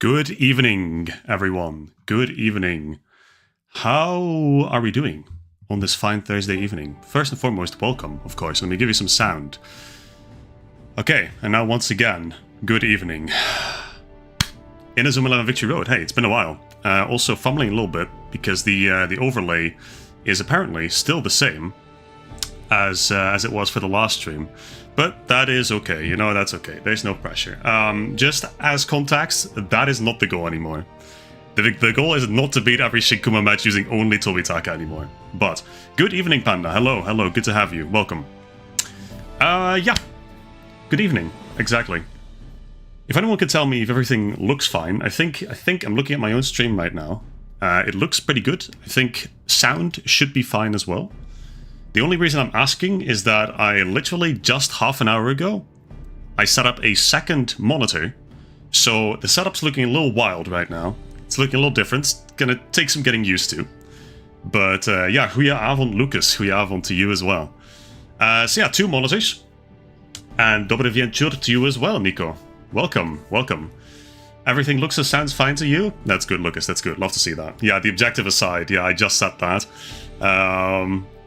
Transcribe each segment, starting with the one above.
Good evening, everyone. Good evening. How are we doing on this fine Thursday evening? First and foremost, welcome, of course. Let me give you some sound. Okay, and now once again, good evening. Inazuma 11 Victory Road. Hey, it's been a while. Also fumbling a little bit because the overlay is apparently still the same as it was for the last stream. But that is okay, you know, that's okay. There's no pressure. Just as context, that is not the goal anymore. The goal is not to beat every Shinkuma match using only Tobitaka anymore. But, good evening, Panda. Hello, good to have you. Welcome. Yeah. Good evening. Exactly. If anyone could tell me if everything looks fine, I think I'm looking at my own stream right now. It looks pretty good. I think sound should be fine as well. The only reason I'm asking is that I literally just half an hour ago, I set up a second monitor. So the setup's looking a little wild right now. It's looking a little different. It's gonna take some getting used to. But yeah, goedenavond Lucas. Goedenavond to you as well. So yeah, two monitors. And dobre wieczór to you as well, Nico. Welcome. Everything looks and sounds fine to you? That's good, Lucas, that's good. Love to see that. Yeah, the objective aside, yeah, I just said that.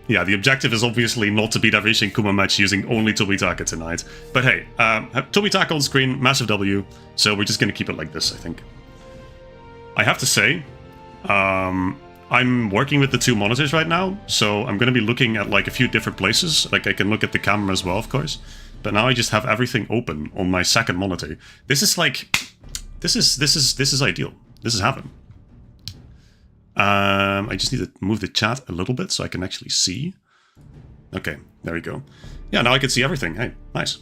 Yeah, the objective is obviously not to beat every Shinkuma match using only Tobitaka tonight. But hey, Tobitaka on screen, massive W, so we're just gonna keep it like this, I think. I have to say, I'm working with the two monitors right now, so I'm gonna be looking at like a few different places. Like I can look at the camera as well, of course. But now I just have everything open on my second monitor. This is like, this is ideal. This is heaven. I just need to move the chat a little bit so I can actually see. Okay, there we go. Yeah, now I can see everything. Hey, nice.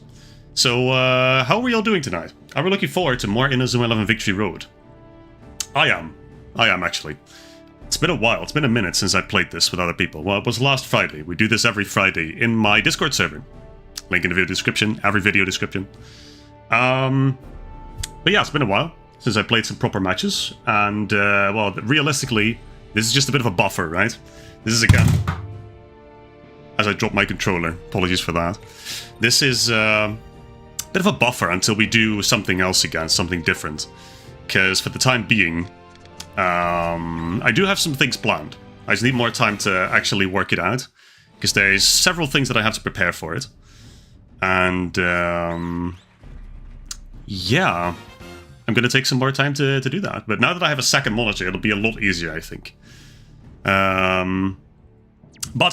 So, how are we all doing tonight? Are we looking forward to more Inazuma 11 Victory Road? I am actually. It's been a while. It's been a minute since I played this with other people. Well, it was last Friday. We do this every Friday in my Discord server. Link in the video description, every video description. But yeah, it's been a while since I played some proper matches, and well, realistically, this is just a bit of a buffer, right? This is again, as I drop my controller, apologies for that. This is a bit of a buffer until we do something else again, something different. Because for the time being, I do have some things planned. I just need more time to actually work it out, because there's several things that I have to prepare for it. And yeah, I'm going to take some more time to do that. But now that I have a second monitor, it'll be a lot easier, I think. But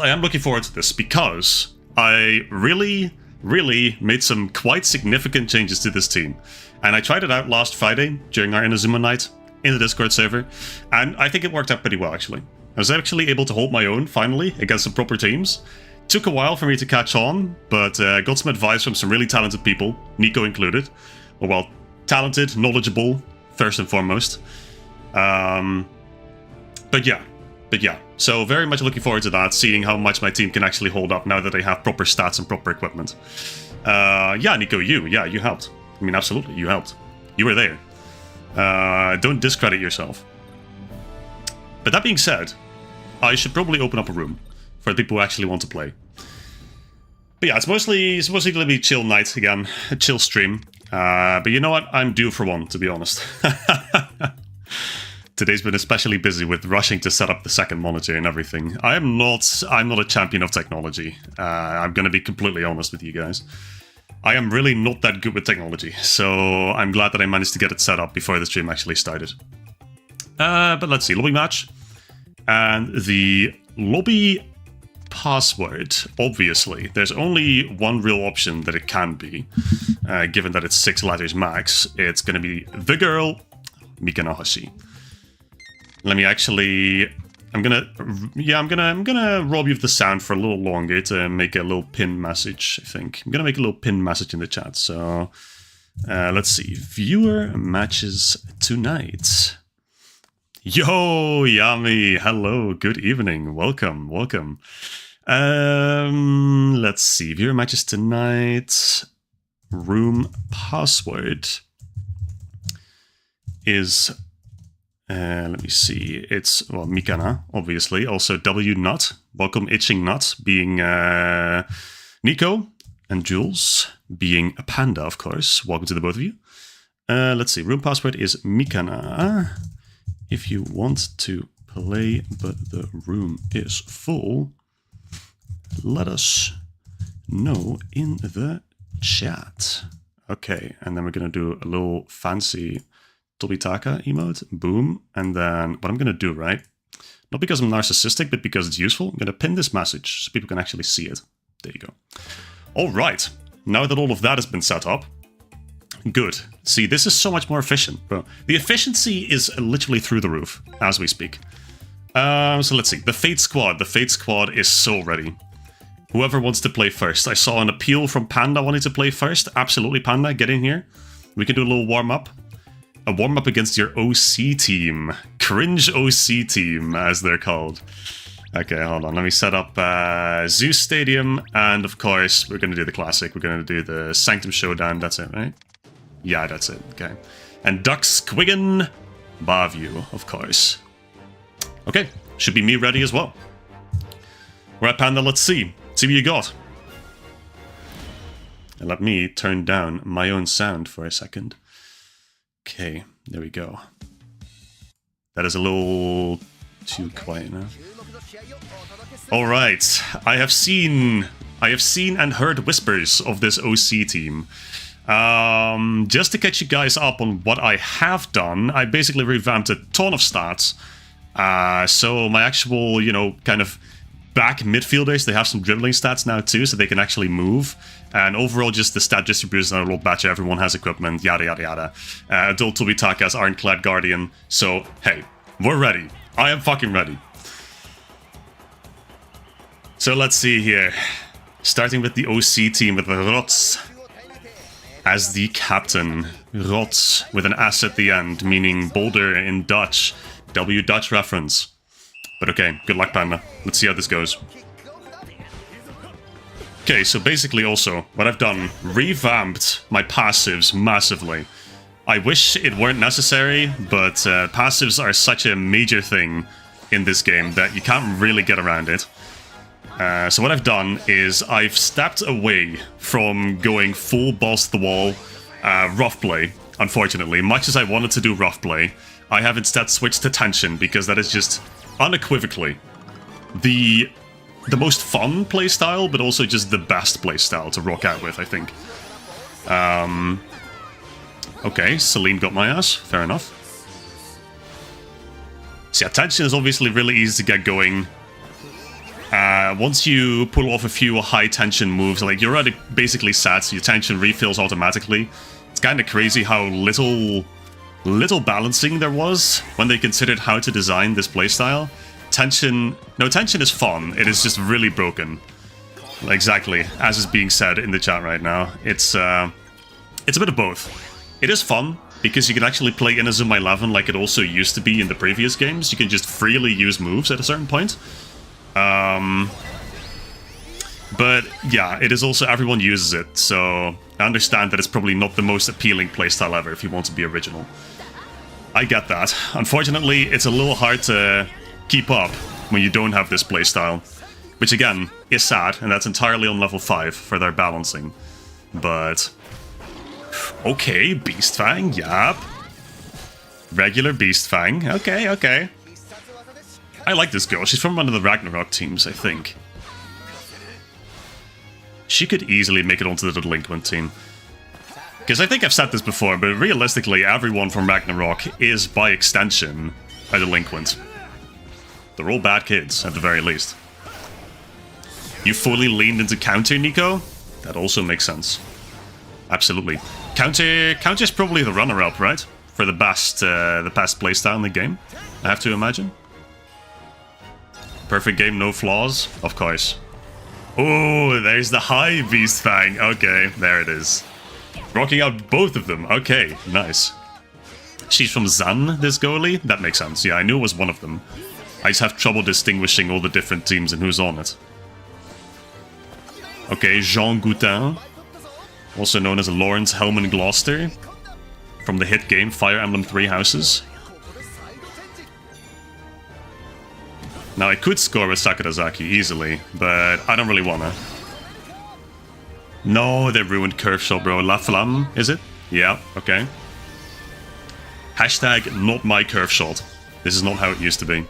I am looking forward to this because I really made some quite significant changes to this team. And I tried it out last Friday during our Inazuma night in the Discord server. And I think it worked out pretty well, actually. I was actually able to hold my own, finally, against some proper teams. Took a while for me to catch on, but got some advice from some really talented people, Nico included. Or, well, talented, knowledgeable, first and foremost. But yeah. So very much looking forward to that, seeing how much my team can actually hold up now that they have proper stats and proper equipment. Yeah, Nico, you helped. I mean, absolutely, you helped. You were there. Don't discredit yourself. But that being said, I should probably open up a room for people who actually want to play. But yeah, it's mostly going to be a chill night again, a chill stream. But you know what? I'm due for one, to be honest. Today's been especially busy with rushing to set up the second monitor and everything. I'm not a champion of technology. I'm going to be completely honest with you guys. I am really not that good with technology, so I'm glad that I managed to get it set up before the stream actually started. But let's see, lobby match. And the lobby password, obviously, there's only one real option that it can be, given that it's 6 letters max. It's going to be the girl Mikanahashi. Let me actually, I'm gonna rob you of the sound for a little longer to make a little pin message. I think I'm gonna make a little pin message in the chat. So let's see, viewer matches tonight. Yo, Yami, hello, good evening, welcome. Let's see, viewer matches tonight. Room password is, let me see, it's, well, Mikana, obviously, also W Nut, welcome Itching Nut, being Nico, and Jules, being a Panda, of course, welcome to the both of you. Let's see. Room password is Mikana. If you want to play but the room is full, let us know in the chat. Okay, and then we're gonna do a little fancy Tobitaka emote. Boom. And then what I'm gonna do, right? Not because I'm narcissistic, but because it's useful. I'm gonna pin this message so people can actually see it. There you go. All right. Now that all of that has been set up, good. See, this is so much more efficient, bro. The efficiency is literally through the roof as we speak. So let's see. The Fate Squad. The Fate Squad is so ready. Whoever wants to play first. I saw an appeal from Panda wanting to play first. Absolutely, Panda. Get in here. We can do a little warm-up. A warm-up against your OC team. Cringe OC team, as they're called. Okay, hold on. Let me set up Zeus Stadium. And, of course, we're going to do the classic. We're going to do the Sanctum Showdown. That's it, right? Yeah, that's it. Okay. And Dux Quiggin Barview, of course. Okay. Should be me ready as well. Right, Panda, let's see. See what you got. And let me turn down my own sound for a second. Okay, there we go. That is a little too quiet now. Alright, I have seen and heard whispers of this OC team. Just to catch you guys up on what I have done, I basically revamped a ton of stats. So my actual, you know, kind of back midfielders, they have some dribbling stats now too, so they can actually move. And overall, just the stat distribution are a little better. Everyone has equipment, yada yada yada. Adult Tobitaka has Ironclad Guardian. So, hey, we're ready. I am fucking ready. So let's see here. Starting with the OC team with Rots as the captain. Rots with an S at the end, meaning boulder in Dutch. W Dutch reference. But okay, good luck, Panda. Let's see how this goes. Okay, so basically also, what I've done, revamped my passives massively. I wish it weren't necessary, but passives are such a major thing in this game that you can't really get around it. So what I've done is I've stepped away from going full balls to the wall rough play, unfortunately. Much as I wanted to do rough play, I have instead switched to tension because that is just unequivocally the most fun playstyle, but also just the best playstyle to rock out with, I think. Okay, Celine got my ass. Fair enough. So yeah, tension is obviously really easy to get going. Once you pull off a few high tension moves, like you're already basically set, so your tension refills automatically. It's kind of crazy how little balancing there was when they considered how to design this playstyle. Tension is fun. It is just really broken. Exactly, as is being said in the chat right now. It's a bit of both. It is fun because you can actually play Inazuma 11 like it also used to be in the previous games. You can just freely use moves at a certain point. But yeah, it is also, everyone uses it, so I understand that it's probably not the most appealing playstyle ever if you want to be original. I get that. Unfortunately, it's a little hard to keep up when you don't have this playstyle, which again is sad, and that's entirely on level 5 for their balancing. But okay, Beast Fang, yep. Regular Beast Fang, okay. I like this girl. She's from one of the Ragnarok teams, I think. She could easily make it onto the Delinquent team. Because I think I've said this before, but realistically, everyone from Ragnarok is, by extension, a Delinquent. They're all bad kids, at the very least. You fully leaned into counter, Nico? That also makes sense. Absolutely. Counter's probably the runner-up, right? For the best playstyle in the game, I have to imagine. Perfect game, no flaws? Of course. Oh, there's the high Beast Fang. Okay, there it is. Rocking out both of them. Okay, nice. She's from Zan, this goalie? That makes sense. Yeah, I knew it was one of them. I just have trouble distinguishing all the different teams and who's on it. Okay, Jean Goutin. Also known as Lawrence Hellman Gloucester. From the hit game Fire Emblem Three Houses. Now, I could score with Sakurazaki easily, but I don't really wanna. No, they ruined Curve Shot, bro. La Flamme, is it? Yeah, okay. Hashtag not my curve shot. This is not how it used to be.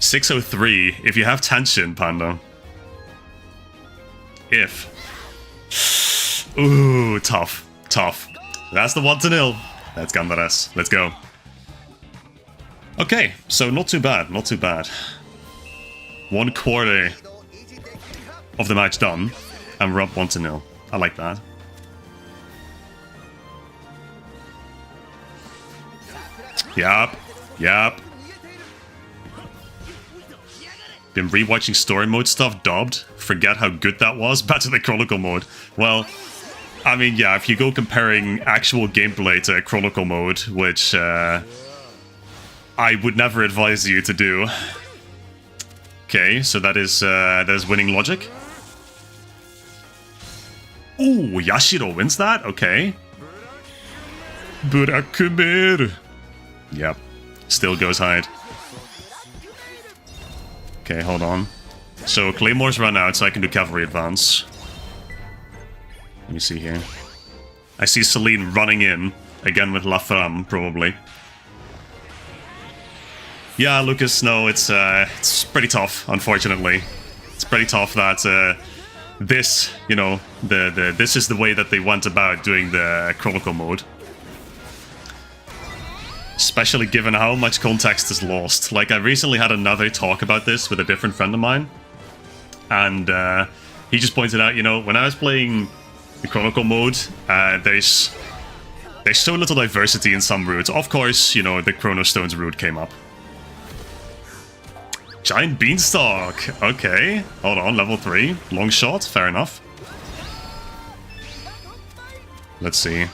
603, if you have tension, Panda. If. Ooh, tough. Tough. That's the 1-0. That's Gandares. Let's go. Okay, so not too bad, not too bad. 1/4 of the match done, and we're up 1-0. I like that. Yup, yup. Been rewatching story mode stuff dubbed. Forget how good that was. Back to the Chronicle mode. Well, I mean, yeah, if you go comparing actual gameplay to Chronicle mode, which I would never advise you to do. Okay, so that is winning logic. Ooh, Yashiro wins that? Okay. Burakumir. Yep. Still goes hide. Okay, hold on. So Claymore's run out, so I can do cavalry advance. Let me see here. I see Celine running in, again with La Femme, probably. Yeah, Lucas, no, it's pretty tough, unfortunately. It's pretty tough that this, you know, this is the way that they went about doing the Chronicle mode. Especially given how much context is lost. Like, I recently had another talk about this with a different friend of mine. And he just pointed out, you know, when I was playing the Chronicle mode, there's so little diversity in some routes. Of course, you know, the Chronostones route came up. Giant Beanstalk! Okay, hold on, level 3. Long shot, fair enough. Let's see.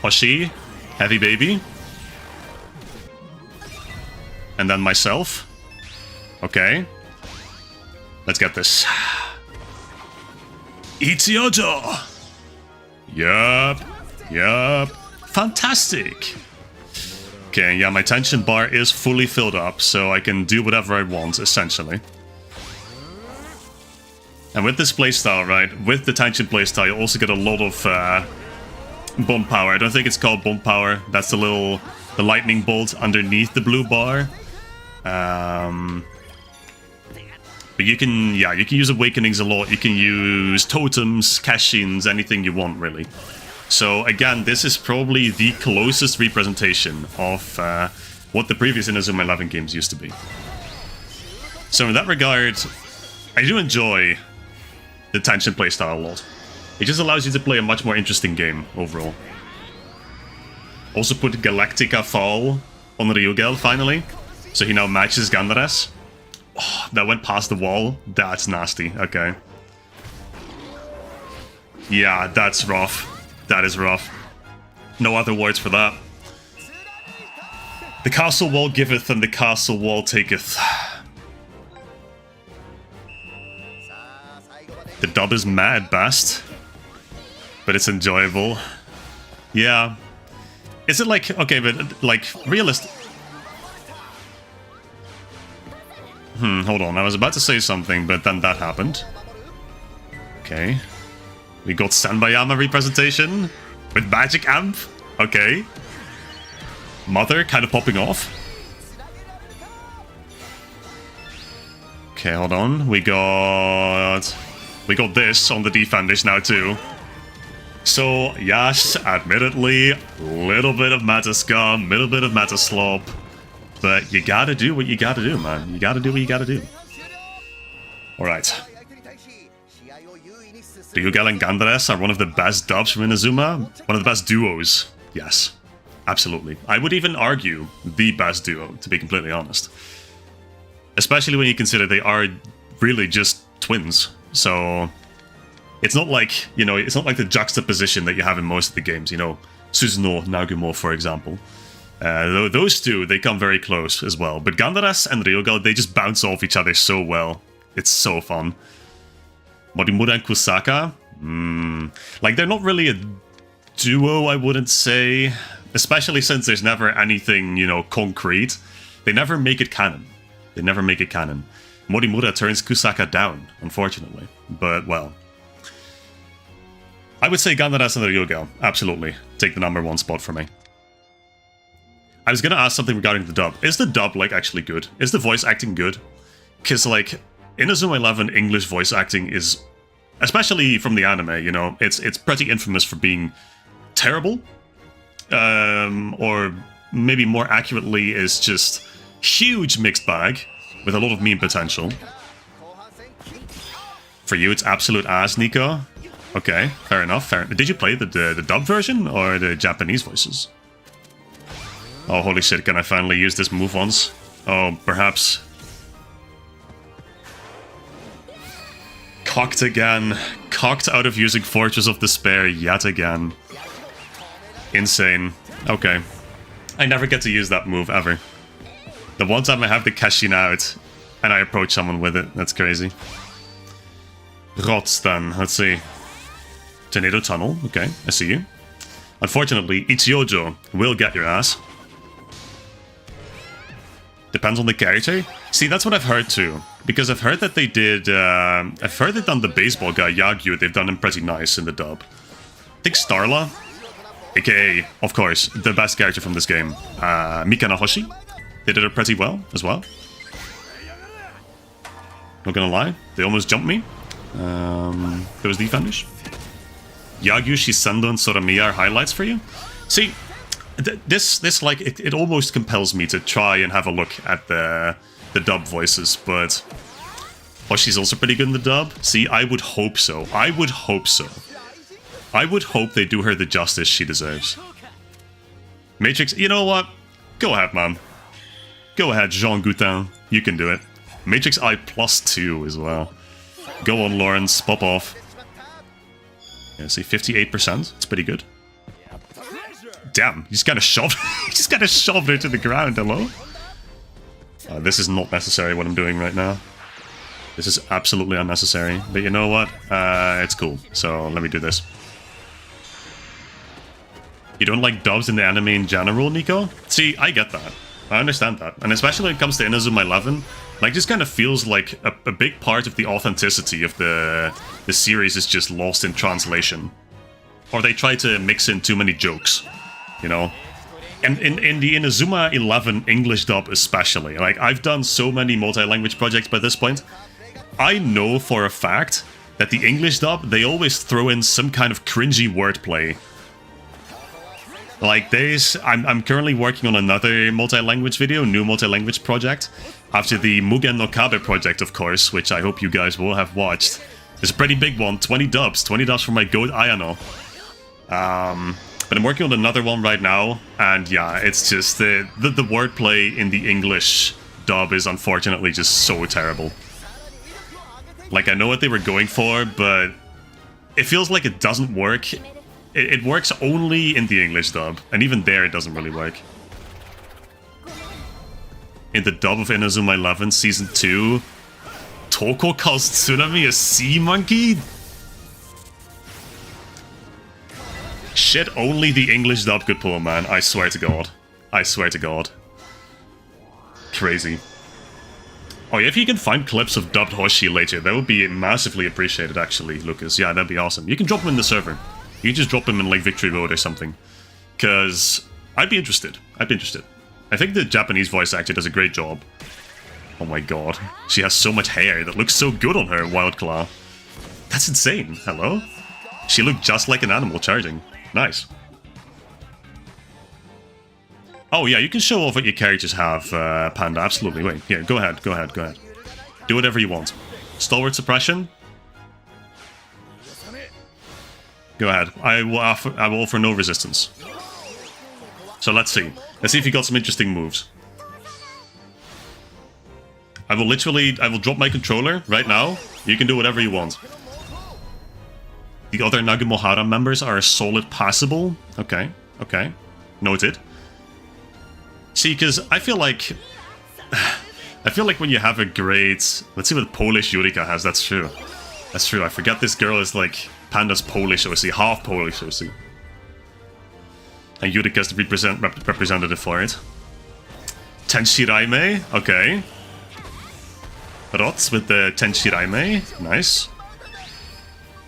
Hoshi, Heavy Baby. And then myself. Okay. Let's get this. Ichiojo! Yup. Yup. Fantastic! Okay, yeah, my tension bar is fully filled up, so I can do whatever I want, essentially. And with this playstyle, right, with the tension playstyle, you also get a lot of bomb power. I don't think it's called bomb power. That's the lightning bolt underneath the blue bar. But you can use awakenings a lot. You can use totems, cash-ins, anything you want, really. So again, this is probably the closest representation of what the previous Inazuma 11 games used to be. So in that regard, I do enjoy the tension playstyle a lot. It just allows you to play a much more interesting game overall. Also put Galactica Fall on Ryugel finally, so he now matches Gandares. Oh, that went past the wall. That's nasty. Okay. Yeah, that's rough. That is rough. No other words for that. The castle wall giveth and the castle wall taketh. The dub is mad, Bast. But it's enjoyable. Yeah. Is it like... Okay, but like, realistic... hold on. I was about to say something, but then that happened. Okay. We got Sanbayama representation with Magic Amp. Okay. Mother kind of popping off. Okay, hold on. We got this on the defenders now too. So, yes, admittedly, little bit of meta scum, little bit of meta slop. But you gotta do what you gotta do, man. You gotta do what you gotta do. Alright. Ryugel and Gandares are one of the best dubs from Inazuma. One of the best duos. Yes. Absolutely. I would even argue the best duo, to be completely honest. Especially when you consider they are really just twins. So... It's not like, you know, it's not like the juxtaposition that you have in most of the games, you know. Suzuno, Nagumo, for example. Those two, they come very close as well. But Gandares and Ryugel, they just bounce off each other so well. It's so fun. Morimura and Kusaka? Like, they're not really a duo, I wouldn't say. Especially since there's never anything, you know, concrete. They never make it canon. They never make it canon. Morimura turns Kusaka down, unfortunately. But, well... I would say Gandares and Ryugel, absolutely. Take the #1 spot for me. I was gonna ask something regarding the dub. Is the dub, like, actually good? Is the voice acting good? Because, like, Inazuma 11 English voice acting is, especially from the anime, you know, it's pretty infamous for being terrible. Or maybe more accurately is just huge mixed bag with a lot of meme potential. For you, it's absolute ass, Nico. Okay, fair enough. Did you play the dub version or the Japanese voices? Oh, holy shit, can I finally use this move once? Oh, perhaps. Cocked again. Cocked out of using Fortress of Despair yet again. Insane. Okay. I never get to use that move, ever. The one time I have the Cashin out, and I approach someone with it. That's crazy. Rots, then. Let's see. Tornado Tunnel. Okay, I see you. Unfortunately, Ichiyojo will get your ass. Depends on the character. See, that's what I've heard too. Because I've heard that they did... I've heard they've done the baseball guy, Yagyu. They've done him pretty nice in the dub. I think Starla, aka, of course, the best character from this game, Mikana Hoshi. They did it pretty well, as well. Not gonna lie, they almost jumped me. Those defenders. Yagyu, Shisendo, and Soramiya are highlights for you. See, this like, it almost compels me to try and have a look at the dub voices, but Hoshi's also pretty good in the dub. See, I would hope so. I would hope so. I would hope they do her the justice she deserves. Matrix, you know what? Go ahead, man. Go ahead, Jean Goutin. You can do it. Matrix I +2 as well. Go on, Lawrence. Pop off. Yeah, see, 58%. It's pretty good. Damn, you just kind of shoved, you just kind of shoved her to the ground. Hello. This is not necessary. What I'm doing right now. This is absolutely unnecessary. But you know what? It's cool. So let me do this. You don't like dubs in the anime in general, Nico? See, I get that. I understand that. And especially when it comes to Inazuma 11, like, this kind of feels like a big part of the authenticity of the series is just lost in translation. Or they try to mix in too many jokes, you know? And in the Inazuma 11 English dub especially, like, I've done so many multi-language projects by this point, I know for a fact that the English dub, they always throw in some kind of cringy wordplay. Like this, I'm currently working on another multi-language video, new multi-language project, after the Mugen no Kabe project, of course, which I hope you guys will have watched. It's a pretty big one, 20 dubs for my goat Ayano. But I'm working on another one right now, and yeah, it's just the wordplay in the English dub is unfortunately just so terrible. Like, I know what they were going for, but it feels like it doesn't work. It works only in the English dub, and even there it doesn't really work. In the dub of Inazuma 11 Season 2, Toko calls Tsunami a sea monkey? Shit, only the English dub could pull, man. I swear to God. I swear to God. Crazy. Oh yeah, if you can find clips of dubbed Hoshi later, that would be massively appreciated, actually, Lucas. Yeah, that'd be awesome. You can drop them in the server. You just drop them in, like, Victory Road or something. Because I'd be interested. I'd be interested. I think the Japanese voice actor does a great job. Oh my god. She has so much hair that looks so good on her, Wildclaw. That's insane. Hello? She looked just like an animal charging. Nice. Oh yeah, you can show off what your characters have, Panda. Absolutely. Wait, here, go ahead, go ahead, go ahead. Do whatever you want. Stalwart Suppression? Go ahead. I will offer no resistance. So let's see. Let's see if you got some interesting moves. I will drop my controller right now. You can do whatever you want. The other Nagumohara members are solid passable. Okay, okay. Noted. See, because I feel like when you have a great... Let's see what Polish Yurika has. That's true. That's true. I forget this girl is like Panda's Polish OC, half Polish OC. And Yurika is the representative for it. Tenshiraime, okay. Rots with the Tenshiraime, nice.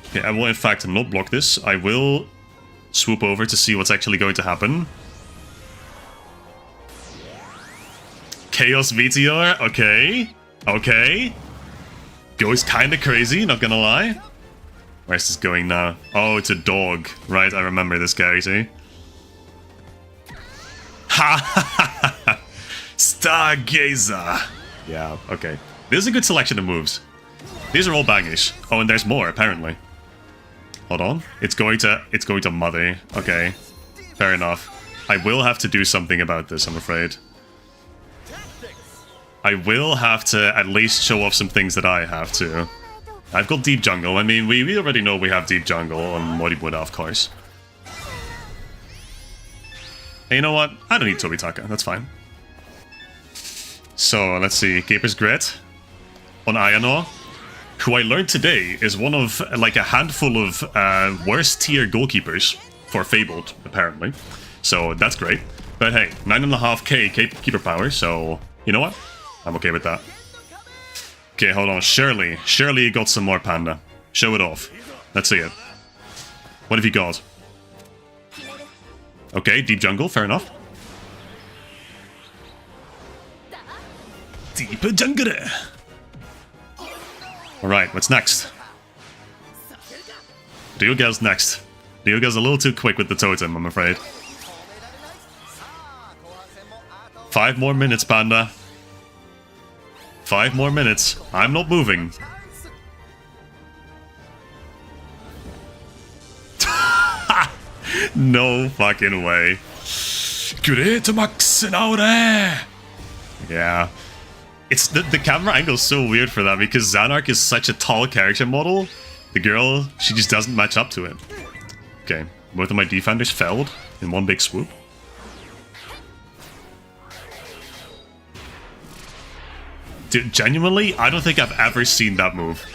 Okay, I will in fact not block this. I will swoop over to see what's actually going to happen. Chaos Meteor, okay. Okay. Goes kinda crazy, not gonna lie. Where's this going now? Oh, it's a dog. Right, I remember this guy, see? Ha ha ha ha! Stargazer! Yeah, okay. This is a good selection of moves. These are all bangers. Oh, and there's more, apparently. Hold on. It's going to mother. Okay. Fair enough. I will have to do something about this, I'm afraid. I will have to at least show off some things that I have to. I've got Deep Jungle. I mean, we already know we have Deep Jungle on Moribunda, of course. Hey, you know what? I don't need Tobitaka. That's fine. So, let's see. Keeper's Grit on Ayanor, who I learned today is one of, like, a handful of worst tier goalkeepers for Fabled, apparently. So, that's great. But hey, 9.5k keeper power, so, you know what? I'm okay with that. Okay, hold on. Surely you got some more, Panda. Show it off. Let's see it. What have you got? Okay, Deep Jungle, fair enough. Deep Jungle! Alright, what's next? Ryuga's next. Ryuga's a little too quick with the totem, I'm afraid. 5 more minutes, Panda. 5 more minutes. I'm not moving. No fucking way. Great Max now. Yeah. It's the camera angle's so weird for that because Xanark is such a tall character model. The girl, she just doesn't match up to it. Okay, both of my defenders failed in one big swoop. Dude, genuinely, I don't think I've ever seen that move.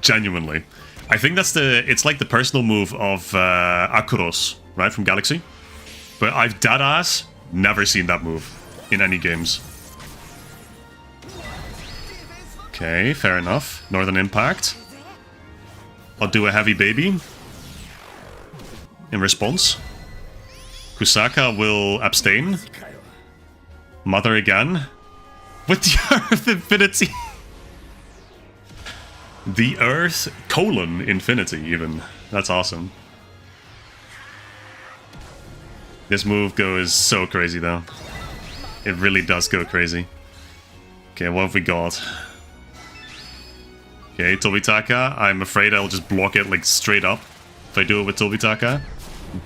Genuinely. I think that's it's like the personal move of Akuros, right, from Galaxy. But I've deadass never seen that move in any games. Okay, fair enough. Northern Impact. I'll do a heavy baby. In response. Kusaka will abstain. Mother again. With the Earth Infinity. The Earth Infinity, even. That's awesome. This move goes so crazy, though. It really does go crazy. Okay, what have we got? Okay, Tobitaka. I'm afraid I'll just block it, like, straight up. If I do it with Tobitaka.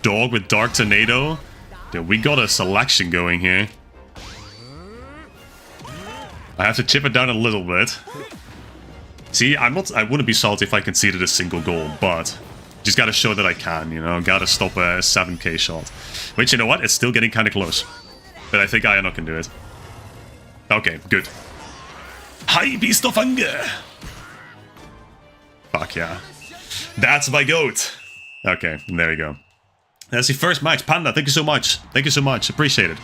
Dog with Dark Tornado. Dude, we got a selection going here. I have to chip it down a little bit. See, I wouldn't be salty if I conceded a single goal, but just gotta show that I can, you know? Gotta stop a 7k shot. Which, you know what? It's still getting kind of close. But I think Ayano can do it. Okay, good. High Beast of Hunger! Fuck yeah. That's my goat! Okay, there we go. That's the first match. Panda, thank you so much. Thank you so much. Appreciate it.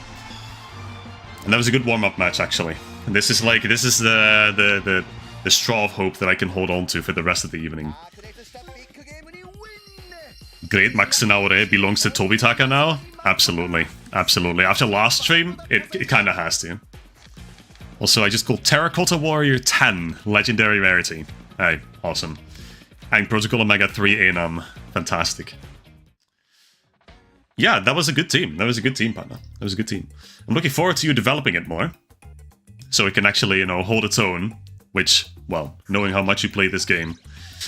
And that was a good warm-up match, actually. And this is like, this is the straw of hope that I can hold on to for the rest of the evening. Great Maxinaure belongs to Tobitaka now? Absolutely. Absolutely. After last stream, it kind of has to. Also, I just called Terracotta Warrior 10, Legendary Rarity. Hey, awesome. And Protocol Omega 3 Enam. Fantastic. Yeah, that was a good team. That was a good team, Panda. That was a good team. I'm looking forward to you developing it more. So it can actually, you know, hold its own. Which, well, knowing how much you play this game,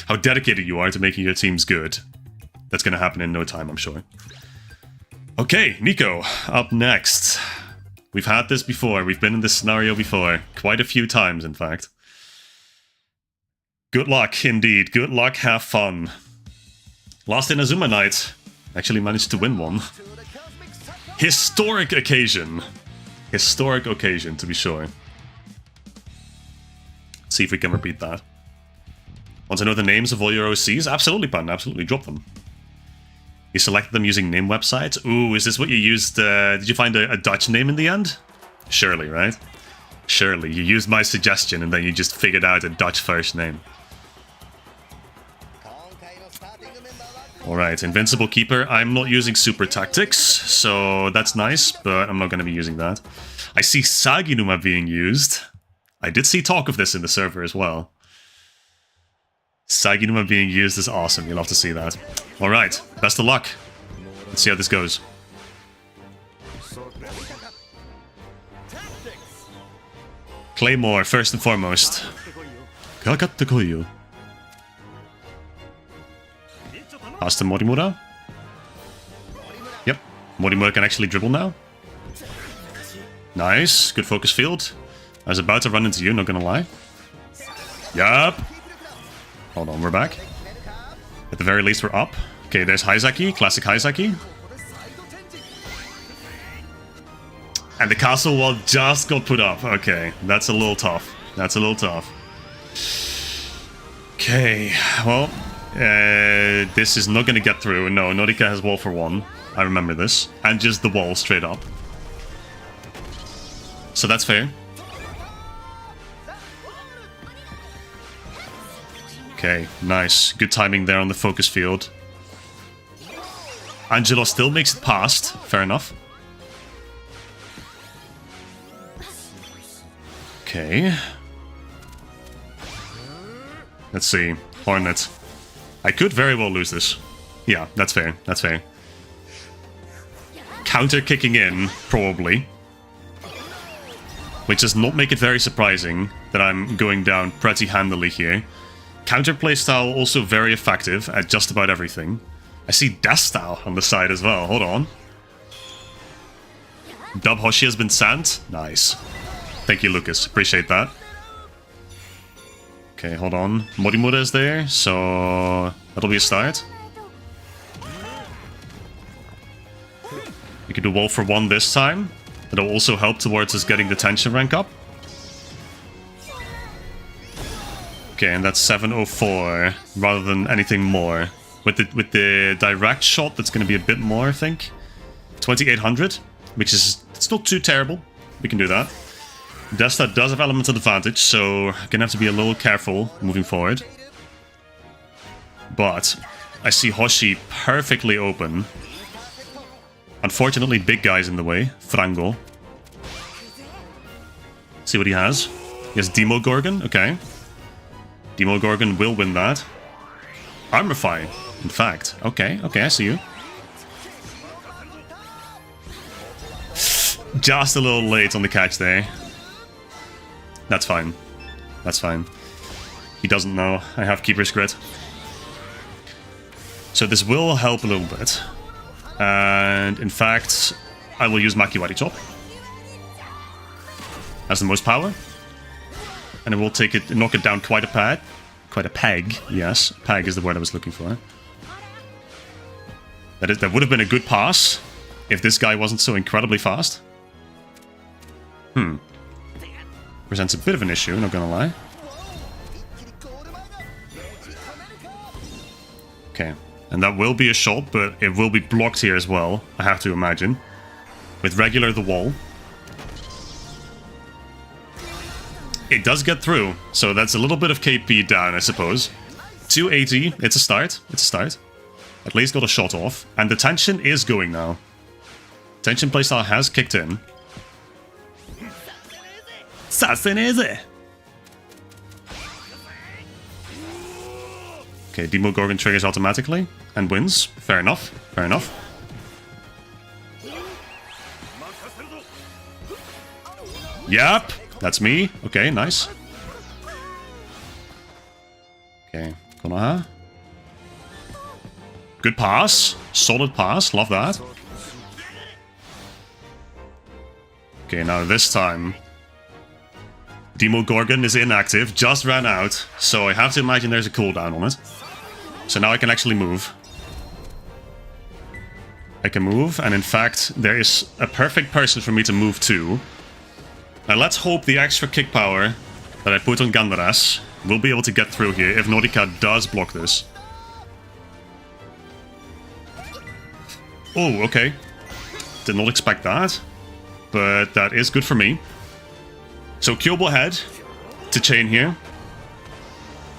how dedicated you are to making your teams good, that's going to happen in no time, I'm sure. Okay, Nico, up next. We've had this before. We've been in this scenario before. Quite a few times, in fact. Good luck, indeed. Good luck, have fun. Last Inazuma night. Actually managed to win one. Historic occasion. Historic occasion, to be sure. Let's see if we can repeat that. Want to know the names of all your OCs? Absolutely, Panda. Absolutely. Drop them. You selected them using name websites? Ooh, is this what you used? Did you find a Dutch name in the end? Surely, right? Surely. You used my suggestion and then you just figured out a Dutch first name. Alright, Invincible Keeper. I'm not using Super Tactics, so that's nice, but I'm not going to be using that. I see Saginuma being used. I did see talk of this in the server as well. Saginuma being used is awesome. You'll have to see that. Alright, best of luck. Let's see how this goes. Claymore, first and foremost. Kagatte koyu. Pass to Morimura. Yep, Morimura can actually dribble now. Nice, good focus field. I was about to run into you, not gonna lie. Yup. Hold on, we're back. At the very least, we're up. Okay, there's Haizaki, classic Haizaki. And the castle wall just got put up. Okay, that's a little tough. That's a little tough. Okay, well, this is not gonna get through. No, Norika has wall for 1. I remember this. And just the wall straight up. So that's fair. Okay, nice. Good timing there on the focus field. Angelo still makes it past. Fair enough. Okay. Let's see. Hornet. I could very well lose this. Yeah, that's fair. That's fair. Counter kicking in, probably. Which does not make it very surprising that I'm going down pretty handily here. Counter playstyle also very effective at just about everything. I see Death Style on the side as well. Hold on. Dub Hoshi has been sent. Nice. Thank you, Lucas. Appreciate that. Okay, hold on. Morimura is there, so that'll be a start. We can do wall for 1 this time. That'll also help towards us getting the tension rank up. Okay, and that's 704 rather than anything more. With the direct shot, that's going to be a bit more, I think. 2800, which is it's not too terrible. We can do that. Desta does have elements of advantage, so gonna have to be a little careful moving forward. But I see Hoshi perfectly open. Unfortunately, big guy's in the way. Frango. See what he has. He has Demogorgon. Okay. Demogorgon will win that. Armorify, in fact. Okay, okay, I see you. Just a little late on the catch there. That's fine. That's fine. He doesn't know I have Keeper's Grit. So this will help a little bit. And in fact, I will use Makiwari Chop. Has the most power. And it will take it, knock it down quite a pad. Quite a peg, yes. Peg is the word I was looking for. That would have been a good pass if this guy wasn't so incredibly fast. Presents a bit of an issue, not gonna lie. Okay, and that will be a shot, but it will be blocked here as well, I have to imagine. With regular the wall. It does get through, so that's a little bit of KP down, I suppose. 280, it's a start, it's a start. At least got a shot off, and the tension is going now. Tension playstyle has kicked in. Saseneze! Okay, Demogorgon triggers automatically and wins. Fair enough, fair enough. Yep, that's me. Okay, nice. Okay, Konoha. Good pass. Solid pass, love that. Okay, now this time Demogorgon is inactive, just ran out, so I have to imagine there's a cooldown on it. So now I can actually move. I can move, and in fact, there is a perfect person for me to move to. Now let's hope the extra kick power that I put on Gandaras will be able to get through here if Norika does block this. Oh, okay. Did not expect that, but that is good for me. So Kyobo head to chain here.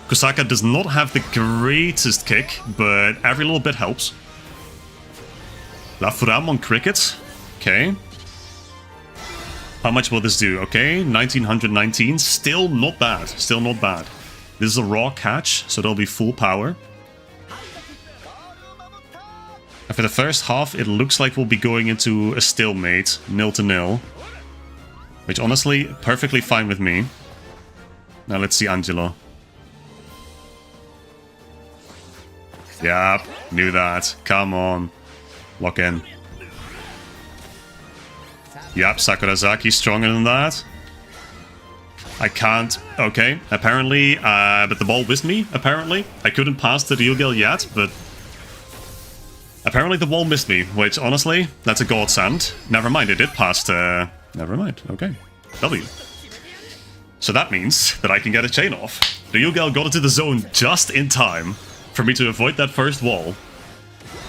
Kosaka does not have the greatest kick, but every little bit helps. La Furam on cricket. Okay. How much will this do? Okay, 1919. Still not bad. Still not bad. This is a raw catch, so there'll be full power. And for the first half, it looks like we'll be going into a stalemate, 0-0. Which, honestly, perfectly fine with me. Now let's see Angelo. Yep, knew that. Come on. Lock in. Yep, Sakurazaki stronger than that. I can't... Okay, apparently, but the ball missed me, apparently. I couldn't pass the Ryugel yet, but... Apparently the ball missed me, which, honestly, that's a godsend. Never mind, it did pass the... Never mind, okay. W. So that means that I can get a chain off. Ryugel got into the zone just in time for me to avoid that first wall.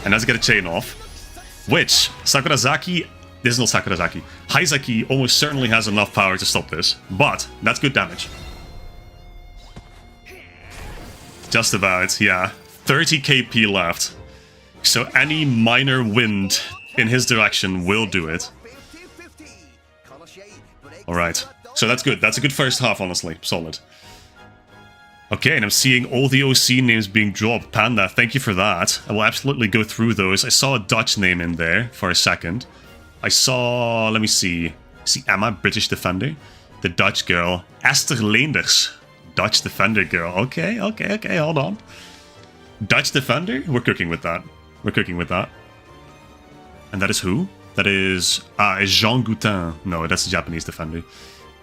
And let's get a chain off. Which, Sakurazaki... This is not Sakurazaki. Haizaki almost certainly has enough power to stop this, but that's good damage. Just about, yeah. 30 KP left. So any minor wind in his direction will do it. Alright, so that's good. That's a good first half, honestly. Solid. Okay, and I'm seeing all the OC names being dropped. Panda, thank you for that. I will absolutely go through those. I saw a Dutch name in there for a second. I saw, let me see Emma, British Defender. The Dutch girl, Esther Leenders. Dutch Defender girl. Okay, hold on. Dutch Defender? We're cooking with that. We're cooking with that. And that is who? That is Jean Goutin. No, that's the Japanese Defender.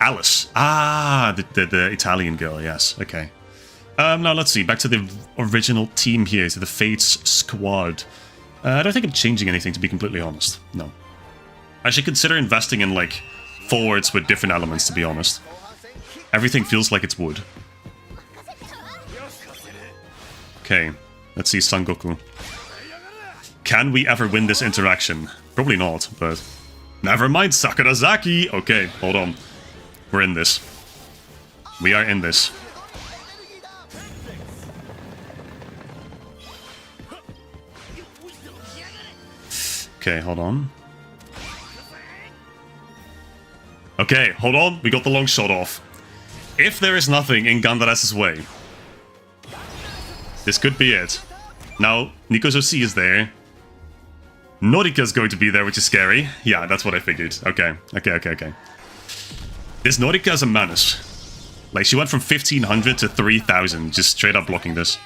Alice. The Italian girl, yes. Okay. Now let's see. Back to the original team here, to the Fates squad. I don't think I'm changing anything, to be completely honest. No. I should consider investing in, like, forwards with different elements, to be honest. Everything feels like it's wood. Okay, let's see Son Goku. Can we ever win this interaction? Probably not, but... Never mind, Sakurazaki! Okay, hold on. We're in this. We are in this. Okay, hold on. Okay, hold on. We got the long shot off. If there is nothing in Gandares' way, this could be it. Now, Nico's OC is there. Norika's going to be there, which is scary. Yeah, that's what I figured. Okay. This Norika is a menace. Like, she went from 1500 to 3000, just straight up blocking this.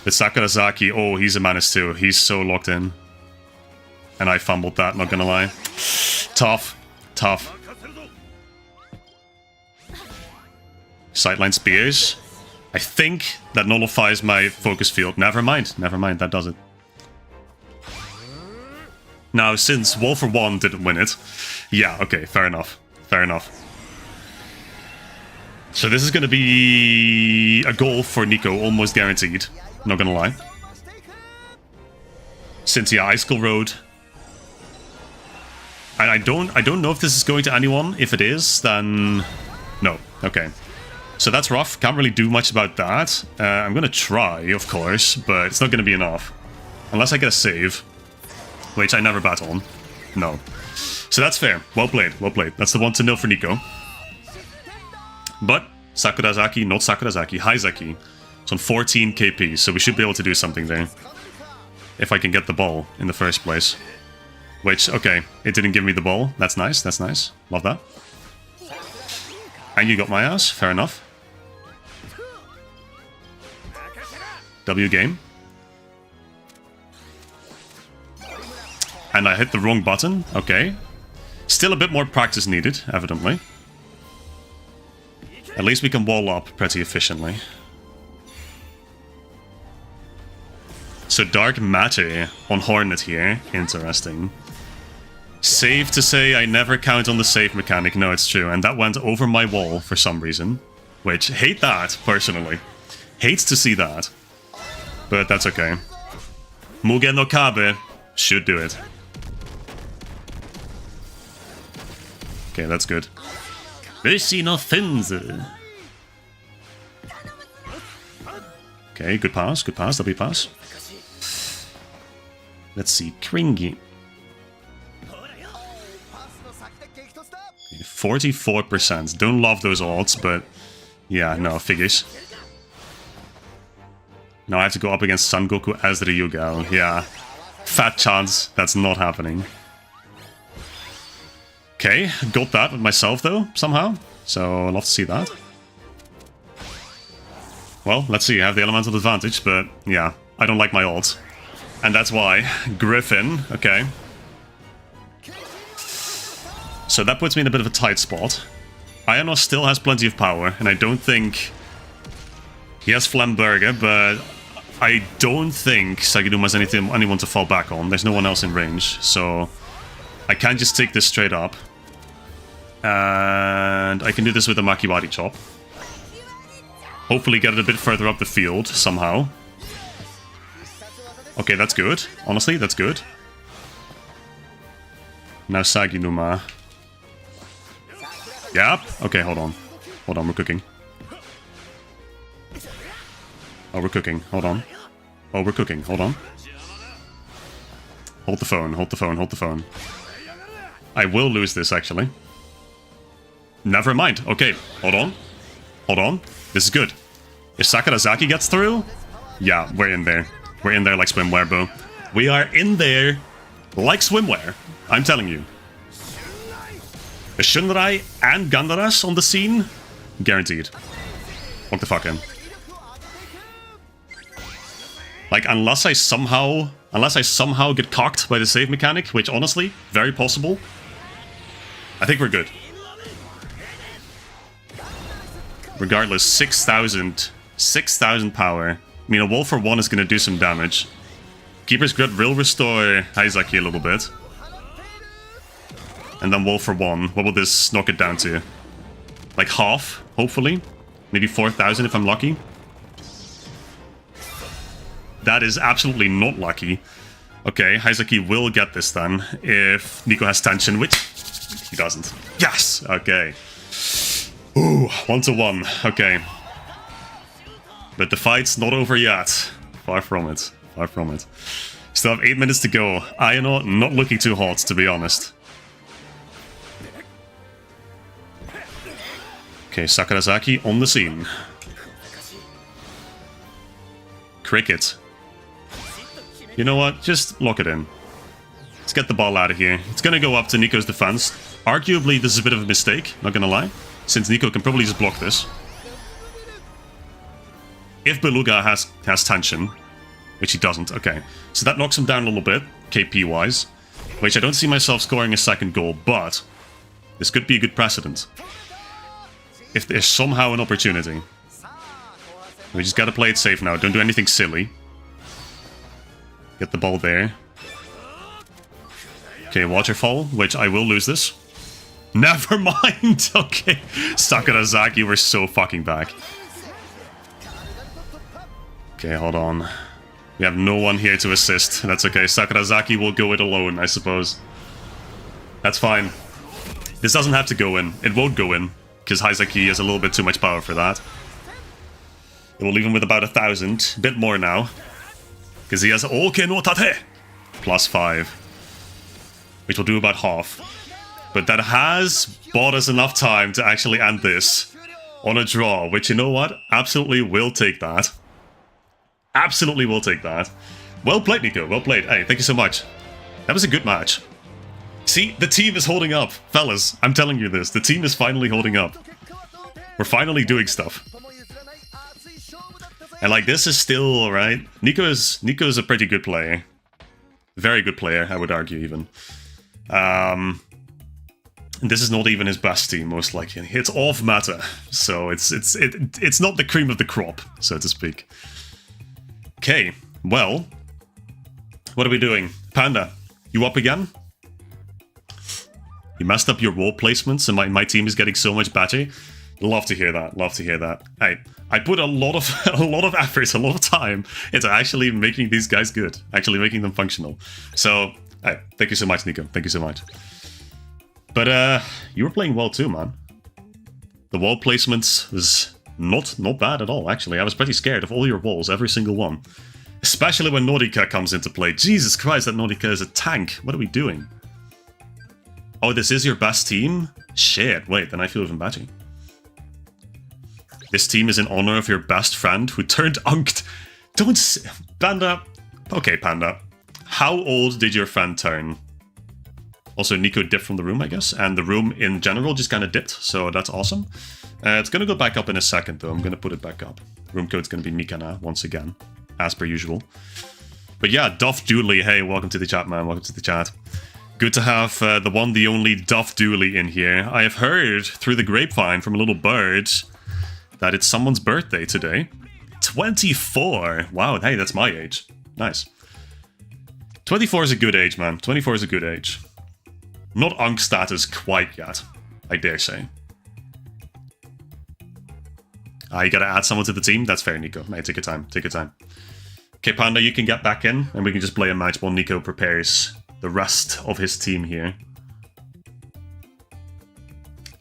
The Sakurazaki, oh, he's a menace too. He's so locked in. And I fumbled that, not gonna lie. Tough. Sideline spears. I think that nullifies my focus field. Never mind, that does it. Now, since Wall for One didn't win it, yeah, okay, fair enough. So this is gonna be a goal for Nico, almost guaranteed. Not gonna lie. Since, yeah, Icicle Road. And I don't know if this is going to anyone. If it is, then... No. Okay. So that's rough. Can't really do much about that. I'm gonna try, of course, but it's not gonna be enough. Unless I get a save. Which I never bat on. No. So that's fair. Well played. That's the 1-0 for Nico. But Sakurazaki, not Sakurazaki, Haizaki. It's on 14 KP, so we should be able to do something there. If I can get the ball in the first place. Which, okay, it didn't give me the ball. That's nice. Love that. And you got my ass. Fair enough. W game. And I hit the wrong button. Okay. Still a bit more practice needed, evidently. At least we can wall up pretty efficiently. So Dark Matter on Hornet here. Interesting. Safe to say I never count on the save mechanic. No, it's true. And that went over my wall for some reason. Which, hate that, personally. Hates to see that. But that's okay. Mugen no Kabe should do it. Okay, that's good. Rishi no Finzu. Okay, good pass, W pass. Let's see, Kringi. 44%. Don't love those odds, but yeah, no, figures. Now I have to go up against Son Goku as the Ryuga. Yeah, fat chance that's not happening. Okay, got that with myself though, somehow. So I'll love to see that. Well, let's see, I have the elemental advantage, but yeah, I don't like my odds. And that's why. Griffin, okay. So that puts me in a bit of a tight spot. Ionos still has plenty of power, and I don't think... He has Flamberger, but I don't think Sagiduma has anyone to fall back on. There's no one else in range, so I can't just take this straight up. And I can do this with a Makiwari Chop. Hopefully get it a bit further up the field, somehow. Okay, that's good. Honestly, that's good. Now Sagiduma. Yep. Okay, hold on. Hold on, we're cooking. Oh, we're cooking. Hold on. Oh, we're cooking. Hold on. Hold the phone. Hold the phone. Hold the phone. I will lose this, actually. Never mind. Okay, hold on. Hold on. This is good. If Sakarazaki gets through... Yeah, we're in there. We're in there like swimwear, bro. We are in there like swimwear. I'm telling you. A Shunrai and Gandaras on the scene? Guaranteed. Walk the fuck in. Like, unless I somehow get cocked by the save mechanic, which honestly, very possible, I think we're good. Regardless, 6,000 power. I mean, a wall for 1 is going to do some damage. Keeper's Grip will restore Haizaki a little bit. And then wall for 1. What will this knock it down to? Like half, hopefully. Maybe 4,000 if I'm lucky. That is absolutely not lucky. Okay, Haizaki will get this then, if Nico has tension, which he doesn't. Yes! Okay. Ooh, 1-1. Okay. But the fight's not over yet. Far from it. Far from it. Still have 8 minutes to go. Ayano not looking too hot, to be honest. Okay, Sakarazaki on the scene. Cricket. You know what? Just lock it in. Let's get the ball out of here. It's gonna go up to Nico's defense. Arguably, this is a bit of a mistake, not gonna lie. Since Nico can probably just block this. If Beluga has tension, which he doesn't, okay. So that knocks him down a little bit, KP-wise. Which I don't see myself scoring a second goal, but this could be a good precedent. If there's somehow an opportunity. We just gotta play it safe now, don't do anything silly. Get the ball there. Okay, waterfall, which I will lose this. Never mind! Okay, Sakarazaki, we're so fucking back. Okay, hold on. We have no one here to assist. That's okay. Sakarazaki will go it alone, I suppose. That's fine. This doesn't have to go in. It won't go in, because Haizaki has a little bit too much power for that. It will leave him with about 1,000. A bit more now. Because he has Oke no Tate! +5. Which will do about half. But that has bought us enough time to actually end this on a draw. Which, you know what? Absolutely will take that. Absolutely will take that. Well played, Nico. Well played. Hey, thank you so much. That was a good match. See, the team is holding up. Fellas, I'm telling you this. The team is finally holding up. We're finally doing stuff. And like, this is still alright. Nico's a pretty good player. Very good player, I would argue even. This is not even his best team, most likely. It's off meta, so it's not the cream of the crop, so to speak. Okay, well, what are we doing? Panda, you up again? You messed up your wall placements, and my team is getting so much better. Love to hear that. Love to hear that. I put a lot of effort, a lot of time into actually making these guys good, actually making them functional. So, thank you so much, Nico. Thank you so much. But you were playing well too, man. The wall placements was not bad at all. Actually, I was pretty scared of all your walls, every single one, especially when Norika comes into play. Jesus Christ, that Norika is a tank. What are we doing? Oh, this is your best team? Shit, wait, then I feel even better. This team is in honor of your best friend who turned unked. Don't say... Panda. Okay, Panda. How old did your friend turn? Also, Nico dipped from the room, I guess. And the room in general just kind of dipped, so that's awesome. It's going to go back up in a second, though. I'm going to put it back up. Room code's going to be Mikana, once again. As per usual. But yeah, Duff Dooley. Hey, welcome to the chat, man. Welcome to the chat. Good to have the one, the only Duff Dooley in here. I have heard through the grapevine from a little bird that it's someone's birthday today. 24. Wow, hey, that's my age. Nice. 24 is a good age, man. 24 is a good age. Not Unk status quite yet, I dare say. You gotta add someone to the team? That's fair, Nico. Hey, take your time. Take your time. Okay, Panda, you can get back in, and we can just play a match while Nico prepares the rest of his team here.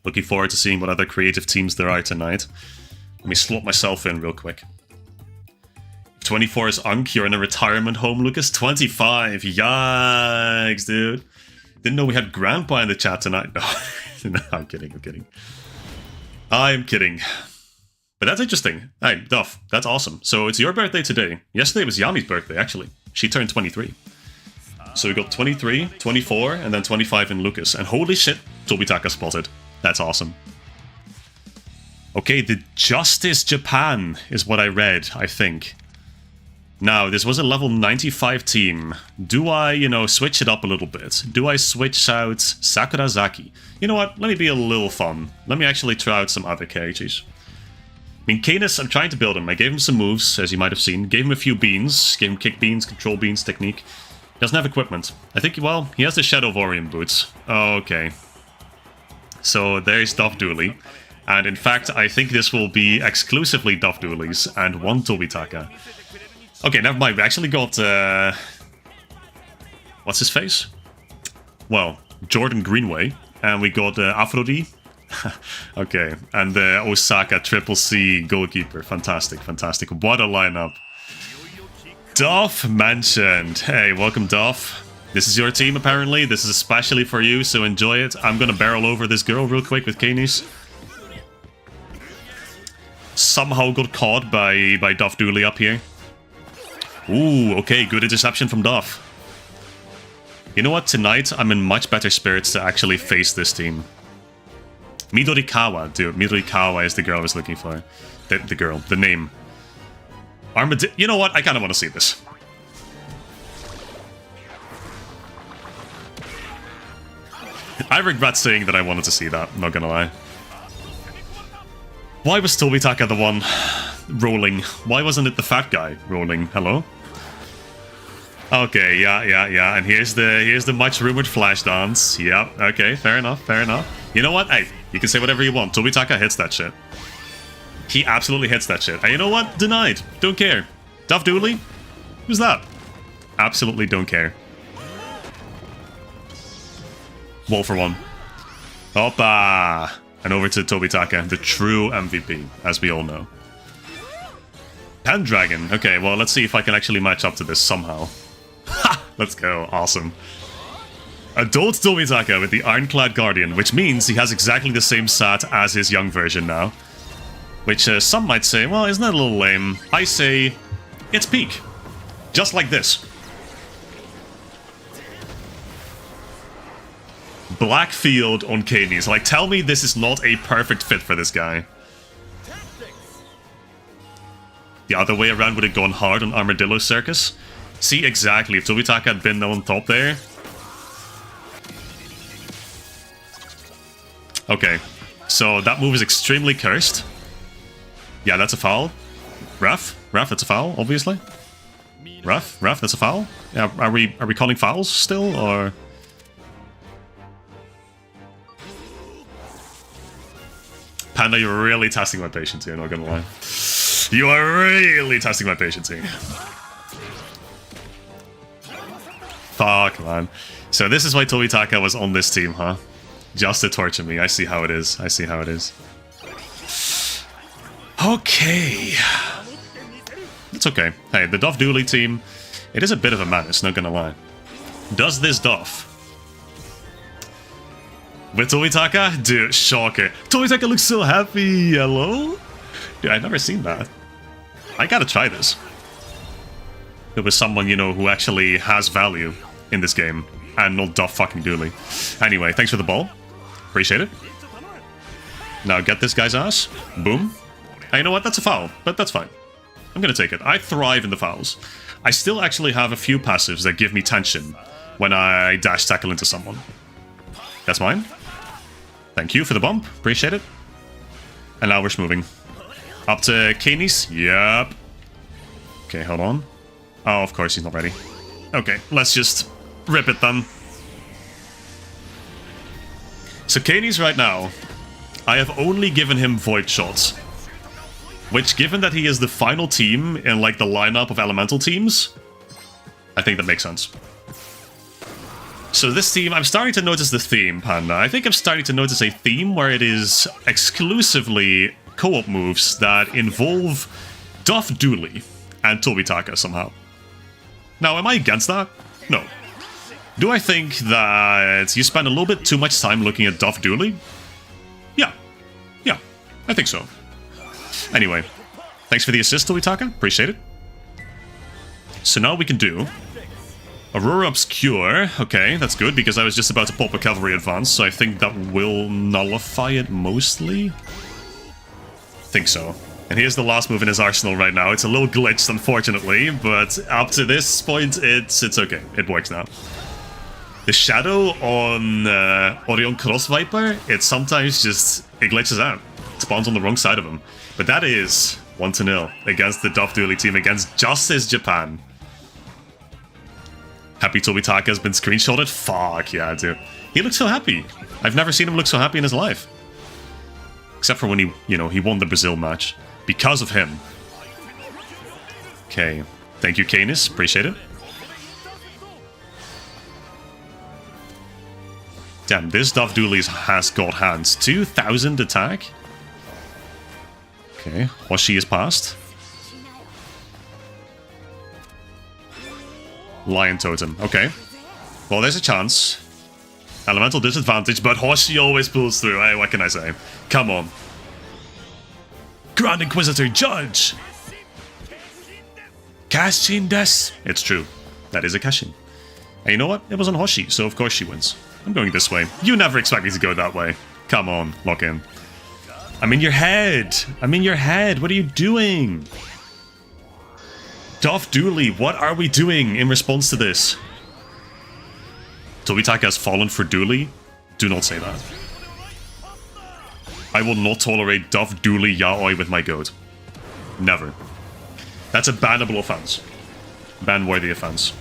Looking forward to seeing what other creative teams there are tonight. Let me slot myself in real quick. 24 is Unk, you're in a retirement home, Lucas. 25, yikes, dude. Didn't know we had Grandpa in the chat tonight. No, no, I'm kidding, I'm kidding. I'm kidding. But that's interesting. Hey, Duff, that's awesome. So it's your birthday today. Yesterday was Yami's birthday, actually. She turned 23. So we got 23, 24, and then 25 in Lucas. And holy shit, Tobitaka spotted. That's awesome. Okay, the Justice Japan is what I read, I think. Now, this was a level 95 team. Do I, you know, switch it up a little bit? Do I switch out Sakurazaki? You know what? Let me be a little fun. Let me actually try out some other characters. I mean, Canis, I'm trying to build him. I gave him some moves, as you might have seen. Gave him a few beans. Gave him kick beans, control beans, technique. He doesn't have equipment. I think, well, he has the Shadow of Orion boots. Okay. So there's Duff Dooley. And in fact, I think this will be exclusively Duff Dooley's and one Tobitaka. Okay, never mind. We actually got, what's his face? Well, Jordan Greenway. And we got Aphrodite. Okay, and the Osaka Triple C goalkeeper. Fantastic, fantastic. What a lineup. Duff mentioned. Hey, welcome, Duff. This is your team, apparently. This is especially for you, so enjoy it. I'm gonna barrel over this girl real quick with Canis. Somehow got caught by Duff Dooley up here. Ooh, okay, good interception from Duff. You know what? Tonight, I'm in much better spirits to actually face this team. Midorikawa, dude. Midorikawa is the girl I was looking for. The name. You know what? I kind of want to see this. I regret saying that I wanted to see that, I'm not gonna lie. Why was Tobitaka the one rolling? Why wasn't it the fat guy rolling? Hello? Okay, yeah. And here's the much rumored flash dance. Yep, okay, fair enough, fair enough. You know what? Hey, you can say whatever you want. Tobitaka hits that shit. He absolutely hits that shit. And you know what? Denied. Don't care. Duff Dooley? Who's that? Absolutely don't care. Wall for one. Hoppa! And over to Tobitaka, the true MVP, as we all know. Pendragon. Okay, well, let's see if I can actually match up to this somehow. Ha! Let's go. Awesome. Adult Tobitaka with the Ironclad Guardian, which means he has exactly the same stat as his young version now. Which some might say, well, isn't that a little lame? I say, it's peak. Just like this. Blackfield on Canis. Like, tell me this is not a perfect fit for this guy. The other way around would have gone hard on Armadillo Circus. See, exactly. If Tobitaka had been on top there. Okay. So that move is extremely cursed. Yeah, that's a foul. Ref, that's a foul, obviously. Ref, that's a foul. Yeah, are we calling fouls still, or? Panda, you're really testing my patience here, not gonna lie. You are really testing my patience here. Fuck, man. So this is why Tobitaka was on this team, huh? Just to torture me. I see how it is. I see how it is. Okay. It's okay. Hey, the Duff Dooley team, it is a bit of a menace, not gonna lie. Does this Duff With Tobitaka? Dude, shocker. Tobitaka looks so happy. Hello? Dude, I've never seen that. I gotta try this. It was someone, you know, who actually has value in this game. And not Duff fucking Dooley. Anyway, thanks for the ball. Appreciate it. Now get this guy's ass. Boom. And you know what? That's a foul, but that's fine. I'm gonna take it. I thrive in the fouls. I still actually have a few passives that give me tension when I dash tackle into someone. That's mine. Thank you for the bump. Appreciate it. And now we're moving. Up to Canis. Yep. Okay, hold on. Oh, of course he's not ready. Okay, let's just rip it then. So Canis right now, I have only given him void shots. Which, given that he is the final team in like the lineup of elemental teams, I think that makes sense. So this team, I'm starting to notice the theme, Panda. I think I'm starting to notice a theme where it is exclusively co-op moves that involve Duff Dooley and Tobitaka somehow. Now, am I against that? No. Do I think that you spend a little bit too much time looking at Duff Dooley? Yeah. Yeah, I think so. Anyway, thanks for the assist, Tobitaka. Appreciate it. So now we can do Aurora Obscure. Okay, that's good, because I was just about to pop a cavalry advance, so I think that will nullify it mostly. Think so. And here's the last move in his arsenal right now. It's a little glitched, unfortunately, but up to this point, it's okay. It works now. The shadow on Orion Cross Viper, it sometimes just, it glitches out. It spawns on the wrong side of him. But that is 1-0 against the Duff Dooley team, against Justice Japan. Happy Tobitaka has been screenshotted? Fuck yeah, dude. He looks so happy. I've never seen him look so happy in his life. Except for when he, you know, he won the Brazil match. Because of him. Okay. Thank you, Canis. Appreciate it. Damn, this Duff Dooley has got hands. 2,000 attack. Okay, Hoshi is passed. Lion Totem, okay. Well, there's a chance. Elemental disadvantage, but Hoshi always pulls through. Hey, what can I say? Come on. Grand Inquisitor Judge! Cashin des! It's true. That is a Cashin. And you know what? It was on Hoshi, so of course she wins. I'm going this way. You never expect me to go that way. Come on, lock in. I'm in your head. I'm in your head. What are you doing? Duff Dooley, what are we doing in response to this? Tobitaka has fallen for Dooley? Do not say that. I will not tolerate Duff Dooley yaoi with my goat. Never. That's a bannable offense. Ban-worthy offense.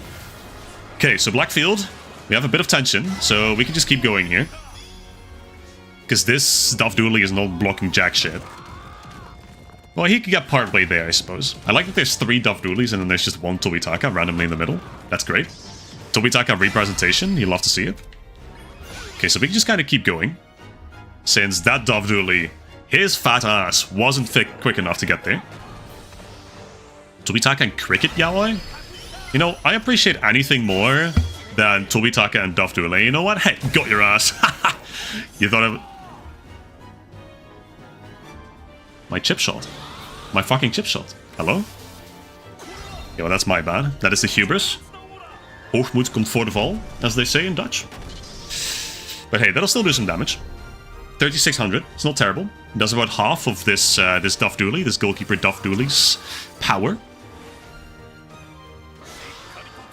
Okay, so Blackfield. We have a bit of tension, so we can just keep going here. Because this Duff Dooley is not blocking jack shit. Well, he could get part way there, I suppose. I like that there's 3 Duff Dooleys and then there's just 1 Tobitaka randomly in the middle. That's great. Tobitaka representation, you love to see it. Okay, so we can just kind of keep going. Since that Duff Dooley, his fat ass wasn't quick enough to get there. Tobitaka and Cricket Yaoi? You know, I appreciate anything more than Tobitaka and Duff Dooley. You know what? Hey, got your ass. You thought of... My chip shot. My fucking chip shot. Hello? Yeah, well, that's my bad. That is the hubris. Hoogmoed komt voor de val, as they say in Dutch. But hey, that'll still do some damage. 3,600. It's not terrible. It does about half of this this Duff Dooley, this goalkeeper Duff Dooley's power.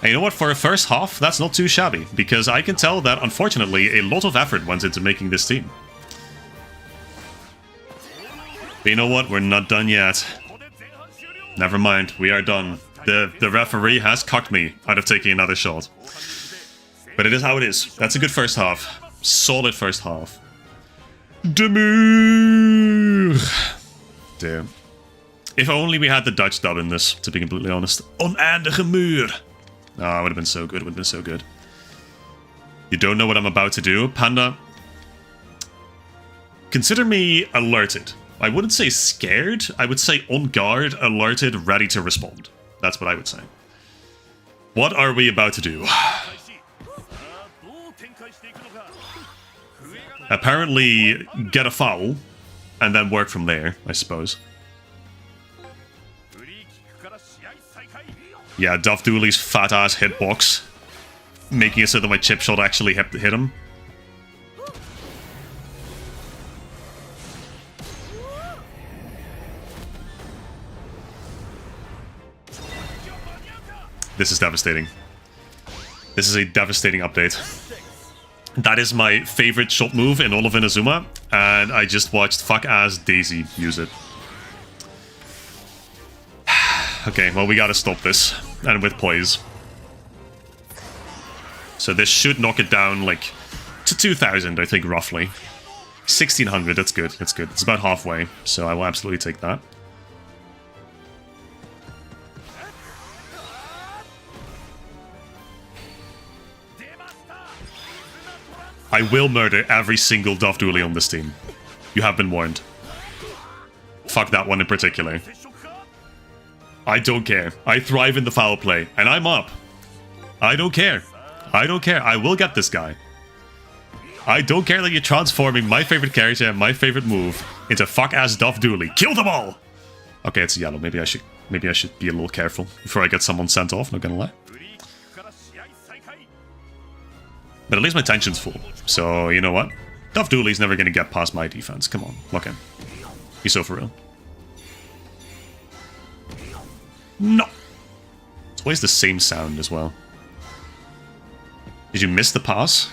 And you know what? For a first half, that's not too shabby, because I can tell that, unfortunately, a lot of effort went into making this team. But you know what? We're not done yet. Never mind. We are done. The referee has cocked me out of taking another shot. But it is how it is. That's a good first half. Solid first half. Demure! Damn. If only we had the Dutch dub in this, to be completely honest. Oneindige muur! Ah, it would have been so good. It would have been so good. You don't know what I'm about to do, Panda? Consider me alerted. I wouldn't say scared. I would say on guard, alerted, ready to respond. That's what I would say. What are we about to do? Apparently, get a foul, and then work from there, I suppose. Yeah, Duff Dooley's fat-ass hitbox, making it so that my chip shot actually hit him. This is devastating. This is a devastating update. That is my favorite shot move in all of Inazuma, and I just watched fuck-ass Daisy use it. Okay, well, we gotta stop this, and with poise. So this should knock it down, like, to 2,000, I think, roughly. 1,600, that's good, that's good. It's about halfway, so I will absolutely take that. I will murder every single Duff Dooley on this team. You have been warned. Fuck that one in particular. I don't care. I thrive in the foul play, and I'm up. I don't care. I don't care. I will get this guy. I don't care that you're transforming my favorite character and my favorite move into fuck-ass Duff Dooley. Kill them all! Okay, it's yellow. Maybe I should be a little careful before I get someone sent off, not gonna lie. But at least my tension's full. So, you know what? Duff Dooley's never gonna get past my defense. Come on, look him. He's so for real. No! It's always the same sound as well. Did you miss the pass?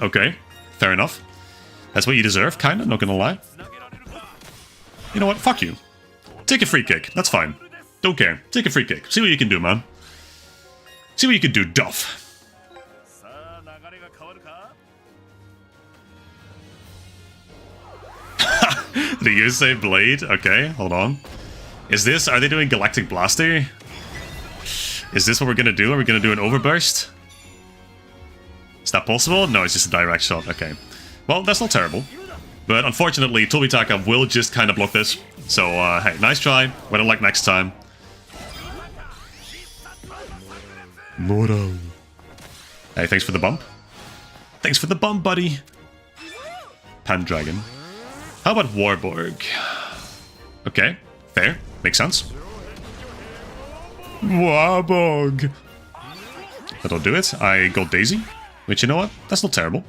Okay, fair enough. That's what you deserve, kinda, not gonna lie. You know what? Fuck you. Take a free kick. That's fine. Don't care. Take a free kick. See what you can do, man. See what you can do, Duff. The Yusei Blade? Okay, hold on. Are they doing Galactic Blaster? Is this what we're gonna do? Are we gonna do an Overburst? Is that possible? No, it's just a direct shot. Okay. Well, that's not terrible. But unfortunately, Tobitaka will just kind of block this. So, hey, nice try. Better luck next time. Moro. Hey, thanks for the bump. Thanks for the bump, buddy. Pandragon. How about Warborg? Okay, fair. Makes sense. Warborg. That'll do it. I got Daisy. Which, you know what? That's not terrible.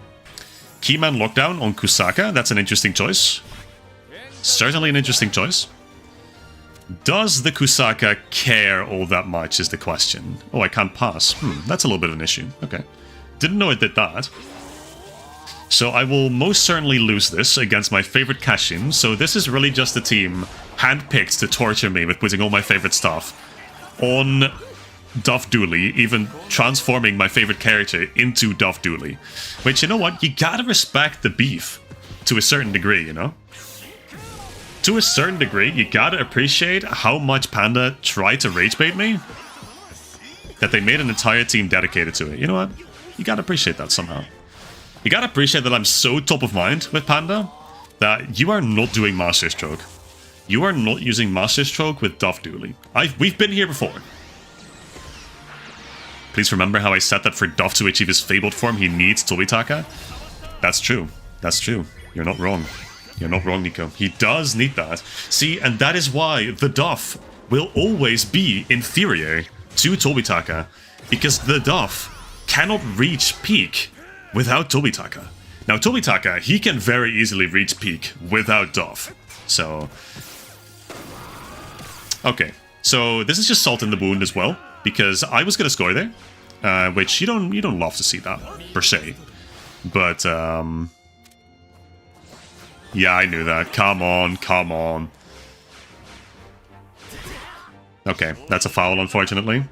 Keyman Lockdown on Kusaka. That's an interesting choice. Certainly an interesting choice. Does the Kusaka care all that much is the question. Oh, I can't pass. That's a little bit of an issue. Okay. Didn't know it did that. So I will most certainly lose this against my favorite Kashin. So this is really just a team handpicked to torture me with putting all my favorite stuff on Duff Dooley, even transforming my favorite character into Duff Dooley. Which, you know what? You gotta respect the beef to a certain degree, you know? To a certain degree, you gotta appreciate how much Panda tried to rage bait me. That they made an entire team dedicated to it. You know what? You gotta appreciate that somehow. You gotta appreciate that I'm so top of mind with Panda that you are not doing Master Stroke. You are not using Master Stroke with Duff Dooley. We've been here before. Please remember how I said that for Duff to achieve his fabled form, he needs Tobitaka. That's true. That's true. You're not wrong. You're not wrong, Nico. He does need that. See, and that is why the Duff will always be inferior to Tobitaka, because the Duff cannot reach peak without Tobitaka. Now, Tobitaka, he can very easily reach peak without Duff. So, okay. So this is just salt in the wound as well, because I was gonna score there, which you don't love to see that per se, but yeah, I knew that. Come on, come on. Okay, that's a foul, unfortunately.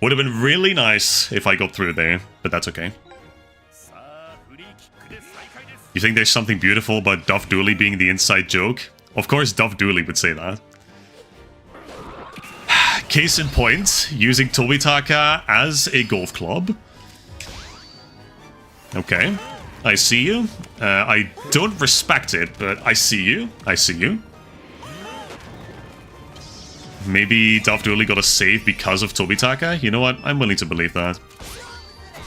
Would have been really nice if I got through there, but that's okay. You think there's something beautiful about Duff Dooley being the inside joke? Of course Duff Dooley would say that. Case in point, using Tobitaka as a golf club. Okay, I see you. I don't respect it, but I see you. I see you. Maybe Duff Dooley got a save because of Tobitaka? You know what? I'm willing to believe that.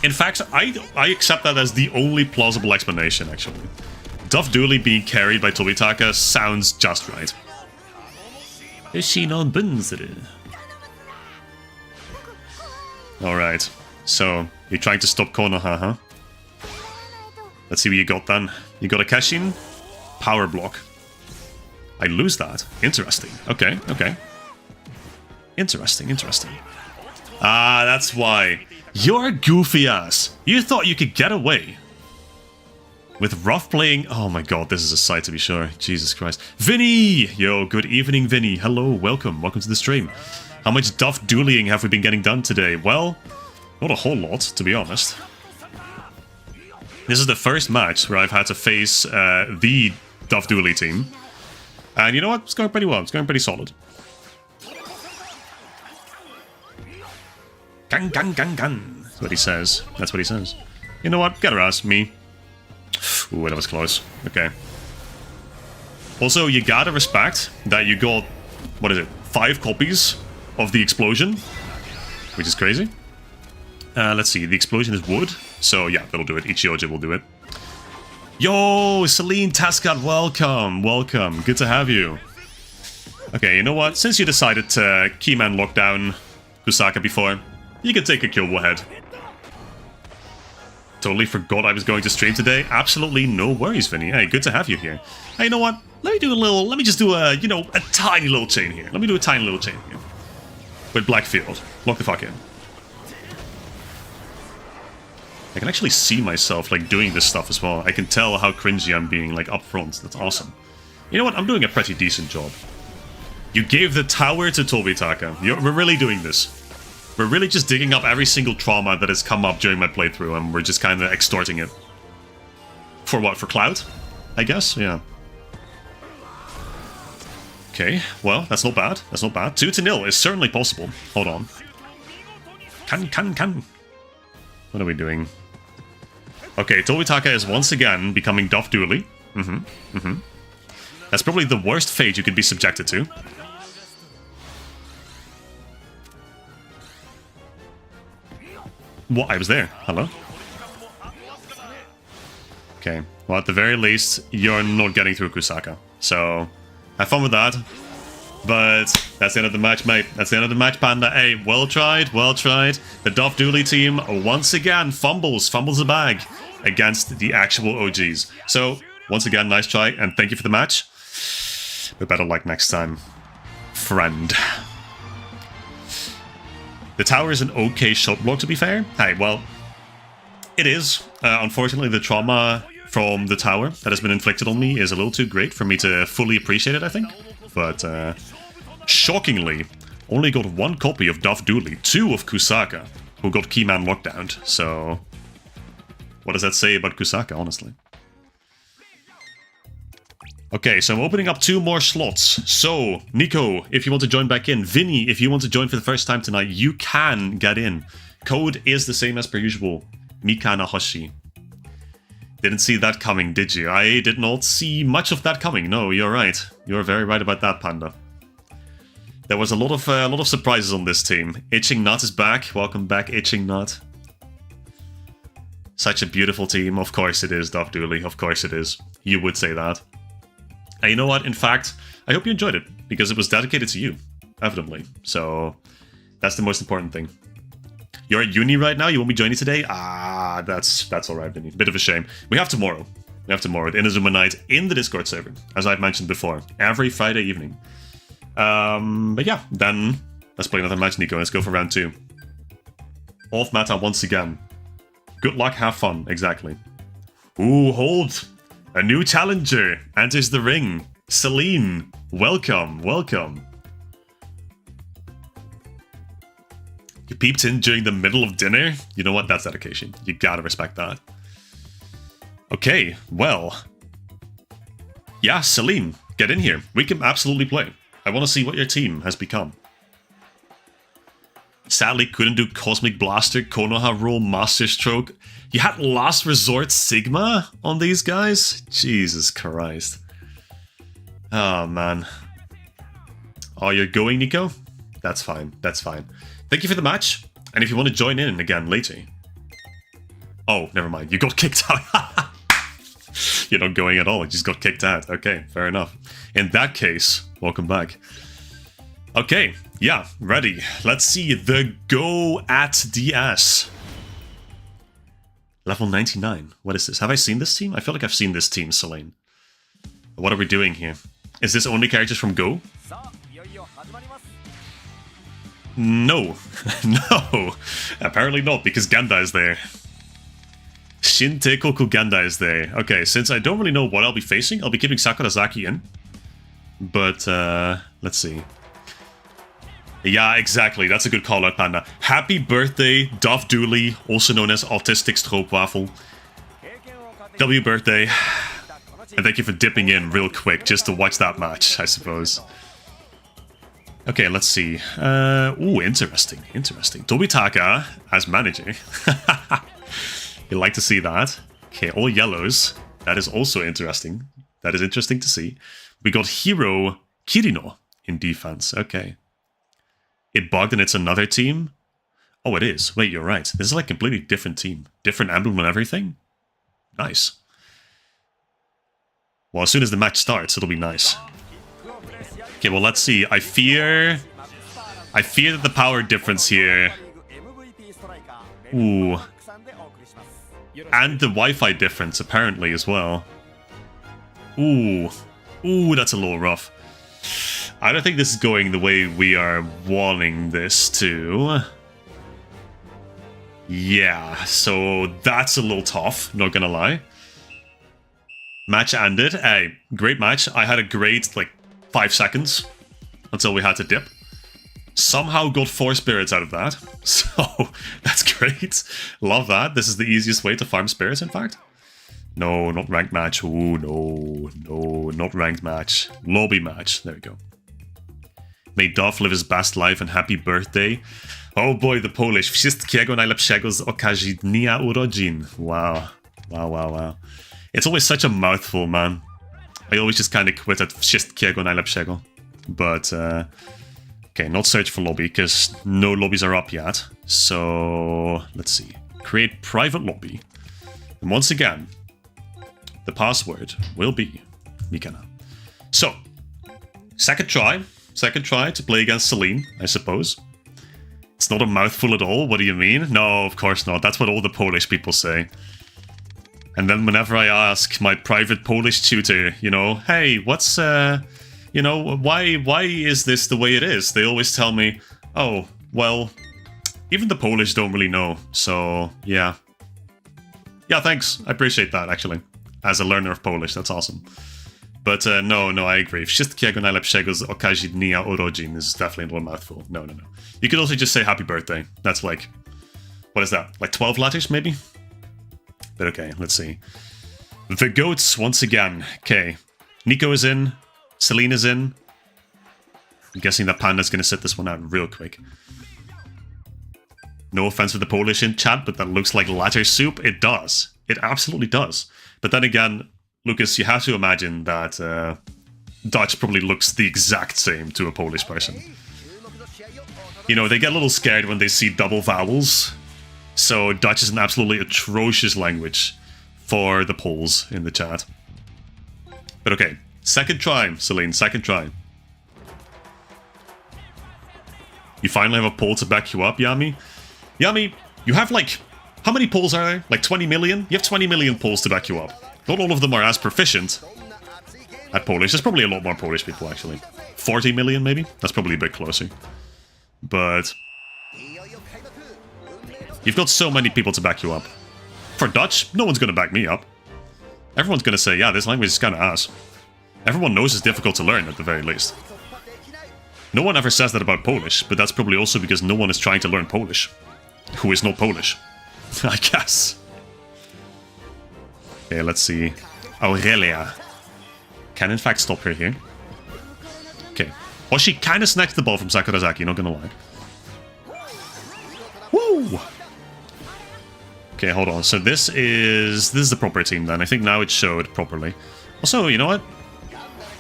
In fact, I accept that as the only plausible explanation, actually. Duff Dooley being carried by Tobitaka sounds just right. Alright, so you're trying to stop Konoha, huh? Let's see what you got then. You got a Keshin? Power block. I lose that. Interesting. Okay, okay. Interesting, interesting. Ah, that's why. You're a goofy ass. You thought you could get away with rough playing. Oh my god, this is a sight to be sure. Jesus Christ. Vinny! Yo, good evening, Vinny. Hello, welcome. Welcome to the stream. How much Duff Dooleying have we been getting done today? Well, not a whole lot, to be honest. This is the first match where I've had to face the Duff Dooley team. And you know what? It's going pretty well. It's going pretty solid. Gang, gang, gang, gang. That's what he says. That's what he says. You know what? Get her ass, me. Ooh, that was close. Okay. Also, you gotta respect that you got, what is it, 5 copies of the explosion, which is crazy. Let's see, the explosion is wood, so yeah, that'll do it. Ichioji will do it. Yo, Celine Taskat, welcome, welcome. Good to have you. Okay, you know what? Since you decided to keyman lock down Kusaka before, you can take a kill ahead. Totally forgot I was going to stream today. Absolutely no worries, Vinny. Hey, good to have you here. Hey, you know what? Let me just do a, you know, a tiny little chain here. Let me do a tiny little chain here. With Blackfield. Lock the fuck in. I can actually see myself, like, doing this stuff as well. I can tell how cringy I'm being, like, up front. That's awesome. You know what? I'm doing a pretty decent job. You gave the tower to Tobitaka. We're really doing this. We're really just digging up every single trauma that has come up during my playthrough, and we're just kind of extorting it. For what? For clout? I guess? Yeah. Okay, well, that's not bad. That's not bad. 2-0 is certainly possible. Hold on. Can. What are we doing? Okay, Tobitaka is once again becoming Duff Dooley. That's probably the worst fate you could be subjected to. What? I was there. Hello? Okay. Well, at the very least, you're not getting through Kusaka. So, have fun with that. But that's the end of the match, mate. That's the end of the match, Panda. Hey, well tried, well tried. The Duff Dooley team, once again, fumbles the bag against the actual OGs. So, once again, nice try, and thank you for the match. But better luck next time, friend. The tower is an okay shot block, to be fair. Hey, well, it is. Unfortunately, the trauma from the tower that has been inflicted on me is a little too great for me to fully appreciate it, I think. But, shockingly, only got 1 copy of Duff Dooley, 2 of Kusaka, who got Keyman lockdown. So, what does that say about Kusaka, honestly? Okay, so I'm opening up 2 more slots. So, Nico, if you want to join back in. Vinny, if you want to join for the first time tonight, you can get in. Code is the same as per usual. Mikana Hoshi. Didn't see that coming, did you? I did not see much of that coming. No, you're right. You're very right about that, Panda. There was a lot of surprises on this team. Itching Nut is back. Welcome back, Itching Nut. Such a beautiful team. Of course it is, Duff Dooley. Of course it is. You would say that. And you know what? In fact, I hope you enjoyed it, because it was dedicated to you, evidently. So, that's the most important thing. You're at uni right now? You won't be joining today? Ah, that's alright, Vinny. Bit of a shame. We have tomorrow. We have tomorrow at Inazuma Night in the Discord server, as I've mentioned before, every Friday evening. But yeah, then let's play another match, Nico. Let's go for round 2. Off meta once again. Good luck, have fun. Exactly. Ooh, hold! A new challenger enters the ring. Celine, welcome, welcome. You peeped in during the middle of dinner? You know what? That's dedication. You gotta respect that. Okay, well. Yeah, Celine, get in here. We can absolutely play. I want to see what your team has become. Sadly, couldn't do Cosmic Blaster, Konoha Roll, Master Stroke. You had Last Resort Sigma on these guys? Jesus Christ. Oh, man. Oh, you're going, Nico? That's fine. That's fine. Thank you for the match. And if you want to join in again later, Oh, never mind. You got kicked out. You're not going at all. You just got kicked out. Okay, fair enough. In that case, welcome back. Okay, yeah, ready. Let's see the Go at DS. Level 99. What is this? Have I seen this team? I feel like I've seen this team, Selene. What are we doing here? Is this only characters from Go? No. No. Apparently not, because Ganda is there. Shin Teikoku Ganda is there. Okay, since I don't really know what I'll be facing, I'll be keeping Sakurazaki in. But, let's see. Yeah, exactly. That's a good call out, Panda. Happy birthday, Duff Dooley, also known as Autistic Stroopwafel. W birthday. And thank you for dipping in real quick just to watch that match, I suppose. Okay, let's see. Ooh, interesting. Interesting. Tobitaka as manager. You like to see that. Okay, all yellows. That is also interesting. That is interesting to see. We got Hiro Kirino in defense. Okay. It bugged and it's another team? Oh, it is. Wait, you're right. This is like a completely different team. Different emblem and everything? Nice. Well, as soon as the match starts, it'll be nice. Okay, well, let's see. I fear that the power difference here... Ooh. And the Wi-Fi difference, apparently, as well. Ooh. Ooh, that's a little rough. I don't think this is going the way we are wanting this to. Yeah, so that's a little tough, not gonna lie. Match ended. Hey, great match. I had a great, 5 seconds until we had to dip. Somehow got 4 spirits out of that. So, that's great. Love that. This is the easiest way to farm spirits, in fact. No, not ranked match. Ooh, no, not ranked match. Lobby match. There we go. May Duff live his best life and happy birthday. Oh boy, the Polish. Wszystkiego najlepszego z okazji dnia urodzin. Wow. Wow. It's always such a mouthful, man. I always just kind of quit at wszystkiego najlepszego. But, okay, not search for lobby, because no lobbies are up yet. So, let's see. Create private lobby. And once again, the password will be Mikana. So, second try to play against Celine, I suppose. It's not a mouthful at all, what do you mean? No, of course not, that's what all the Polish people say. And then whenever I ask my private Polish tutor, hey, what's, why is this the way it is? They always tell me, oh, well, even the Polish don't really know, so, yeah. Yeah, thanks, I appreciate that, actually. As a learner of Polish, that's awesome. But no, I agree. Wszystkiego najlepszego z okazji dnia urodzin is definitely not a mouthful. No. You could also just say happy birthday. That's what is that? 12 letters, maybe? But okay, let's see. The goats, once again. Okay, Nico is in. Celine is in. I'm guessing that Panda's going to sit this one out real quick. No offense for the Polish in chat, but that looks like latter soup. It does. It absolutely does. But then again, Lucas, you have to imagine that Dutch probably looks the exact same to a Polish person. They get a little scared when they see double vowels. So Dutch is an absolutely atrocious language for the Poles in the chat. But okay, second try, Celine, second try. You finally have a Pole to back you up, Yami? Yami, you have how many Poles are there? 20 million? You have 20 million Poles to back you up. Not all of them are as proficient at Polish. There's probably a lot more Polish people, actually. 40 million, maybe? That's probably a bit closer. But you've got so many people to back you up. For Dutch, no one's going to back me up. Everyone's going to say, yeah, this language is kind of ass. Everyone knows it's difficult to learn, at the very least. No one ever says that about Polish, but that's probably also because no one is trying to learn Polish. Who is not Polish, I guess. Okay, let's see. Aurelia. Can in fact stop her here. Okay. Well, she kind of snatched the ball from Sakurazaki, not gonna lie. Woo! Okay, hold on. So this is the proper team then. I think now it showed properly. Also, you know what?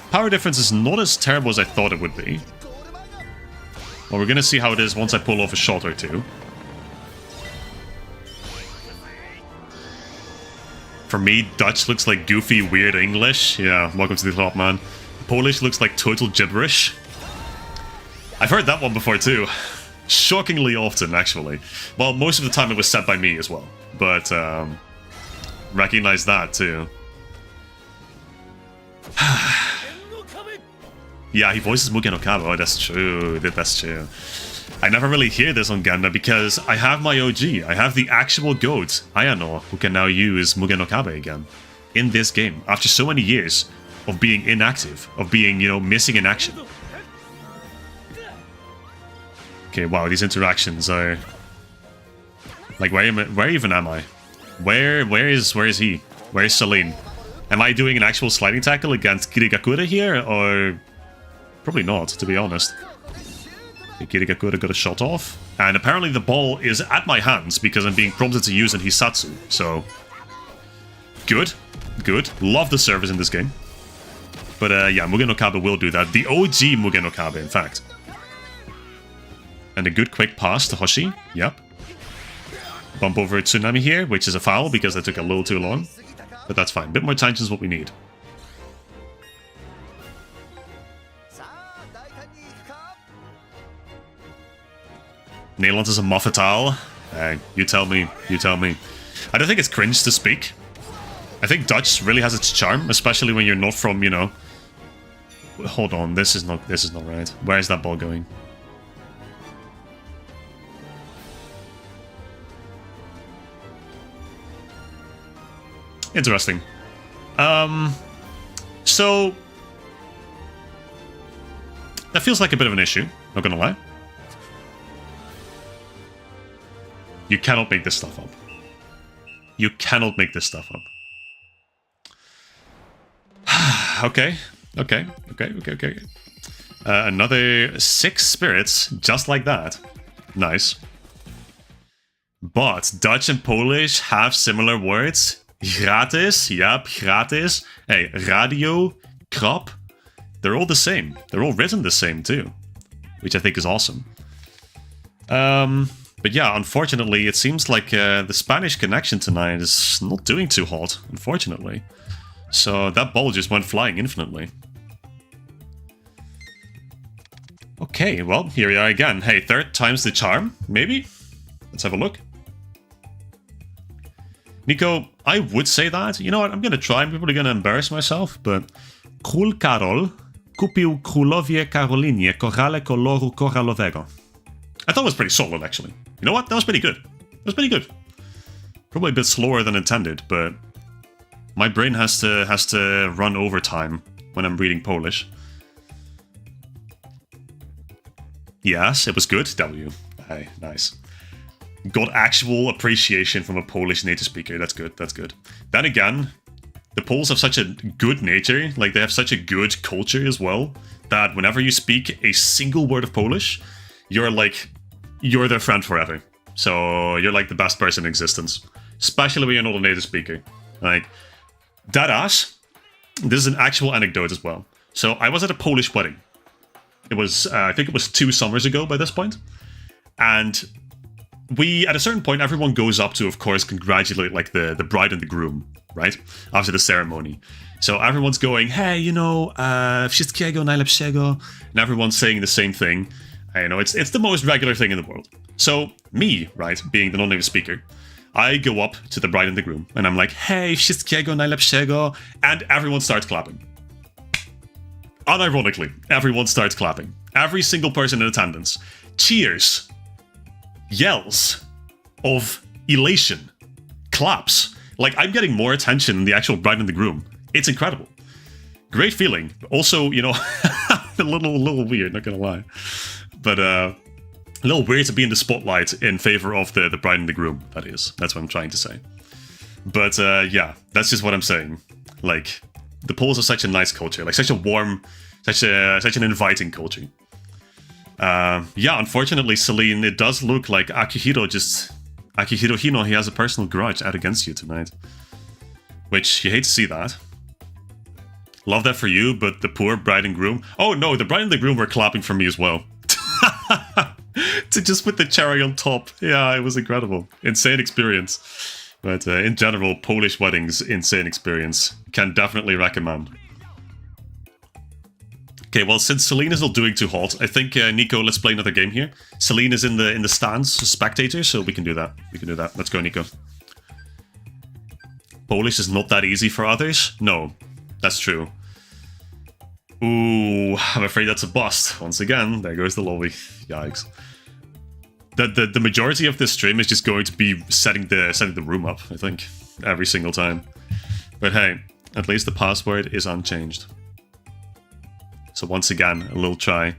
Power difference is not as terrible as I thought it would be. Well, we're gonna see how it is once I pull off a shot or two. For me, Dutch looks like goofy, weird English. Yeah, welcome to the club, man. Polish looks like total gibberish. I've heard that one before too. Shockingly often, actually. Well, most of the time it was said by me as well. But, recognize that too. Yeah, he voices Mugen Okaba. Oh, that's true. That's true. I never really hear this on Ganda because I have my OG. I have the actual goat, Ayano, who can now use Mugen Okaba again in this game after so many years of being inactive, of being, you know, missing in action. Okay, wow, these interactions are like, where even am I? Where is he? Where is Celine? Am I doing an actual sliding tackle against Kirigakure here, or probably not, to be honest? Kirigakure got a shot off, and apparently the ball is at my hands because I'm being prompted to use an Hisatsu. So good, good. Love the service in this game. But yeah, Mugen Okaba will do that. The OG Mugen Okaba, in fact. And a good quick pass to Hoshi. Yep. Bump over Tsunami here, which is a foul because that took a little too long. But that's fine. A bit more tension is what we need. Nederlands is a moffataal. You tell me. You tell me. I don't think it's cringe to speak. I think Dutch really has its charm, especially when you're not from, you know... Hold on, this is not right. Where is that ball going? Interesting. So that feels like a bit of an issue, not gonna lie. You cannot make this stuff up. You cannot make this stuff up. Okay. Another 6 spirits, just like that. Nice. But Dutch and Polish have similar words. Gratis, yep, gratis. Hey, radio, krap. They're all the same. They're all written the same too, which I think is awesome. But yeah, unfortunately, it seems like the Spanish connection tonight is not doing too hot, unfortunately. So that ball just went flying infinitely. Okay, well, here we are again. Hey, third time's the charm, maybe? Let's have a look. Nico, I would say that. You know what, I'm gonna try. I'm probably gonna embarrass myself, but... Król Karol kupił królowie Karolinie korale koloru koralowego. I thought it was pretty solid, actually. You know what? That was pretty good. That was pretty good. Probably a bit slower than intended, but... My brain has to run overtime when I'm reading Polish. Yes, it was good. W. Hey, nice. Got actual appreciation from a Polish native speaker. That's good. That's good. Then again, the Poles have such a good nature, like they have such a good culture as well, that whenever you speak a single word of Polish, you're their friend forever. So you're like the best person in existence, especially when you're not a native speaker. Like, Dadash, this is an actual anecdote as well. So I was at a Polish wedding. It was, I think it was 2 summers ago by this point. And at a certain point, everyone goes up to, of course, congratulate like the bride and the groom, right? After the ceremony. So everyone's going, hey, you know, wszystkiego najlepszego. And everyone's saying the same thing. You know, it's the most regular thing in the world. So me, right, being the non-native speaker, I go up to the bride and the groom, and I'm like, hey, wszystkiego najlepszego, and everyone starts clapping. Unironically, everyone starts clapping. Every single person in attendance cheers, yells of elation, claps. Like, I'm getting more attention than the actual bride and the groom. It's incredible. Great feeling. Also, you know, a little weird, not gonna lie. But, a little weird to be in the spotlight in favor of the bride and the groom, that is. That's what I'm trying to say. But, yeah, that's just what I'm saying. Like, the Poles are such a nice culture. Like, such a warm, such an inviting culture. Yeah, unfortunately, Celine, it does look like Akihiro Hino, he has a personal grudge out against you tonight. Which, you hate to see that. Love that for you, but the poor bride and groom... Oh no, the bride and the groom were clapping for me as well. To just put the cherry on top. Yeah, it was incredible. Insane experience. But in general, Polish weddings, insane experience. Can definitely recommend. Okay, well, since Celine is not doing too hot, I think, Nico, let's play another game here. Celine is in the stands, spectator, so we can do that. We can do that. Let's go, Nico. Polish is not that easy for others? No, that's true. Ooh, I'm afraid that's a bust. Once again, there goes the lobby. Yikes. The majority of this stream is just going to be setting the room up, I think, every single time. But hey, at least the password is unchanged. So once again, a little try.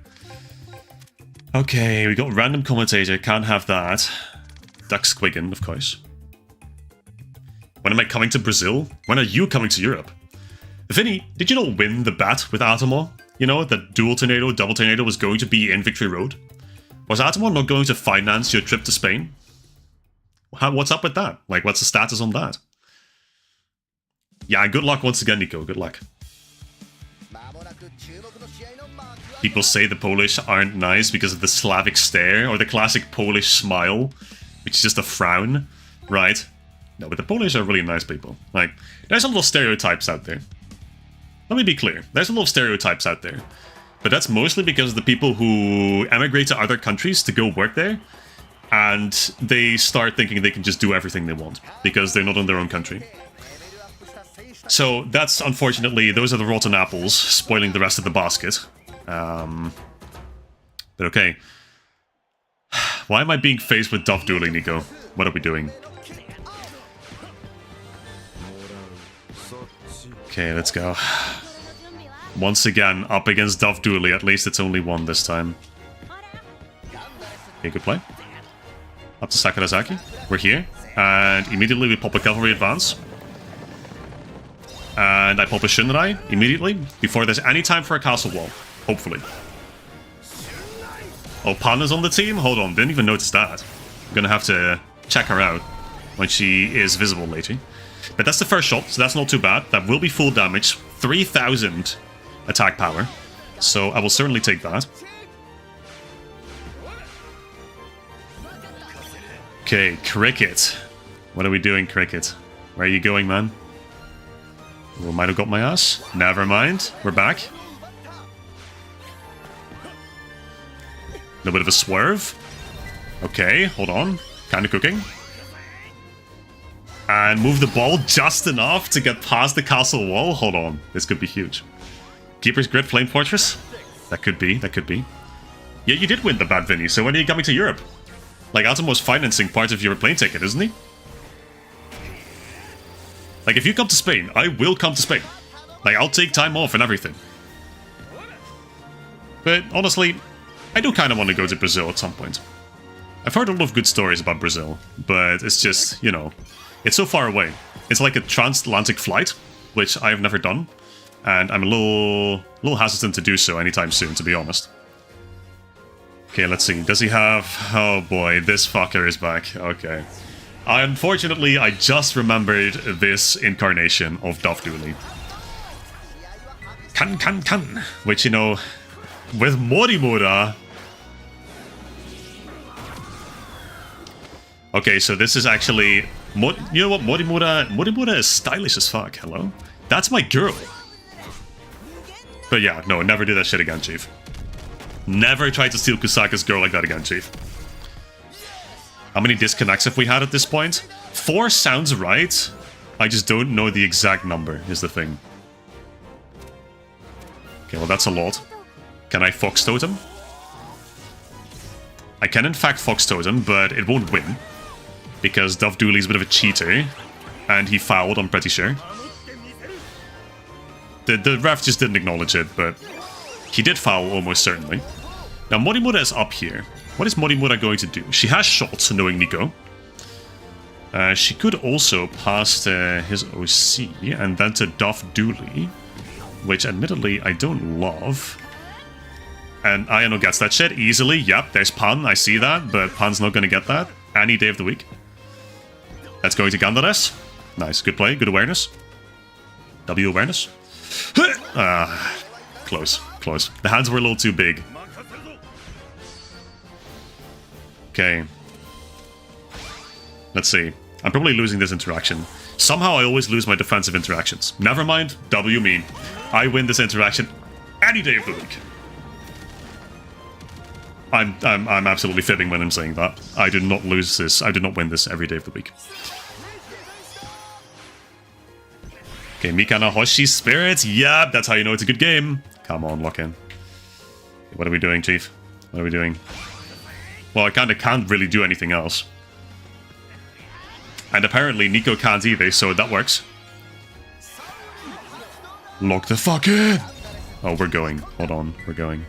Okay, we got random commentator, can't have that. Duck Squiggan, of course. When am I coming to Brazil? When are you coming to Europe? Vinny, did you not win the bet with Atomo? You know, that dual tornado, double tornado was going to be in Victory Road? Was Atomo not going to finance your trip to Spain? What's up with that? Like, what's the status on that? Yeah, good luck once again, Nico. Good luck. People say the Polish aren't nice because of the Slavic stare, or the classic Polish smile, which is just a frown, right? No, but the Polish are really nice people. Like, there's a lot of stereotypes out there. Let me be clear, there's a lot of stereotypes out there. But that's mostly because of the people who emigrate to other countries to go work there, and they start thinking they can just do everything they want, because they're not in their own country. So that's, unfortunately, those are the rotten apples, spoiling the rest of the basket. But okay. Why am I being faced with Duff dueling, Nico? What are we doing? Okay, let's go. Once again, up against Duff Dooley. At least it's only one this time. Okay, good play. Up to Sakurazaki. We're here. And immediately we pop a cavalry advance. And I pop a Shinrai immediately, before there's any time for a castle wall. Hopefully. Oh, Panna's on the team? Hold on, didn't even notice that. I'm gonna have to check her out when she is visible later. But that's the first shot, so that's not too bad. That will be full damage. 3,000 attack power. So I will certainly take that. Okay, Cricket. What are we doing, Cricket? Where are you going, man? We might have got my ass. Never mind. We're back. A little bit of a swerve. Okay, hold on. Kind of cooking. And move the ball just enough to get past the castle wall. Hold on. This could be huge. Keeper's Grid Flame Fortress? That could be. That could be. Yeah, you did win the bad Vinny, so when are you coming to Europe? Like, Atomo's financing part of your plane ticket, isn't he? Like, if you come to Spain, I will come to Spain. Like, I'll take time off and everything. But, honestly, I do kind of want to go to Brazil at some point. I've heard a lot of good stories about Brazil, but it's just, you know, it's so far away. It's like a transatlantic flight, which I've never done, and I'm a little hesitant to do so anytime soon, to be honest. Okay, let's see. Does he have... Oh boy, this fucker is back. Okay. Unfortunately, I just remembered this incarnation of Duff Dooley. Kan. Which, you know, with Morimura... Okay, so this is actually... You know what? Morimura is stylish as fuck. Hello? That's my girl. But yeah, no, never do that shit again, Chief. Never try to steal Kusaka's girl like that again, Chief. How many disconnects have we had at this point? 4 sounds right. I just don't know the exact number, is the thing. Okay, well that's a lot. Can I Fox Totem? I can in fact Fox Totem, but it won't win. Because Duff Dooley's a bit of a cheater. And he fouled, I'm pretty sure. The ref just didn't acknowledge it, but... he did foul, almost certainly. Now, Morimura is up here. What is Morimura going to do? She has shots, knowing Nico. She could also pass to his OC, and then to Duff Dooley. Which, admittedly, I don't love. And Ayano gets that shit easily. Yep, there's Pan, I see that, but Pan's not going to get that any day of the week. That's going to Gandares. Nice, good play, good awareness. W awareness. Close. The hands were a little too big. Okay. Let's see. I'm probably losing this interaction. Somehow I always lose my defensive interactions. Never mind, W me. I win this interaction any day of the week. I'm absolutely fibbing when I'm saying that. I do not lose this. I do not win this every day of the week. Okay, Mikana Hoshi Spirits. Yep, that's how you know it's a good game. Come on, lock in. What are we doing, Chief? What are we doing? Well, I kinda can't really do anything else. And apparently Nico can't either, so that works. Lock the fuck in! Oh, we're going. Hold on, we're going.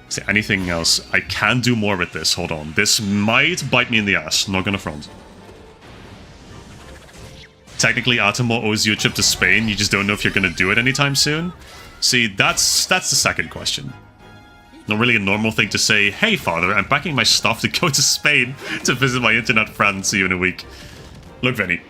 Is there anything else? I can do more with this, hold on. This might bite me in the ass, not gonna front. Technically, Atomo owes you a trip to Spain, you just don't know if you're gonna do it anytime soon. See, that's the second question. Not really a normal thing to say, hey father, I'm packing my stuff to go to Spain to visit my internet friend, see you in a week. Look, Vinny,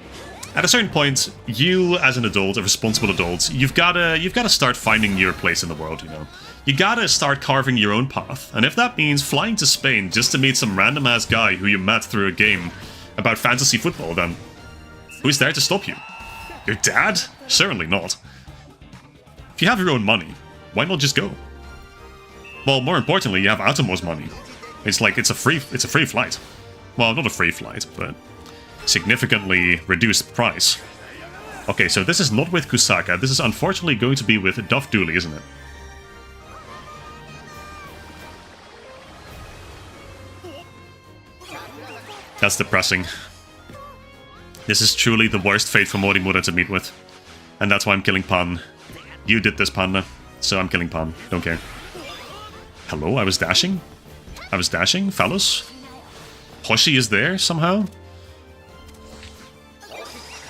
at a certain point, you as an adult, a responsible adult, you've gotta start finding your place in the world, you know. You gotta start carving your own path, and if that means flying to Spain just to meet some random ass guy who you met through a game about fantasy football, then who's there to stop you? Your dad? Certainly not. If you have your own money, why not just go? Well, more importantly, you have Atomo's money. It's like it's a free flight. Well, not a free flight, but significantly reduced price. Okay, so this is not with Kusaka. This is unfortunately going to be with Duff Dooley, isn't it? That's depressing. This is truly the worst fate for Morimura to meet with. And that's why I'm killing Pan. You did this, Panda. So I'm killing Pan. Don't care. Hello, I was dashing? I was dashing, fellas? Hoshi is there, somehow?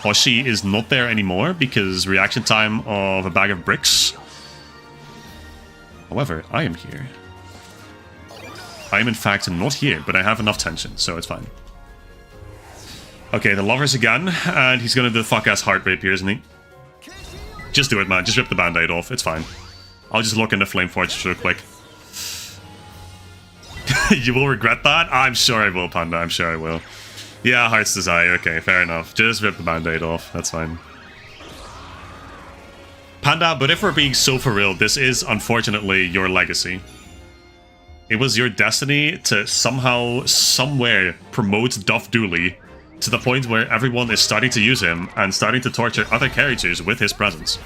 Hoshi is not there anymore, because reaction time of a bag of bricks. However, I am here. I am in fact not here, but I have enough tension, so it's fine. Okay, the lovers again, and he's gonna do the fuck-ass heart rape here, isn't he? Just do it, man. Just rip the band-aid off. It's fine. I'll just look in the Flame Fortress real quick. You will regret that? I'm sure I will, Panda. I'm sure I will. Yeah, Heart's Desire. Okay, fair enough. Just rip the band-aid off. That's fine. Panda, but if we're being so for real, this is unfortunately your legacy. It was your destiny to somehow, somewhere, promote Duff Dooley to the point where everyone is starting to use him and starting to torture other characters with his presence.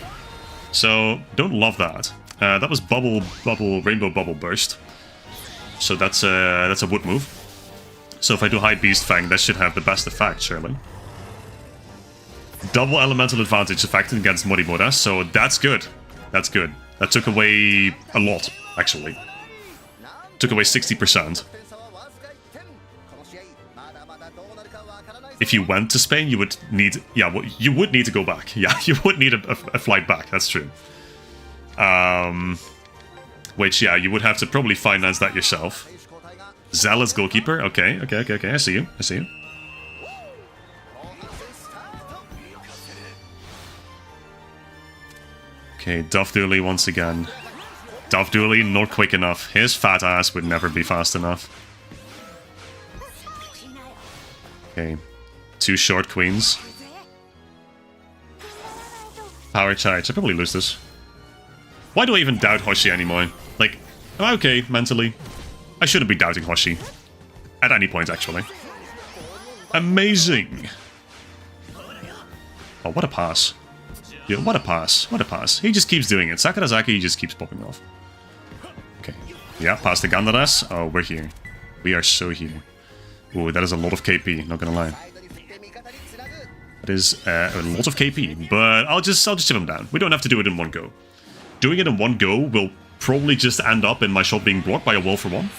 So, don't love that. That was Rainbow Bubble Burst. So that's a wood move. So if I do High Beast Fang, that should have the best effect, surely. Double elemental advantage effect against Morimura, so that's good. That's good. That took away a lot, actually. Took away 60%. If you went to Spain, you would need... Yeah, well, you would need to go back. Yeah, you would need a flight back, that's true. Which, yeah, you would have to probably finance that yourself. Zealous goalkeeper. Okay. I see you. Okay, Duff Dooley once again. Duff Dooley not quick enough. His fat ass would never be fast enough. Okay. 2 short queens. Power charge. I probably lose this. Why do I even doubt Hoshi anymore? Like, am I okay mentally? I shouldn't be doubting Hoshi. At any point, actually. Amazing! Oh, what a pass. Yeah, what a pass. What a pass. He just keeps doing it. Sakurazaki just keeps popping off. Okay. Yeah, pass the Gandaras. Oh, we're here. We are so here. Ooh, that is a lot of KP, not gonna lie. That is a lot of KP, but I'll just chip him down. We don't have to do it in one go. Doing it in one go will probably just end up in my shot being blocked by a wall for one.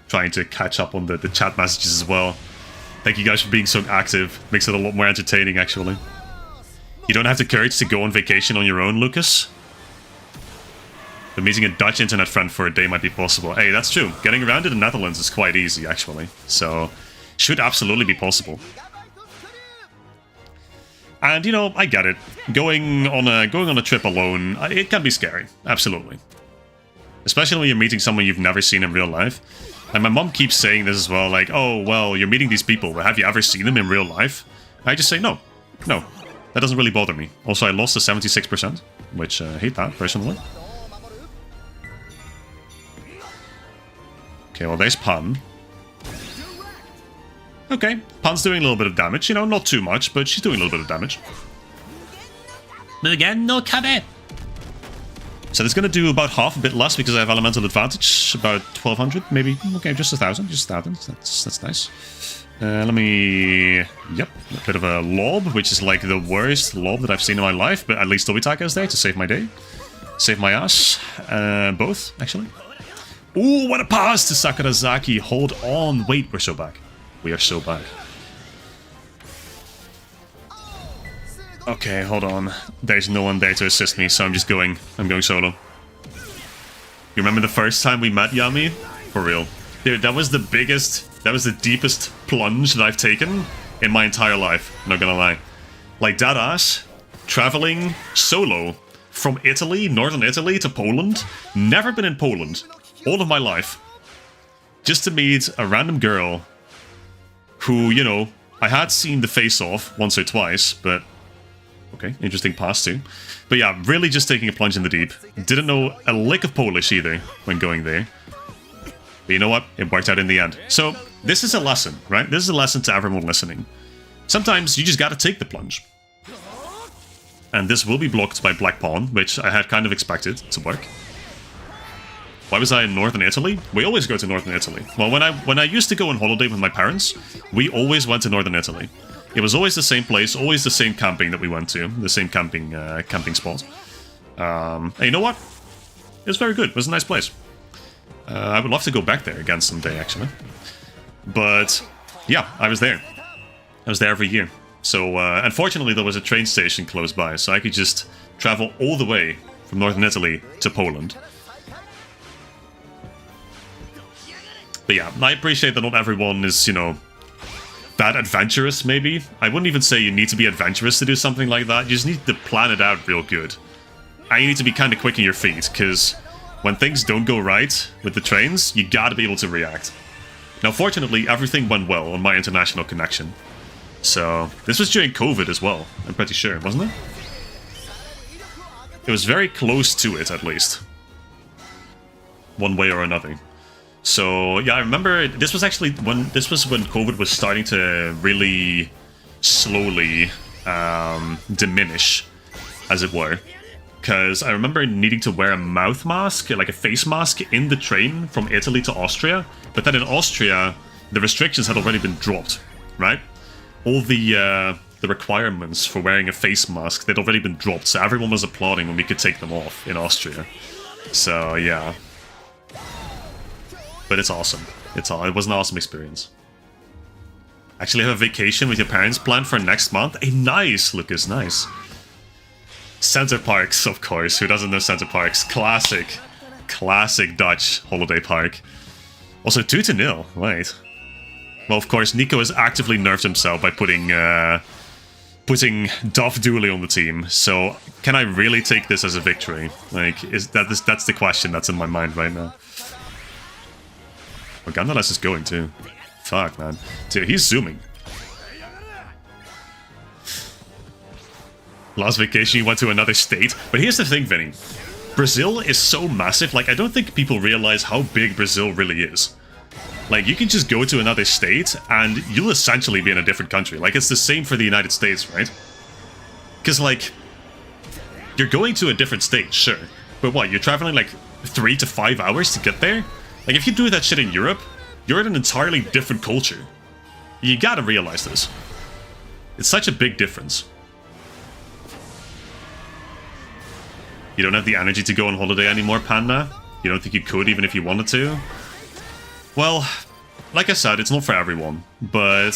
Trying to catch up on the chat messages as well. Thank you guys for being so active. Makes it a lot more entertaining, actually. You don't have the courage to go on vacation on your own, Lucas. But meeting a Dutch internet friend for a day might be possible. Hey, that's true. Getting around to the Netherlands is quite easy, actually. So, should absolutely be possible. And, you know, I get it. Going on a trip alone, it can be scary. Absolutely. Especially when you're meeting someone you've never seen in real life. And my mom keeps saying this as well, like, oh, well, you're meeting these people, but have you ever seen them in real life? I just say no. No. That doesn't really bother me. Also, I lost to 76%, which I hate that, personally. Okay, well, there's Pan. Okay, Pan's doing a little bit of damage. You know, not too much, but she's doing a little bit of damage. Again, no Kabe. So it's going to do about half, a bit less, because I have elemental advantage. About 1200, maybe. Okay, just 1000. Just 1000. That's nice. Let me... Yep, a bit of a lob, which is like the worst lob that I've seen in my life, but at least Obitaka is there to save my day. Save my ass. Both, actually. Ooh, what a pass to Sakurazaki. Hold on. Wait, we're so back. We are so back. Okay, hold on. There's no one there to assist me, so I'm just going. I'm going solo. You remember the first time we met, Yami? For real. Dude, that was the biggest, that was the deepest plunge that I've taken in my entire life. Not gonna lie. Like, that ass, traveling solo from Italy, northern Italy, to Poland. Never been in Poland. All of my life. Just to meet a random girl who, you know, I had seen the face off once or twice, but... Okay, interesting pass too. But yeah, really just taking a plunge in the deep. Didn't know a lick of Polish either when going there. But you know what? It worked out in the end. So, this is a lesson, right? This is a lesson to everyone listening. Sometimes you just gotta take the plunge. And this will be blocked by Black Pawn, which I had kind of expected to work. Why was I in Northern Italy? We always go to Northern Italy. Well, when I used to go on holiday with my parents, we always went to Northern Italy. It was always the same place, always the same camping that we went to, the same camping spot. And you know what? It was very good. It was a nice place. I would love to go back there again someday, actually. But yeah, I was there. I was there every year. So unfortunately, there was a train station close by, so I could just travel all the way from Northern Italy to Poland. But yeah, I appreciate that not everyone is, you know, that adventurous, maybe. I wouldn't even say you need to be adventurous to do something like that. You just need to plan it out real good. And you need to be kind of quick on your feet, because when things don't go right with the trains, you gotta be able to react. Now, fortunately, everything went well on my international connection. So, this was during COVID as well, I'm pretty sure, wasn't it? It was very close to it, at least. One way or another. So, yeah, I remember this was actually when COVID was starting to really slowly diminish, as it were. Because I remember needing to wear a mouth mask, like a face mask, in the train from Italy to Austria. But then in Austria, the restrictions had already been dropped, right? All the requirements for wearing a face mask, they'd already been dropped, so everyone was applauding when we could take them off in Austria. So, yeah. But it's awesome. It was an awesome experience. Actually have a vacation with your parents planned for next month? Hey, nice, Lucas, nice. Center Parks, of course. Who doesn't know Center Parks? Classic Dutch holiday park. Also 2-0, wait. Well, of course, Nico has actively nerfed himself by putting Duff Dooley on the team. So, can I really take this as a victory? Like, that's the question that's in my mind right now. Oh, Gandalf is going too. Fuck, man. Dude, he's zooming. Last vacation, you went to another state. But here's the thing, Vinny. Brazil is so massive, like, I don't think people realize how big Brazil really is. Like, you can just go to another state, and you'll essentially be in a different country. Like, it's the same for the United States, right? Because, like, you're going to a different state, sure. But what, you're traveling, like, 3 to 5 hours to get there? Like, if you do that shit in Europe, you're in an entirely different culture. You gotta realize this. It's such a big difference. You don't have the energy to go on holiday anymore, Panda? You don't think you could, even if you wanted to? Well, like I said, it's not for everyone. But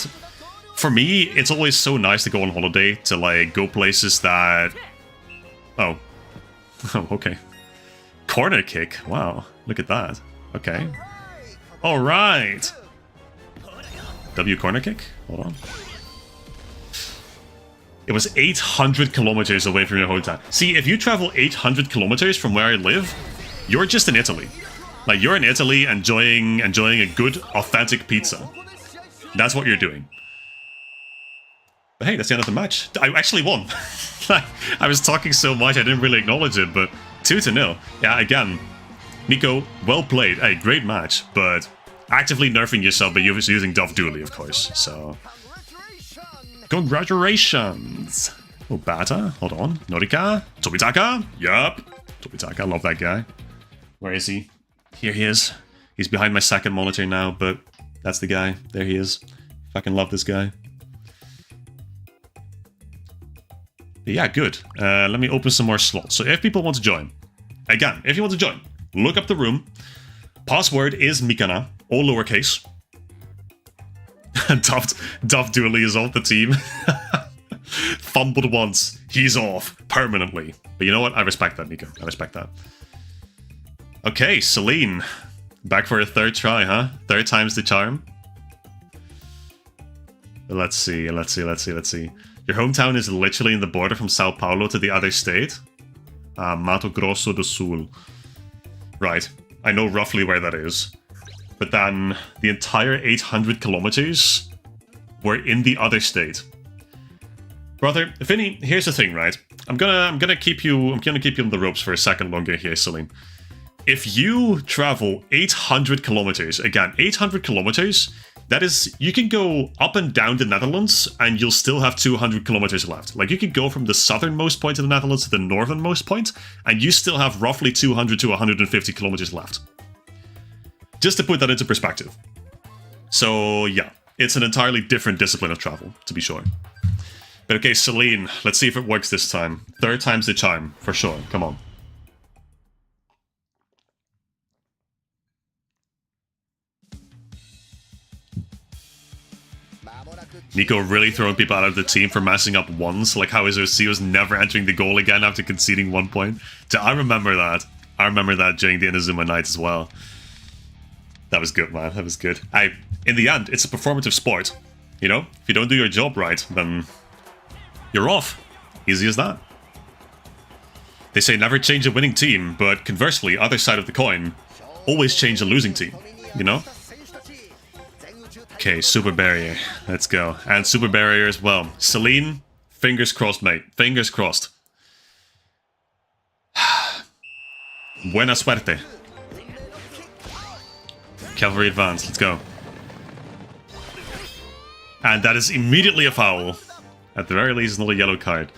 for me, it's always so nice to go on holiday, to, like, go places that... Oh. Oh, okay. Corner kick. Wow. Look at that. Okay. Alright. W corner kick? Hold on. It was 800 kilometers away from your hometown. See, if you travel 800 kilometers from where I live, you're just in Italy. Like, you're in Italy enjoying a good, authentic pizza. That's what you're doing. But hey, that's the end of the match. I actually won. I was talking so much, I didn't really acknowledge it, but 2-0. Yeah, again, Nico, well played. Hey, great match, but actively nerfing yourself by using Dove Dooley, of course, so... Congratulations! Oh, Bata, hold on. Norika? Tobitaka? Yup. Tobitaka, I love that guy. Where is he? Here he is. He's behind my second monitor now, but that's the guy. There he is. Fucking love this guy. But yeah, good. Let me open some more slots. So if people want to join, again, if you want to join, look up the room. Password is Mikana, all lowercase. Dove Dooley is off the team. Fumbled once, he's off permanently. But you know what? I respect that, Nico. I respect that. Okay, Celine. Back for a third try, huh? Third time's the charm. Let's see. Your hometown is literally in the border from Sao Paulo to the other state. Mato Grosso do Sul. Right. I know roughly where that is. But then the entire 800 kilometers were in the other state. Brother, Vinny, here's the thing, right? I'm gonna keep you on the ropes for a second longer here, Celine. If you travel 800 kilometers, again, 800 kilometers, that is, you can go up and down the Netherlands and you'll still have 200 kilometers left. Like, you could go from the southernmost point of the Netherlands to the northernmost point, and you still have roughly 200 to 150 kilometers left. Just to put that into perspective. So, yeah, it's an entirely different discipline of travel, to be sure. But okay, Celine, let's see if it works this time. Third time's the charm, for sure. Come on. Nico really throwing people out of the team for messing up once, like how his OC was never entering the goal again after conceding 1 point. So I remember that. I remember that during the Inazuma night as well. That was good, man. That was good. In the end, it's a performative sport. You know? If you don't do your job right, then you're off. Easy as that. They say never change a winning team, but conversely, other side of the coin, always change a losing team. You know? Okay, Super Barrier. Let's go. And Super Barrier as well. Celine, fingers crossed, mate. Fingers crossed. Buena suerte. Cavalry advance. Let's go. And that is immediately a foul. At the very least, not a yellow card.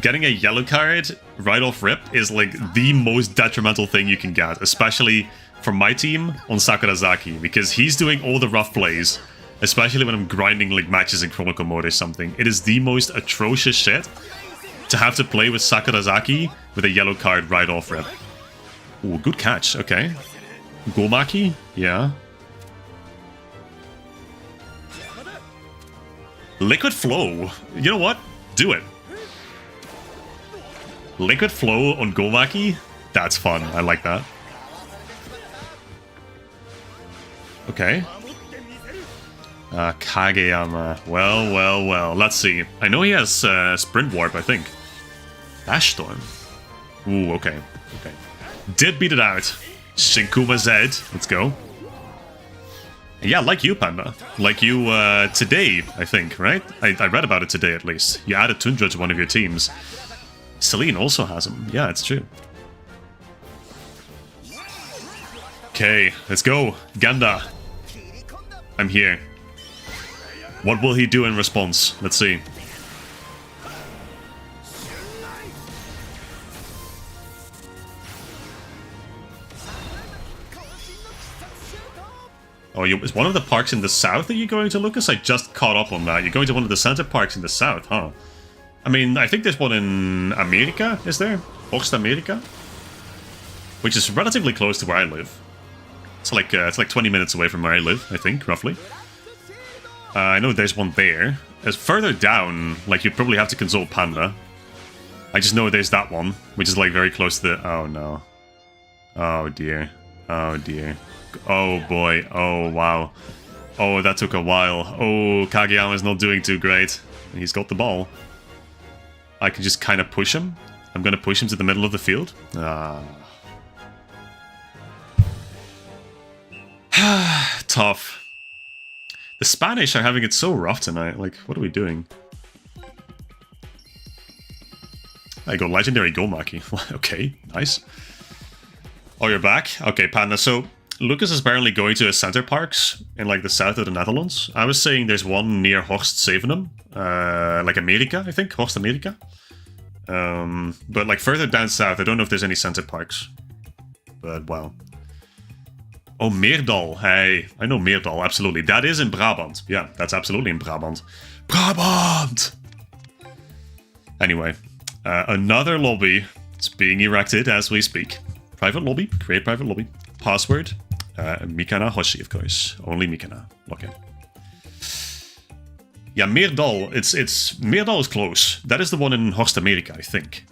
Getting a yellow card right off rip is like the most detrimental thing you can get. Especially for my team on Sakurazaki. Because he's doing all the rough plays. Especially when I'm grinding like matches in Chronicle mode or something. It is the most atrocious shit to have to play with Sakurazaki with a yellow card right off rip. Ooh, good catch. Okay. Gomaki? Yeah. Liquid Flow. You know what? Do it. Liquid Flow on Gomaki? That's fun. I like that. Okay. Kageyama. Well. Let's see. I know he has Sprint Warp, I think. Dash Storm. Ooh, okay. Did beat it out. Shinkuma Z. Let's go. Yeah, like you, Panda. Like you today, I think, right? I read about it today, at least. You added Tundra to one of your teams. Celine also has him. Yeah, it's true. Okay, let's go. Ganda. I'm here. What will he do in response? Let's see. Oh, is one of the parks in the south that you're going to, Lucas? I just caught up on that. You're going to one of the center parks in the south, huh? I mean, I think there's one in America, is there? Oxt America? Which is relatively close to where I live. It's like 20 minutes away from where I live, I think, roughly. I know there's one there. As further down, like, you'd probably have to consult Panda. I just know there's that one, which is, like, very close to the... Oh, no. Oh, dear. Oh, dear. Oh, boy. Oh, wow. Oh, that took a while. Oh, Kageyama's not doing too great. He's got the ball. I can just kind of push him. I'm going to push him to the middle of the field. Ah. Tough. The Spanish are having it so rough tonight. Like, what are we doing? I go Legendary Gomaki. Okay, nice. Oh, you're back? Okay, Panda. So, Lucas is apparently going to a center parks in, like, the south of the Netherlands. I was saying there's one near Horst Zevenum. Like, America, I think. Horst America. But, like, further down south, I don't know if there's any center parks. But, wow. Oh, Meerdal. Hey, I know Meerdal, absolutely. That is in Brabant. Yeah, that's absolutely in Brabant. Brabant! Anyway, another lobby is being erected as we speak. Private lobby. Create private lobby. Password. Mikana Hoshi, of course. Only Mikana. Okay. Yeah, Meerdal. Meerdal is close. That is the one in Horst America, I think.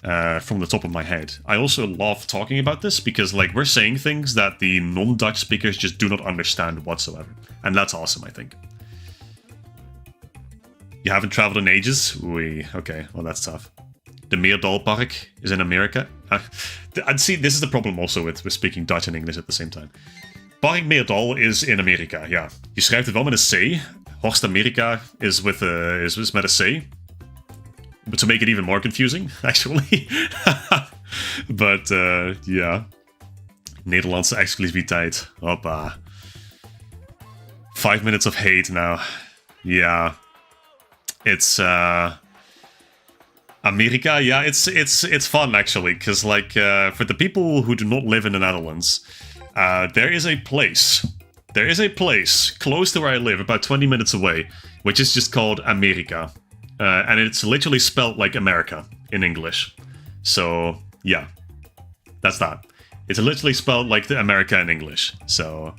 From the top of my head. I also love talking about this because, like, we're saying things that the non-Dutch speakers just do not understand whatsoever. And that's awesome, I think. You haven't traveled in ages? Okay, well, that's tough. The Meerdal Park is in America. And see, this is the problem also with speaking Dutch and English at the same time. Park Meerdal is in Amerika, ja. Je schrijft het wel met een C. Horst America is met a C. But to make it even more confusing, actually. But, yeah. Nederlandse exclusiviteit. Hoppa. 5 minutes of hate now. Yeah. It's, America, yeah, it's fun, actually. Because, like, for the people who do not live in the Netherlands, there is a place. There is a place close to where I live, about 20 minutes away, which is just called America. And it's literally spelled like America in English. So, yeah. That's that. It's literally spelled like the America in English. So...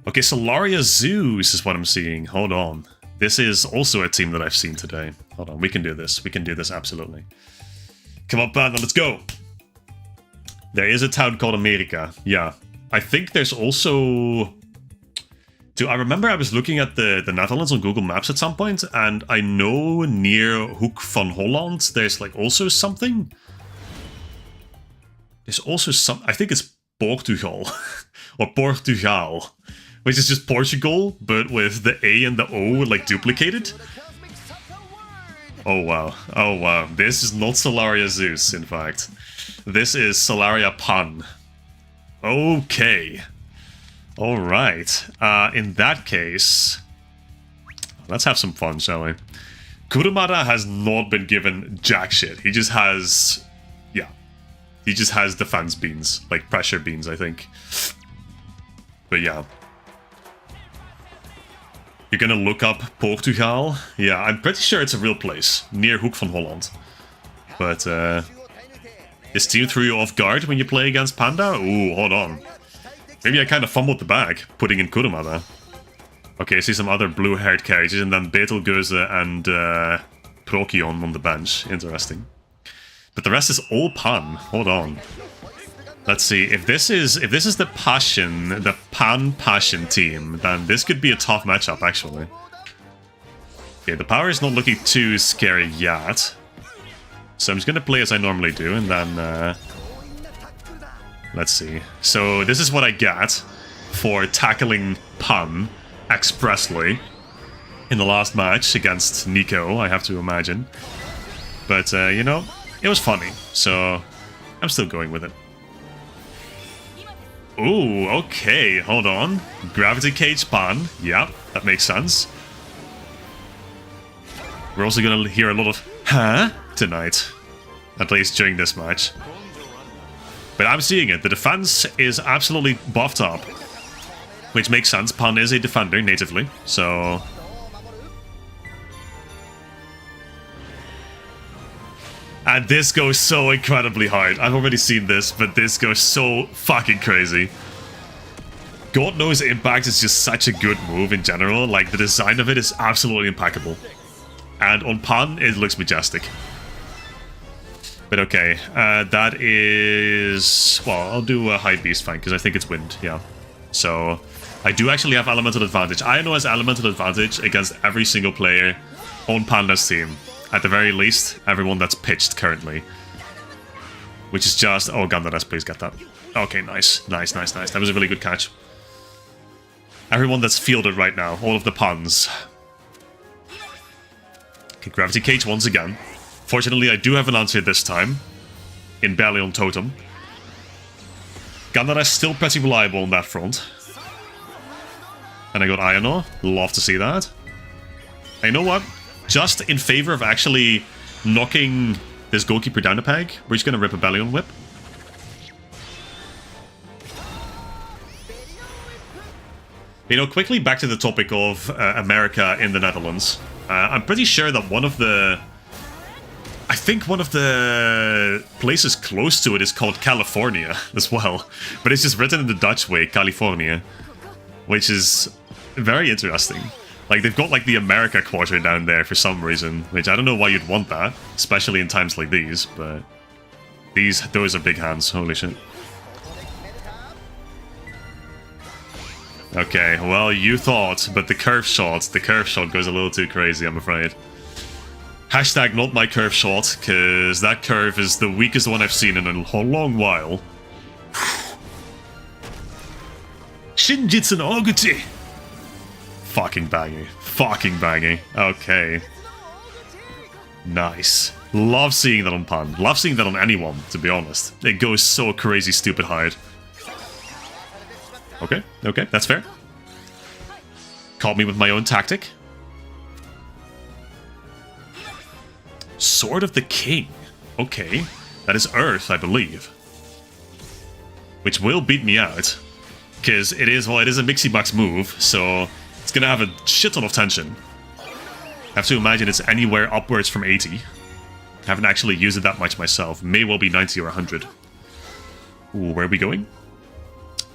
Okay, Solaria Zeus is what I'm seeing. Hold on. This is also a team that I've seen today. Hold on, we can do this. We can do this, absolutely. Come on, Panda, let's go! There is a town called America. Yeah. I think there's also... I remember I was looking at the Netherlands on Google Maps at some point, and I know near Hoek van Holland there's like also something. There's also some. I think it's Portugal or Portugal, which is just Portugal, but with the A and the O like duplicated. Oh wow! Oh wow! This is not Solaria Zeus, in fact. This is Solaria Pan. Okay. Alright, in that case, let's have some fun, shall we? Kurumada has not been given jack shit. He just has, yeah, he just has defense beans, like pressure beans, I think. But yeah. You're gonna look up Portugal? Yeah, I'm pretty sure it's a real place, near Hoek van Holland. But, this team threw you off guard when you play against Panda? Ooh, hold on. Maybe I kind of fumbled the bag, putting in Kurumada. Okay, I see some other blue-haired characters, and then Betelgeuse and Procyon on the bench. Interesting. But the rest is all Pan. Hold on. Let's see. If this is the Passion, the Pan Passion team, then this could be a tough matchup, actually. Okay, the power is not looking too scary yet. So I'm just gonna play as I normally do, and then... Let's see. So this is what I get for tackling Pan expressly in the last match against Nico, I have to imagine. But, you know, it was funny, so I'm still going with it. Ooh, okay, hold on. Gravity Cage Pan. Yeah, that makes sense. We're also gonna hear a lot of huh tonight, at least during this match. But I'm seeing it. The defense is absolutely buffed up. Which makes sense. Pan is a defender natively, so... And this goes so incredibly hard. I've already seen this, but this goes so fucking crazy. God knows Impact is just such a good move in general. Like, the design of it is absolutely impeccable. And on Pan, it looks majestic. But okay, that is... Well, I'll do a High Beast fine, because I think it's Wind, yeah. So, I do actually have Elemental Advantage. Ino has Elemental Advantage against every single player on Panda's team. At the very least, everyone that's pitched currently. Which is just... Oh, Gandares, please get that. Okay, nice. Nice, nice, nice. That was a really good catch. Everyone that's fielded right now. All of the puns. Okay, Gravity Cage once again. Fortunately, I do have an answer this time. In Balion Totem. Gandara is still pretty reliable on that front. And I got Ionor. Love to see that. And you know what? Just in favor of actually knocking this goalkeeper down a peg, we're just gonna rip a Balion Whip. You know, quickly back to the topic of America in the Netherlands. I'm pretty sure that one of the places close to it is called California as well. But it's just written in the Dutch way, California. Which is very interesting. Like, they've got, like, the America quarter down there for some reason. Which I don't know why you'd want that. Especially in times like these, but... those are big hands, holy shit. Okay, well, you thought, but the curve shot goes a little too crazy, I'm afraid. Hashtag not my curve shot, because that curve is the weakest one I've seen in a long while. Shinjitsu no Oguchi! Fucking banging. Fucking banging. Okay. Nice. Love seeing that on Pan. Love seeing that on anyone, to be honest. It goes so crazy stupid hard. Okay, okay, that's fair. Caught me with my own tactic. Sword of the King. Okay. That is Earth, I believe. Which will beat me out. Because it is a Mixie-Max move, so it's gonna have a shit ton of tension. I have to imagine it's anywhere upwards from 80. Haven't actually used it that much myself. May well be 90 or 100. Ooh, where are we going?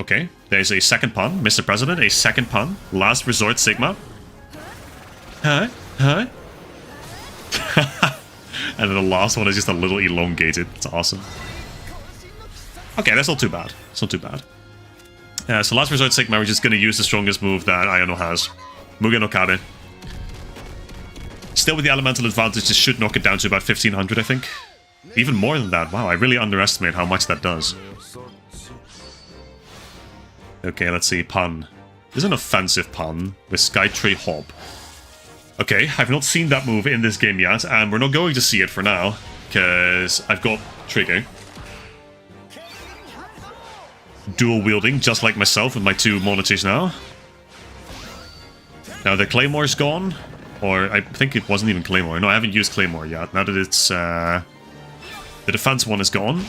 Okay, there's a second pun. Mr. President, a second pun. Last resort, Sigma. Huh? Huh? And then the last one is just a little elongated. It's awesome. Okay, that's not too bad. It's not too bad. So last resort, Sigma, we're just going to use the strongest move that Ionor has. Mugen no Kare. Still with the elemental advantage, this should knock it down to about 1500, I think. Even more than that. Wow, I really underestimate how much that does. Okay, let's see. Pun. This is an offensive pun with Skytree Hop. Okay, I've not seen that move in this game yet, and we're not going to see it for now, because I've got Trigger. Dual wielding, just like myself with my two monitors now. Now the Claymore's gone, or I think it wasn't even Claymore. No, I haven't used Claymore yet. Now that it's the defense one is gone,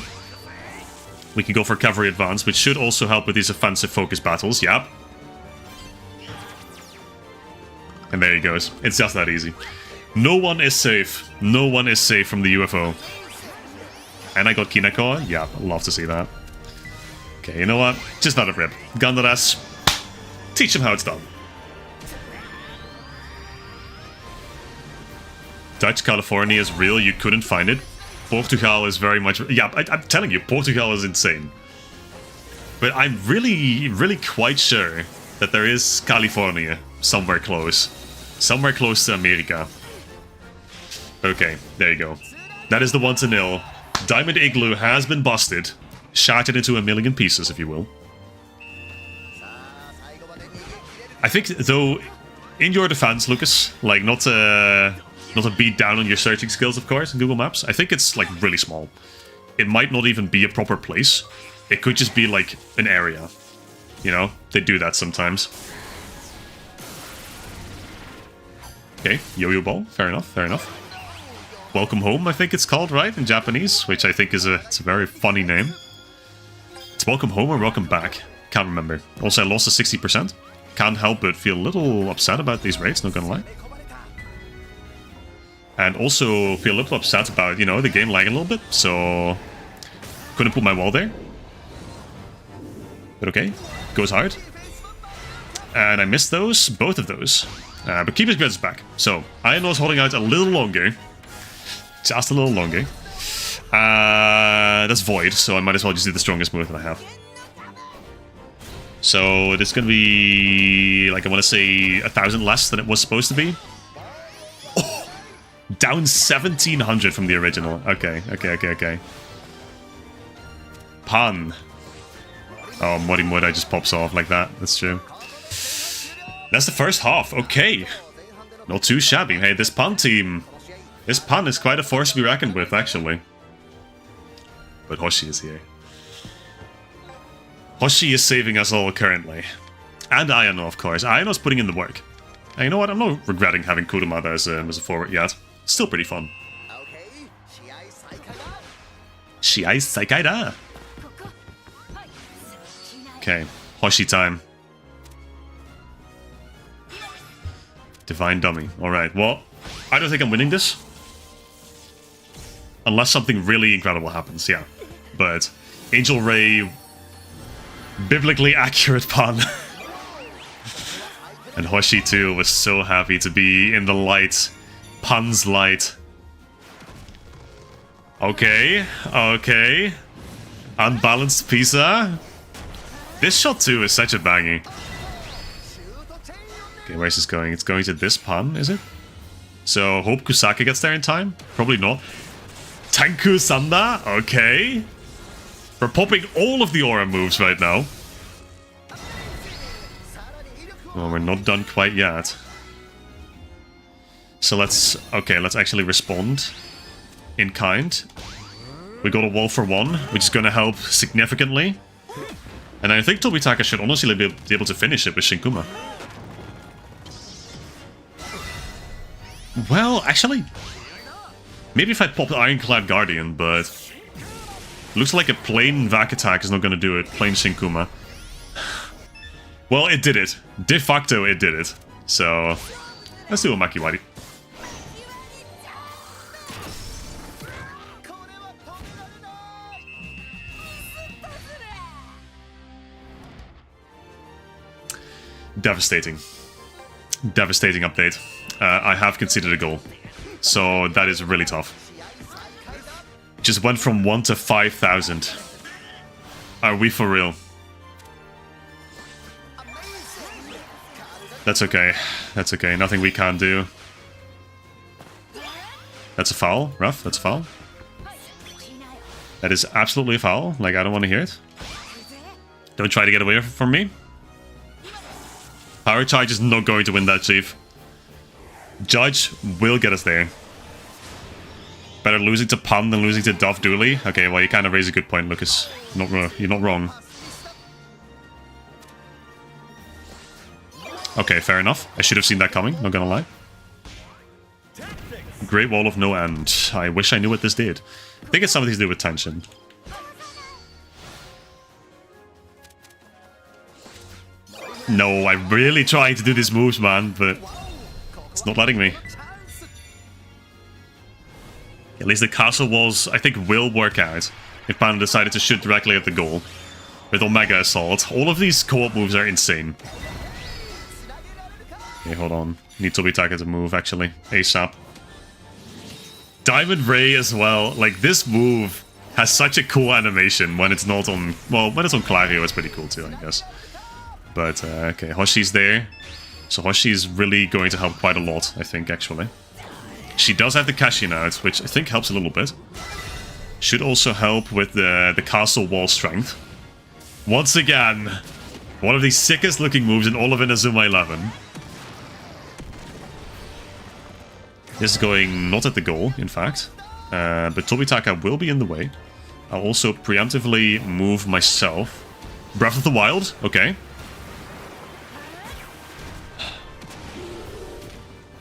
we can go for Cavalry Advance, which should also help with these offensive focus battles. Yep. And there he goes. It's just that easy. No one is safe. No one is safe from the UFO. And I got Kineko. Yeah, love to see that. Okay, you know what? Just not a rip. Gandaras. Teach him how it's done. Dutch California is real. You couldn't find it. Portugal is very much... Yeah, I'm telling you, Portugal is insane. But I'm really quite sure that there is California somewhere close. Somewhere close to America. Okay, there you go. That is the 1-0. Diamond Igloo has been busted. Shattered into a million pieces, if you will. I think, though, in your defense, Lucas, like, not to beat down on your searching skills, of course, in Google Maps, I think it's, like, really small. It might not even be a proper place. It could just be, like, an area. You know? They do that sometimes. Okay, Yo-Yo Ball. Fair enough, fair enough. Welcome Home, I think it's called, right? In Japanese, which I think is it's a very funny name. It's Welcome Home or Welcome Back. Can't remember. Also, I lost a 60%. Can't help but feel a little upset about these raids, not gonna lie. And also feel a little upset about, you know, the game lagging a little bit, so... Couldn't put my wall there. But okay, goes hard. And I missed those, both of those. But Keeper's Grid is back. So, Ionor's holding out a little longer. Just a little longer. That's Void, so I might as well just do the strongest move that I have. So, it's gonna be, like, I want to say 1,000 less than it was supposed to be. Oh! Down 1,700 from the original. Okay. Pan. Oh, Mori Morai just pops off like that. That's true. That's the first half. Okay. Not too shabby. Hey, this Pan team. This Pan is quite a force to be reckoned with, actually. But Hoshi is here. Hoshi is saving us all currently. And Ayano, of course. Ayano's putting in the work. And you know what? I'm not regretting having Kurumada as a forward yet. Still pretty fun. Shiai Saikaida. Okay, Hoshi time. Divine Dummy. Alright, well, I don't think I'm winning this. Unless something really incredible happens, yeah. But Angel Ray, biblically accurate pun. And Hoshi too was so happy to be in the light. Pun's light. Okay, okay. Unbalanced Pisa. This shot too is such a bangy. Okay, where's this going? It's going to this Pun, is it? So, hope Kusaka gets there in time? Probably not. Tanku Sanda? Okay. We're popping all of the aura moves right now. Well, we're not done quite yet. So let's actually respond in kind. We got a wall for one, which is going to help significantly. And I think Tobitaka should honestly be able to finish it with Shinkuma. Well, actually, maybe if I popped Ironclad Guardian, but looks like a plain Vac attack is not going to do it. Plain Shinkuma. Well, it did it. De facto, it did it. So, let's do a Makiwari. Devastating. Devastating update. I have conceded a goal. So that is really tough. Just went from 1 to 5,000. Are we for real? That's okay. That's okay. Nothing we can't do. That's a foul, Ruff. That's a foul. That is absolutely a foul. Like, I don't want to hear it. Don't try to get away from me. Power Charge is not going to win that, Chief. Judge will get us there. Better losing to Pun than losing to Dove Dooley. Okay, well, you kind of raise a good point, Lucas. You're not wrong. Okay, fair enough. I should have seen that coming, not gonna lie. Great Wall of No End. I wish I knew what this did. I think it's something to do with tension. No, I'm really trying to do these moves, man, but it's not letting me. At least the castle walls, I think, will work out if Pan decided to shoot directly at the goal with Omega Assault. All of these co-op moves are insane. Okay, hold on. Need Tobitaka to move, actually. ASAP. Diamond Ray as well. Like, this move has such a cool animation when it's not on... Well, when it's on Clario, it's pretty cool too, I guess. But, okay, Hoshi's there. So Hoshi is really going to help quite a lot, I think, actually. She does have the Cashin out, which I think helps a little bit. Should also help with the castle wall strength. Once again, one of the sickest looking moves in all of Inazuma 11. This is going not at the goal, in fact. But Tobitaka will be in the way. I'll also preemptively move myself. Breath of the Wild, okay.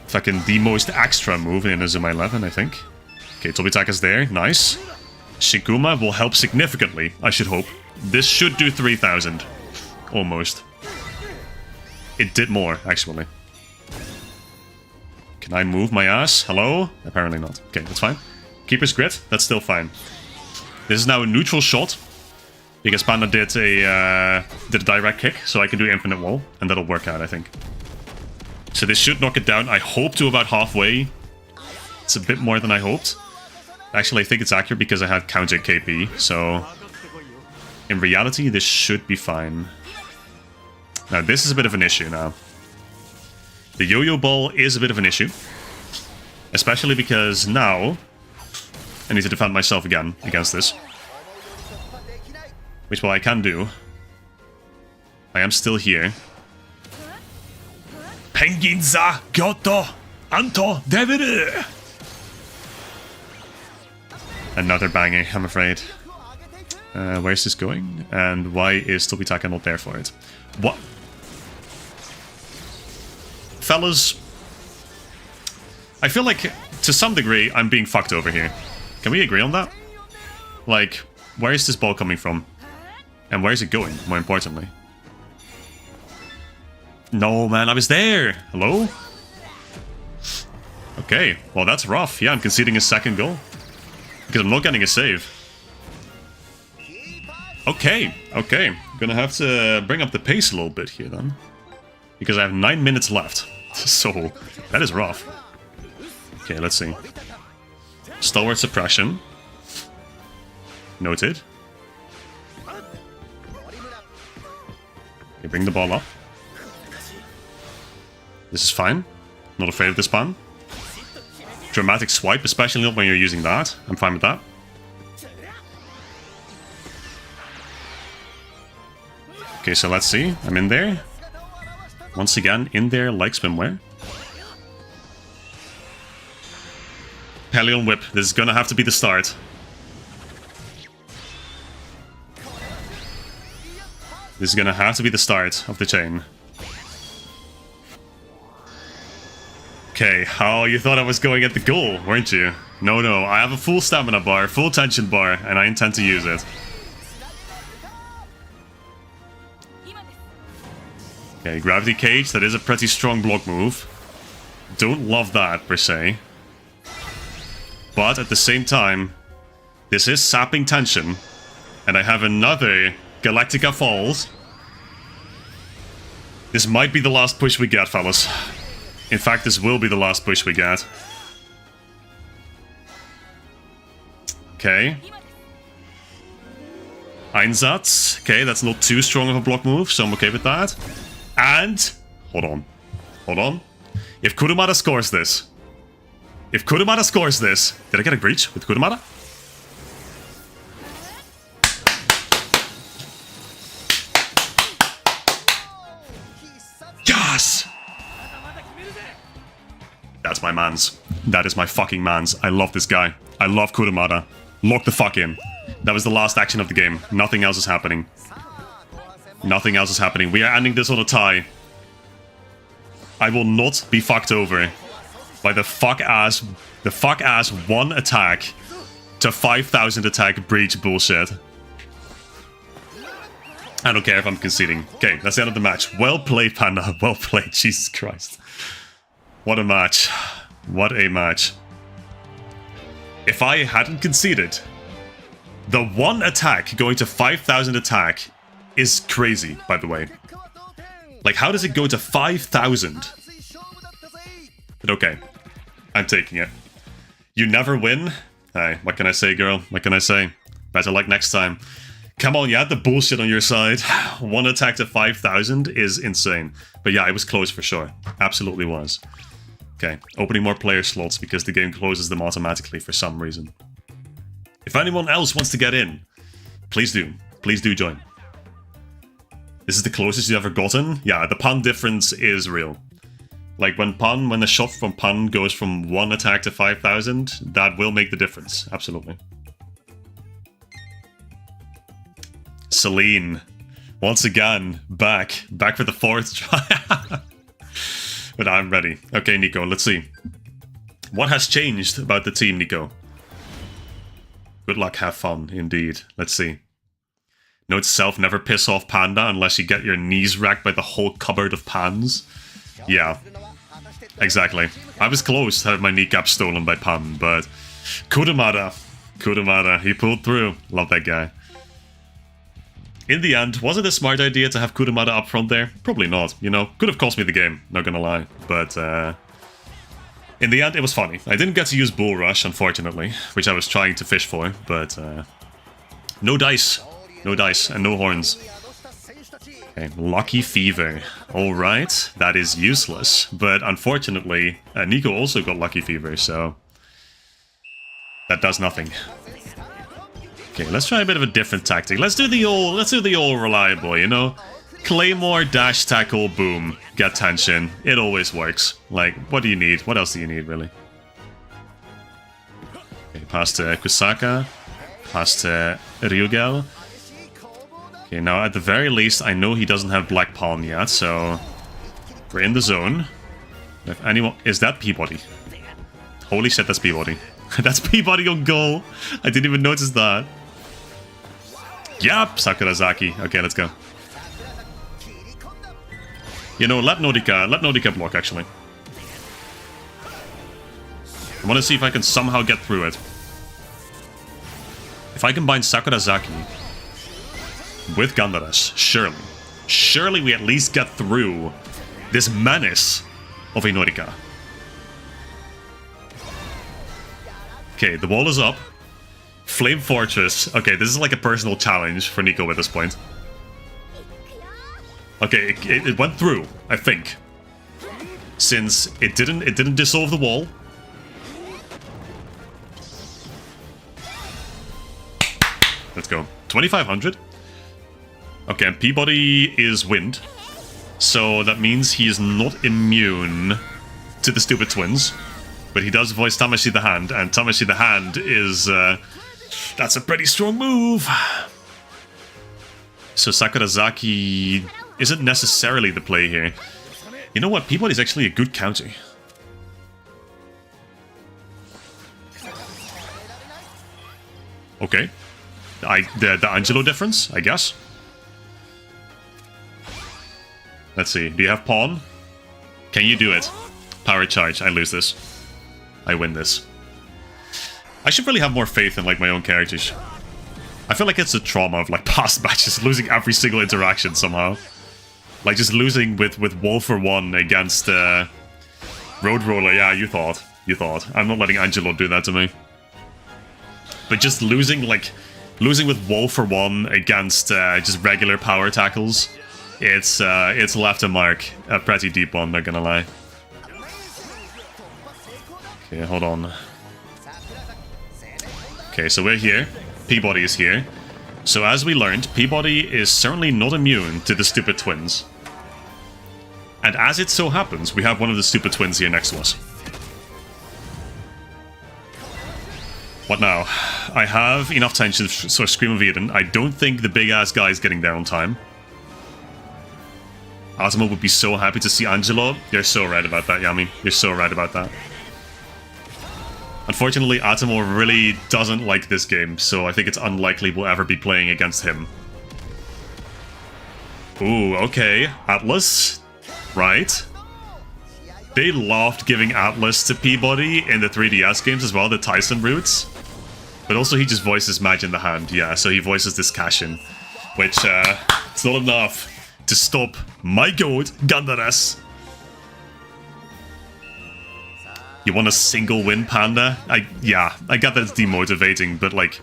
Fucking the most extra move in Inazuma 11, I think. Okay, Tobitaka's there, nice. Shikuma will help significantly, I should hope. This should do 3,000. Almost. It did more, actually. Can I move my ass? Hello? Apparently not. Okay, that's fine. Keeper's Grit, that's still fine. This is now a neutral shot. Because Panda did a direct kick, so I can do Infinite Wall. And that'll work out, I think. So this should knock it down, I hope, to about halfway. It's a bit more than I hoped. Actually, I think it's accurate because I had counter KP, so... In reality, this should be fine. Now, this is a bit of an issue now. The yo-yo ball is a bit of an issue. Especially because now... I need to defend myself again against this. Which, well, I can do. I am still here. Penginza Goto Anto Deviru. Another banger, I'm afraid. Where's this going? And why is Tobitaka not there for it? What? Fellas, I feel like, to some degree, I'm being fucked over here. Can we agree on that? Like, where is this ball coming from? And where is it going, more importantly? No, man, I was there! Hello? Okay, well, that's rough. Yeah, I'm conceding a second goal. Because I'm not getting a save. Okay, okay. Gonna have to bring up the pace a little bit here, then. Because I have 9 minutes left. So, that is rough. Okay, let's see. Stalwart suppression. Noted. Okay, bring the ball up. This is fine. Not afraid of this pan. Dramatic swipe, especially not when you're using that. I'm fine with that. Okay, so let's see. I'm in there. Once again, in there like swimwear. Pelion Whip. This is gonna have to be the start. This is gonna have to be the start of the chain. Okay, oh, you thought I was going at the goal, weren't you? No, no, I have a full stamina bar, full tension bar, and I intend to use it. Okay, Gravity Cage, that is a pretty strong block move. Don't love that, per se. But at the same time, this is sapping tension. And I have another Galactica Falls. This might be the last push we get, fellas. In fact, this will be the last push we get. Okay. Einsatz. Okay, that's not too strong of a block move, so I'm okay with that. And... Hold on. Hold on. If Kurumada scores this... If Kurumada scores this... Did I get a breach with Kurumada? Yes! That's my mans. That is my fucking mans. I love this guy. I love Kurumada. Lock the fuck in. That was the last action of the game. Nothing else is happening. Nothing else is happening. We are ending this on a tie. I will not be fucked over by the fuck ass one attack to 5,000 attack breach bullshit. I don't care if I'm conceding. Okay, that's the end of the match. Well played, Panda. Well played. Jesus Christ. What a match. What a match. If I hadn't conceded, the one attack going to 5,000 attack is crazy, by the way. Like, how does it go to 5,000? But okay, I'm taking it. You never win? Hey, what can I say, girl? What can I say? Better luck next time. Come on, you had the bullshit on your side. One attack to 5,000 is insane. But yeah, it was close for sure. Absolutely was. Okay, opening more player slots because the game closes them automatically for some reason. If anyone else wants to get in, please do. Please do join. This is the closest you've ever gotten? Yeah, the pun difference is real. Like, when the shot from pun goes from one attack to 5,000, that will make the difference. Absolutely. Celine. Once again, back for the fourth try. But I'm ready. Okay, Nico, let's see. What has changed about the team, Nico? Good luck, have fun, indeed. Let's see. Note to self, never piss off Panda unless you get your knees racked by the whole cupboard of pans. Yeah, exactly. I was close to have my kneecap stolen by Pan, but Kurumada, he pulled through. Love that guy. In the end, was it a smart idea to have Kurumada up front there? Probably not, you know. Could have cost me the game, not gonna lie. But, in the end, it was funny. I didn't get to use Bull Rush, unfortunately, which I was trying to fish for, but, no dice. No dice, and no horns. Okay, Lucky Fever. Alright, that is useless. But unfortunately, Nico also got Lucky Fever, so... that does nothing. Okay, let's try a bit of a different tactic. Let's do the old reliable, you know? Claymore, dash, tackle, boom. Get tension. It always works. Like, what do you need? What else do you need, really? Okay, pass to Kusaka. Pass to Ryugel. Okay, now at the very least, I know he doesn't have Black Palm yet, so... We're in the zone. If anyone... Is that Peabody? Holy shit, that's Peabody. That's Peabody on goal. I didn't even notice that. Yep, Sakurazaki. Okay, let's go. You know, let Nordica block, actually. I want to see if I can somehow get through it. If I combine Sakurazaki with Gandaras, surely we at least get through this menace of a Nordica. Okay, the wall is up. Flame Fortress. Okay, this is like a personal challenge for Nico at this point. Okay, it went through, I think. Since it didn't dissolve the wall. Let's go. 2500. Okay, and Peabody is wind. So that means he is not immune to the stupid twins. But he does voice Tamashii the Hand, and Tamashii the Hand is... that's a pretty strong move. So Sakurazaki isn't necessarily the play here. You know what? Peabody's actually a good counter. Okay. The Angelo difference, I guess. Let's see. Do you have Pawn? Can you do it? Power charge. I lose this. I win this. I should really have more faith in like my own characters. I feel like it's a trauma of like past matches, losing every single interaction somehow. Like just losing with Wall for 1 against Road Roller. Yeah, you thought. I'm not letting Angelo do that to me. But just losing with Wall for 1 against just regular power tackles, it's left a mark, a pretty deep one, not gonna lie. Okay, hold on. Okay, so we're here. Peabody is here. So as we learned, Peabody is certainly not immune to the stupid twins. And as it so happens, we have one of the stupid twins here next to us. What now? I have enough tension for Scream of Eden. I don't think the big-ass guy is getting there on time. Atamo would be so happy to see Angelo. You're so right about that, Yami. You're so right about that. Unfortunately, Atamo really doesn't like this game, so I think it's unlikely we'll ever be playing against him. Ooh, okay. Atlas. Right. They loved giving Atlas to Peabody in the 3DS games as well, the Tyson routes. But also he just voices Mage in the Hand, yeah, so he voices this Cashin. Which, it's not enough to stop my goat, Gandaras. You want a single win, Panda? Yeah, I get that it's demotivating, but like...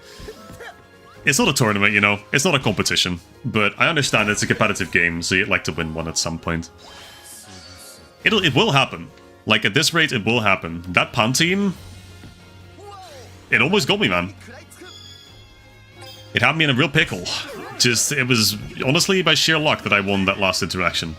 It's not a tournament, you know? It's not a competition. But I understand it's a competitive game, so you'd like to win one at some point. It will happen. Like, at this rate, it will happen. That Pan team... It almost got me, man. It had me in a real pickle. Just, it was honestly by sheer luck that I won that last interaction.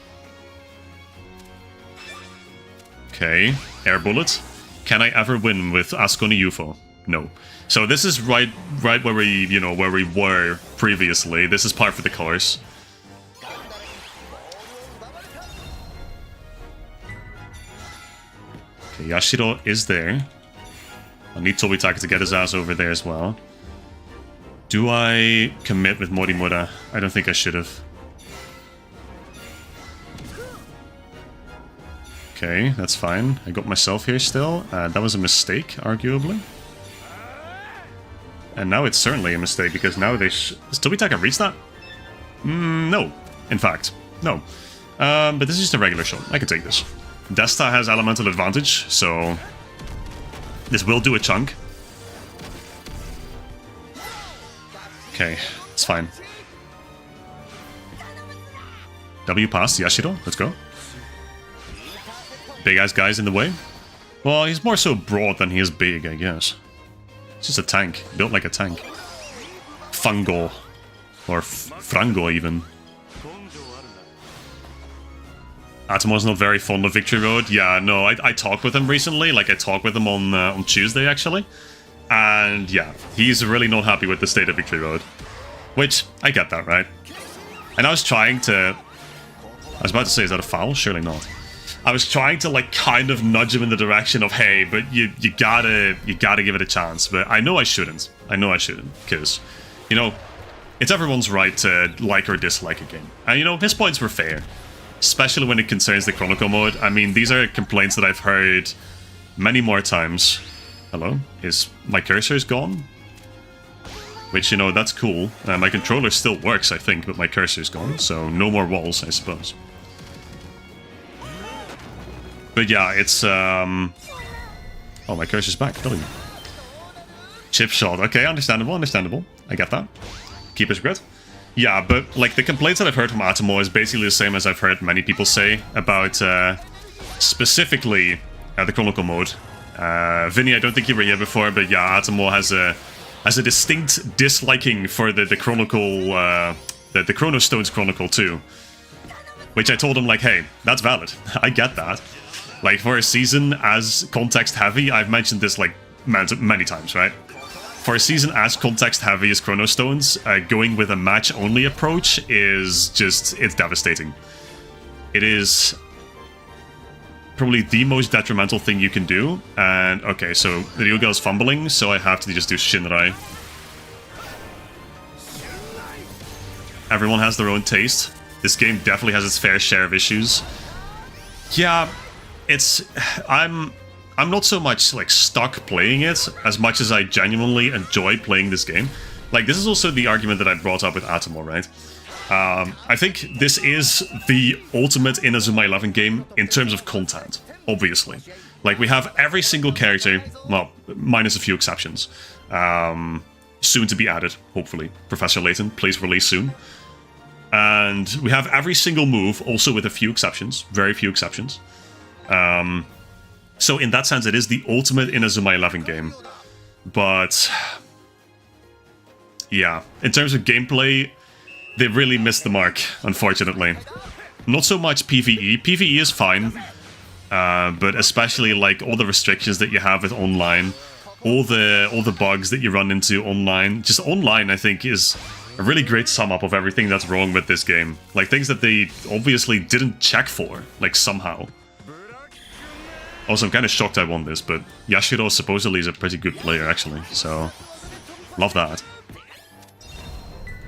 Okay, air bullet. Can I ever win with Asconi UFO? No. So this is right where we, you know, where we were previously. This is par for the course. Okay, Yashiro is there. I need Tobitaka to get his ass over there as well. Do I commit with Morimura? I don't think I should have. Okay, that's fine. I got myself here still. That was a mistake, arguably. And now it's certainly a mistake, because now they... Does Tobitaka reach that? No. In fact, no. But this is just a regular shot. I can take this. Desta has elemental advantage, so... This will do a chunk. Okay, it's fine. W pass, Yashiro, let's go. Big ass guy's in the way. Well, he's more so broad than he is big, I guess. He's just a tank, built like a tank. Fungo. Or Frango, even. Atomo's not very fond of Victory Road. Yeah, no, I talked with him recently. Like, I talked with him on Tuesday, actually. And yeah, he's really not happy with the state of Victory Road. Which, I get that, right? And I was trying to... I was about to say, is that a foul? Surely not. I was trying to, like, kind of nudge him in the direction of, hey, but you gotta give it a chance. But I know I shouldn't. I know I shouldn't. Because, you know, it's everyone's right to like or dislike a game. And, you know, his points were fair. Especially when it concerns the Chronicle mode. I mean, these are complaints that I've heard many more times. Hello? Is my cursor's gone? Which, you know, that's cool. My controller still works, I think, but my cursor's gone. So, no more walls, I suppose. But yeah, it's, Oh, my cursor's back. W. Chip shot. Okay, understandable, understandable. I get that. Keeper's grid. Yeah, but, like, the complaints that I've heard from Atomo is basically the same as I've heard many people say about, specifically, the Chronicle mode. Vinny, I don't think you were here before, but yeah, Atomo has a distinct disliking for the Chronicle, the Chrono Stones Chronicle too. Which I told him, like, hey, that's valid. I get that. Like, for a season as context-heavy, I've mentioned this, like, many times, right? For a season as context-heavy as Chrono Stones, going with a match-only approach is just... it's devastating. It is probably the most detrimental thing you can do. And, okay, so the Ryuga is fumbling, so I have to just do Shinrai. Everyone has their own taste. This game definitely has its fair share of issues. Yeah, it's... I'm not so much, like, stuck playing it as much as I genuinely enjoy playing this game. Like, this is also the argument that I brought up with Atomo, right? I think this is the ultimate Inazuma 11 game in terms of content, obviously. Like, we have every single character, well, minus a few exceptions, soon to be added, hopefully. Professor Layton, please release soon. And we have every single move, also with a few exceptions, very few exceptions. So in that sense, it is the ultimate Inazuma 11 game. But yeah, in terms of gameplay, they really missed the mark, unfortunately. Not so much PvE. PvE is fine, but especially like all the restrictions that you have with online, all the bugs that you run into online. Just online, I think, is a really great sum up of everything that's wrong with this game. Like things that they obviously didn't check for, like somehow. Also, I'm kind of shocked I won this, but Yashiro supposedly is a pretty good player, actually, so love that.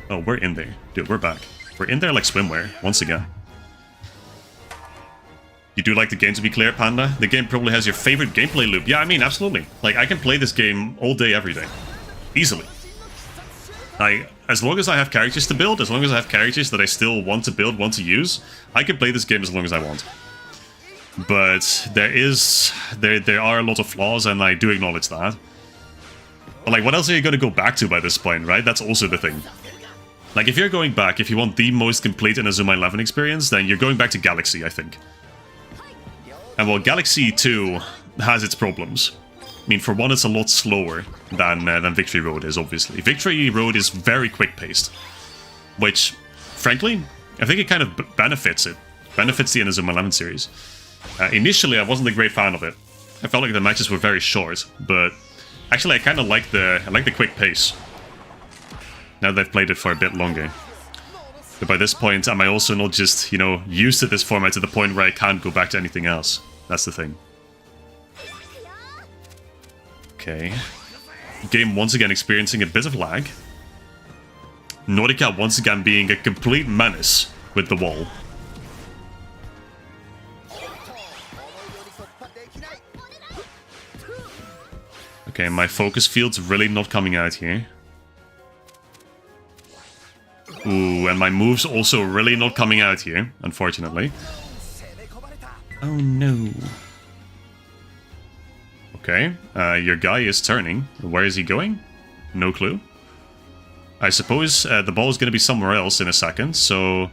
Oh, we're in there. Dude, we're back. We're in there like swimwear, once again. You do like the game, to be clear, Panda? The game probably has your favorite gameplay loop. Yeah, I mean, absolutely. Like, I can play this game all day, every day. Easily. As long as I have characters to build, as long as I have characters that I still want to build, want to use, I can play this game as long as I want. But there are a lot of flaws, and I do acknowledge that. But like, what else are you going to go back to by this point, right? That's also the thing. Like, if you're going back, if you want the most complete Inazuma 11 experience, then you're going back to Galaxy, I think. And well, Galaxy 2 has its problems. I mean, for one, it's a lot slower than Victory Road is, obviously. Victory Road is very quick-paced. Which, frankly, I think it kind of benefits it. Benefits the Inazuma 11 series. Initially, I wasn't a great fan of it. I felt like the matches were very short, but actually I kind of like the quick pace. Now that I've played it for a bit longer. But by this point, am I also not just, you know, used to this format to the point where I can't go back to anything else? That's the thing. Okay. Game once again experiencing a bit of lag. Nordica once again being a complete menace with the wall. Okay, my focus field's really not coming out here. Ooh, and my move's also really not coming out here, unfortunately. Oh no. Okay, your guy is turning. Where is he going? No clue. I suppose the ball is going to be somewhere else in a second, so...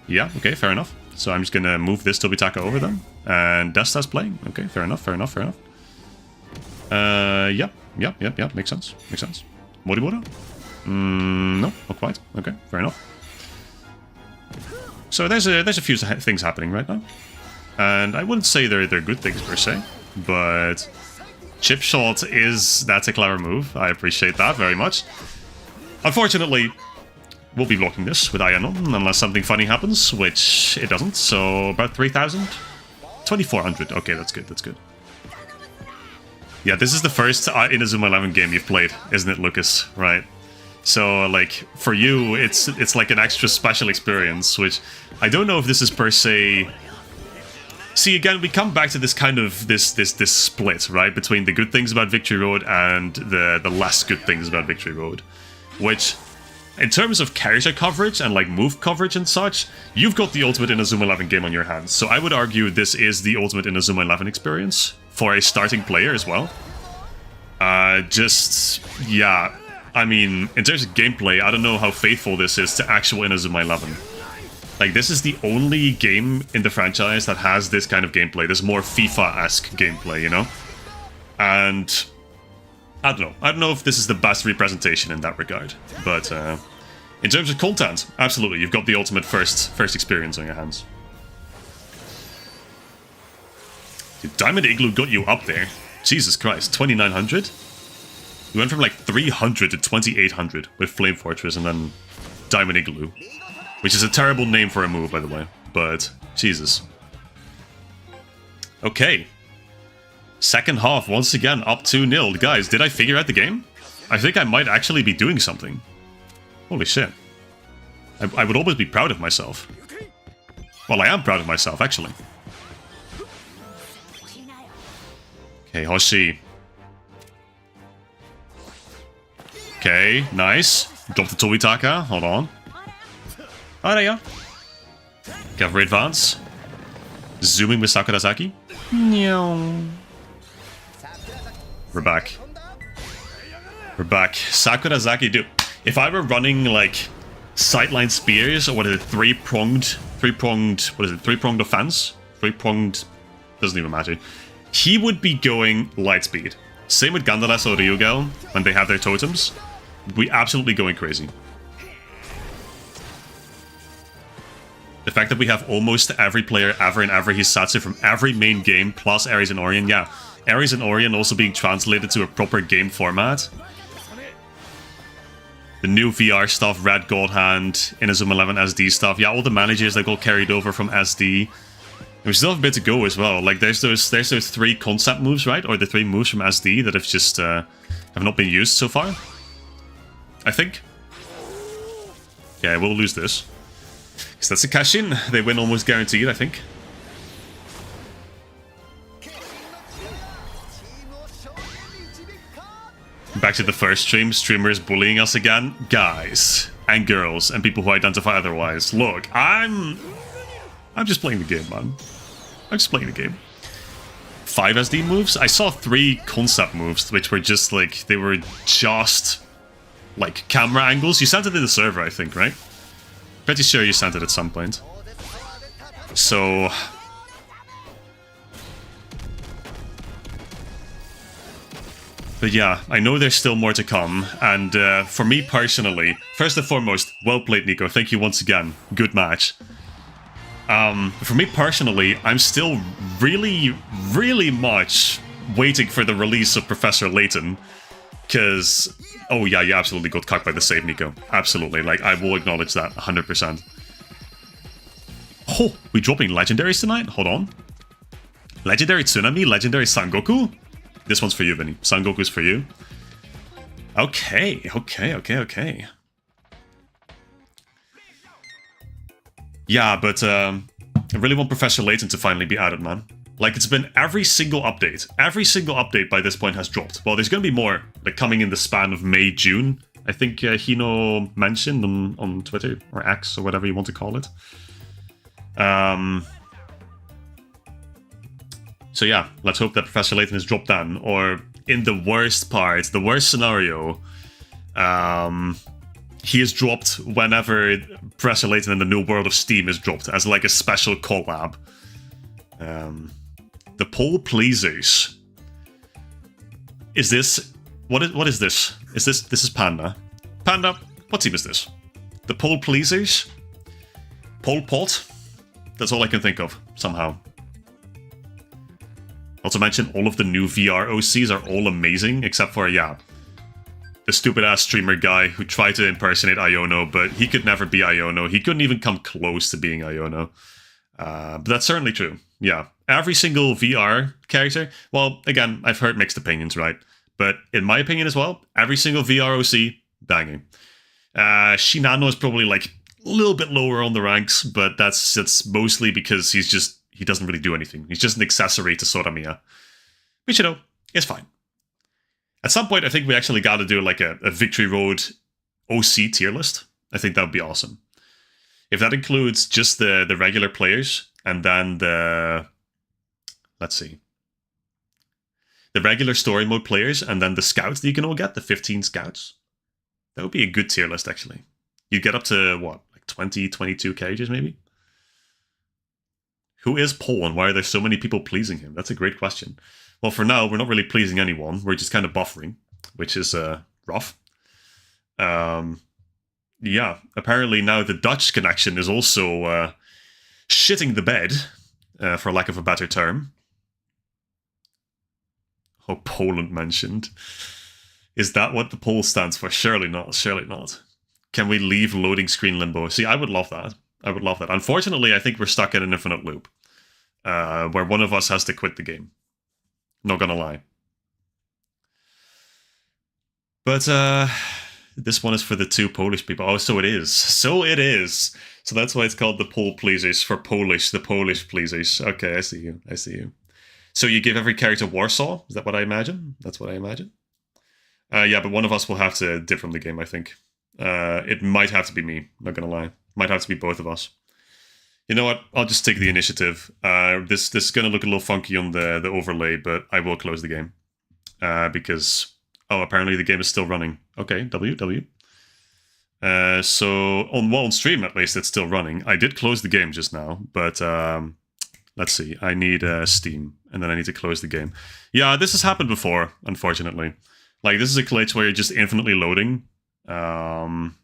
yeah, okay, fair enough. So I'm just going to move this Tobitaka over them. And Desta's playing. Okay, fair enough, fair enough, fair enough. Yep, makes sense, makes sense. Moribora? No, not quite. Okay, fair enough. So there's a few things happening right now. And I wouldn't say they're good things per se, but chip shot that's a clever move. I appreciate that very much. Unfortunately, we'll be blocking this with Ion unless something funny happens, which it doesn't. So about 3,000? 2,400. Okay, that's good, that's good. Yeah, this is the first Inazuma 11 game you've played, isn't it, Lucas? Right. So, like, for you, it's like an extra special experience, which I don't know if this is per se... See, again, we come back to this kind of, this split, right? Between the good things about Victory Road and the less good things about Victory Road. Which, in terms of character coverage and, like, move coverage and such, you've got the ultimate Inazuma 11 game on your hands. So I would argue this is the ultimate Inazuma 11 experience for a starting player as well. Yeah, I mean, in terms of gameplay, I don't know how faithful this is to actual Inazuma 11. Like, this is the only game in the franchise that has this kind of gameplay, this more FIFA-esque gameplay, you know? And I don't know if this is the best representation in that regard, but in terms of content, absolutely, you've got the ultimate first experience on your hands. Dude, Diamond Igloo got you up there. Jesus Christ, 2,900? You went from like 300 to 2,800 with Flame Fortress and then Diamond Igloo. Which is a terrible name for a move, by the way. But, Jesus. Okay. Second half, once again, up 2-0. Guys, did I figure out the game? I think I might actually be doing something. Holy shit. I would always be proud of myself. Well, I am proud of myself, actually. Okay, Hoshi. Okay, nice. Drop the Tobitaka. Hold on. Oh, there you go. Cavalry advance. Zooming with Sakurasaki. We're back. We're back. Sakurasaki, dude. If I were running, like, sightline spears, or what is it, three-pronged, what is it, three-pronged offense? Three-pronged, doesn't even matter. He would be going light speed. Same with Gandalas or Ryugel, when they have their totems. We absolutely going crazy. The fact that we have almost every player ever in every Hisatsu from every main game, plus Ares and Orion, yeah. Ares and Orion also being translated to a proper game format. The new VR stuff, Red God Hand, Inazuma 11 SD stuff, yeah, all the managers that got carried over from SD. We still have a bit to go as well. Like, there's those 3 concept moves, right? Or the 3 moves from SD that have just have not been used so far. I think. Yeah, we'll lose this. Because that's a cash-in. They win almost guaranteed, I think. Back to the first stream. Streamers bullying us again. Guys and girls and people who identify otherwise. Look, I'm just playing the game, man. I'm just playing the game. 5 SD moves? I saw 3 concept moves, which were just like, they were just like camera angles. You sent it in the server, I think, right? Pretty sure you sent it at some point. So... But yeah, I know there's still more to come, and for me personally, first and foremost, well played, Nico. Thank you once again. Good match. For me personally, I'm still really, really much waiting for the release of Professor Layton, because... Oh yeah, you absolutely got cucked by the save, Nico. Absolutely, like, I will acknowledge that 100%. Oh, we dropping legendaries tonight? Hold on. Legendary Tsunami, Legendary Sangoku? This one's for you, Vinny. Sangoku's for you. Okay. Yeah, but I really want Professor Layton to finally be added, man. Like, it's been every single update. Every single update by this point has dropped. Well, there's going to be more, like, coming in the span of May, June. I think Hino mentioned on Twitter, or X, or whatever you want to call it. So yeah, let's hope that Professor Layton is dropped then. Or, in the worst part, the worst scenario, he is dropped whenever Professor Layton in the New World of Steam is dropped, as like a special collab. The Pole Pleasers. Is this... What is this? This is Panda. Panda, what team is this? The Pole Pleasers? Pole Pot? That's all I can think of, somehow. Not to mention, all of the new VR OCs are all amazing, except for, yeah, the stupid-ass streamer guy who tried to impersonate Iono, but he could never be Iono. He couldn't even come close to being Iono. But that's certainly true. Yeah, every single VR character, well, again, I've heard mixed opinions, right? But in my opinion as well, every single VR OC, banging. Shinano is probably like a little bit lower on the ranks, but that's mostly because he doesn't really do anything. He's just an accessory to Soramiya. Which, you know, is fine. At some point, I think we actually got to do like a Victory Road OC tier list. I think that would be awesome. If that includes just the regular players and then let's see, the regular story mode players and then the scouts that you can all get, the 15 scouts, that would be a good tier list actually. You'd get up to what, like 20, 22 characters maybe? Who is Paul and why are there so many people pleasing him? That's a great question. Well, for now, we're not really pleasing anyone. We're just kind of buffering, which is rough. Yeah, apparently now the Dutch connection is also shitting the bed, for lack of a better term. Oh, Poland mentioned. Is that what the poll stands for? Surely not, surely not. Can we leave loading screen limbo? See, I would love that. I would love that. Unfortunately, I think we're stuck in an infinite loop, where one of us has to quit the game. Not gonna lie. But this one is for the 2 Polish people. Oh, so it is. So it is. So that's why it's called the Pole Pleasers, for Polish, the Polish Pleasers. Okay, I see you. I see you. So you give every character Warsaw? Is that what I imagine? That's what I imagine. Yeah, but one of us will have to dip from the game, I think. It might have to be me, not gonna lie. Might have to be both of us. You know what? I'll just take the initiative. This is going to look a little funky on the overlay, but I will close the game. Because, oh, apparently the game is still running. Okay, W. So, on stream at least, it's still running. I did close the game just now, but let's see. I need Steam, and then I need to close the game. Yeah, this has happened before, unfortunately. Like, this is a glitch where you're just infinitely loading,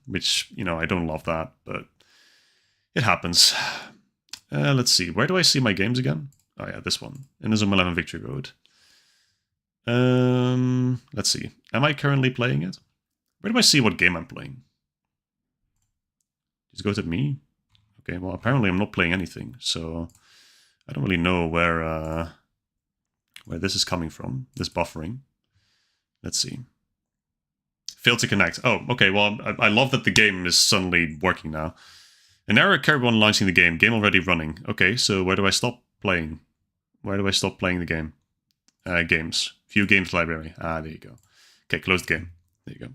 which, you know, I don't love that, but it happens. Let's see. Where do I see my games again? Oh yeah, this one. Inazuma 11 Victory Road. Let's see. Am I currently playing it? Where do I see what game I'm playing? Just go to me? Okay, well apparently I'm not playing anything, so I don't really know where this is coming from, this buffering. Let's see. Failed to connect. Oh, okay, well I love that the game is suddenly working now. An error occurred when launching the game. Game already running. Okay, so where do I stop playing? Where do I stop playing the game? Games. View games library. Ah, there you go. Okay, closed game. There you go.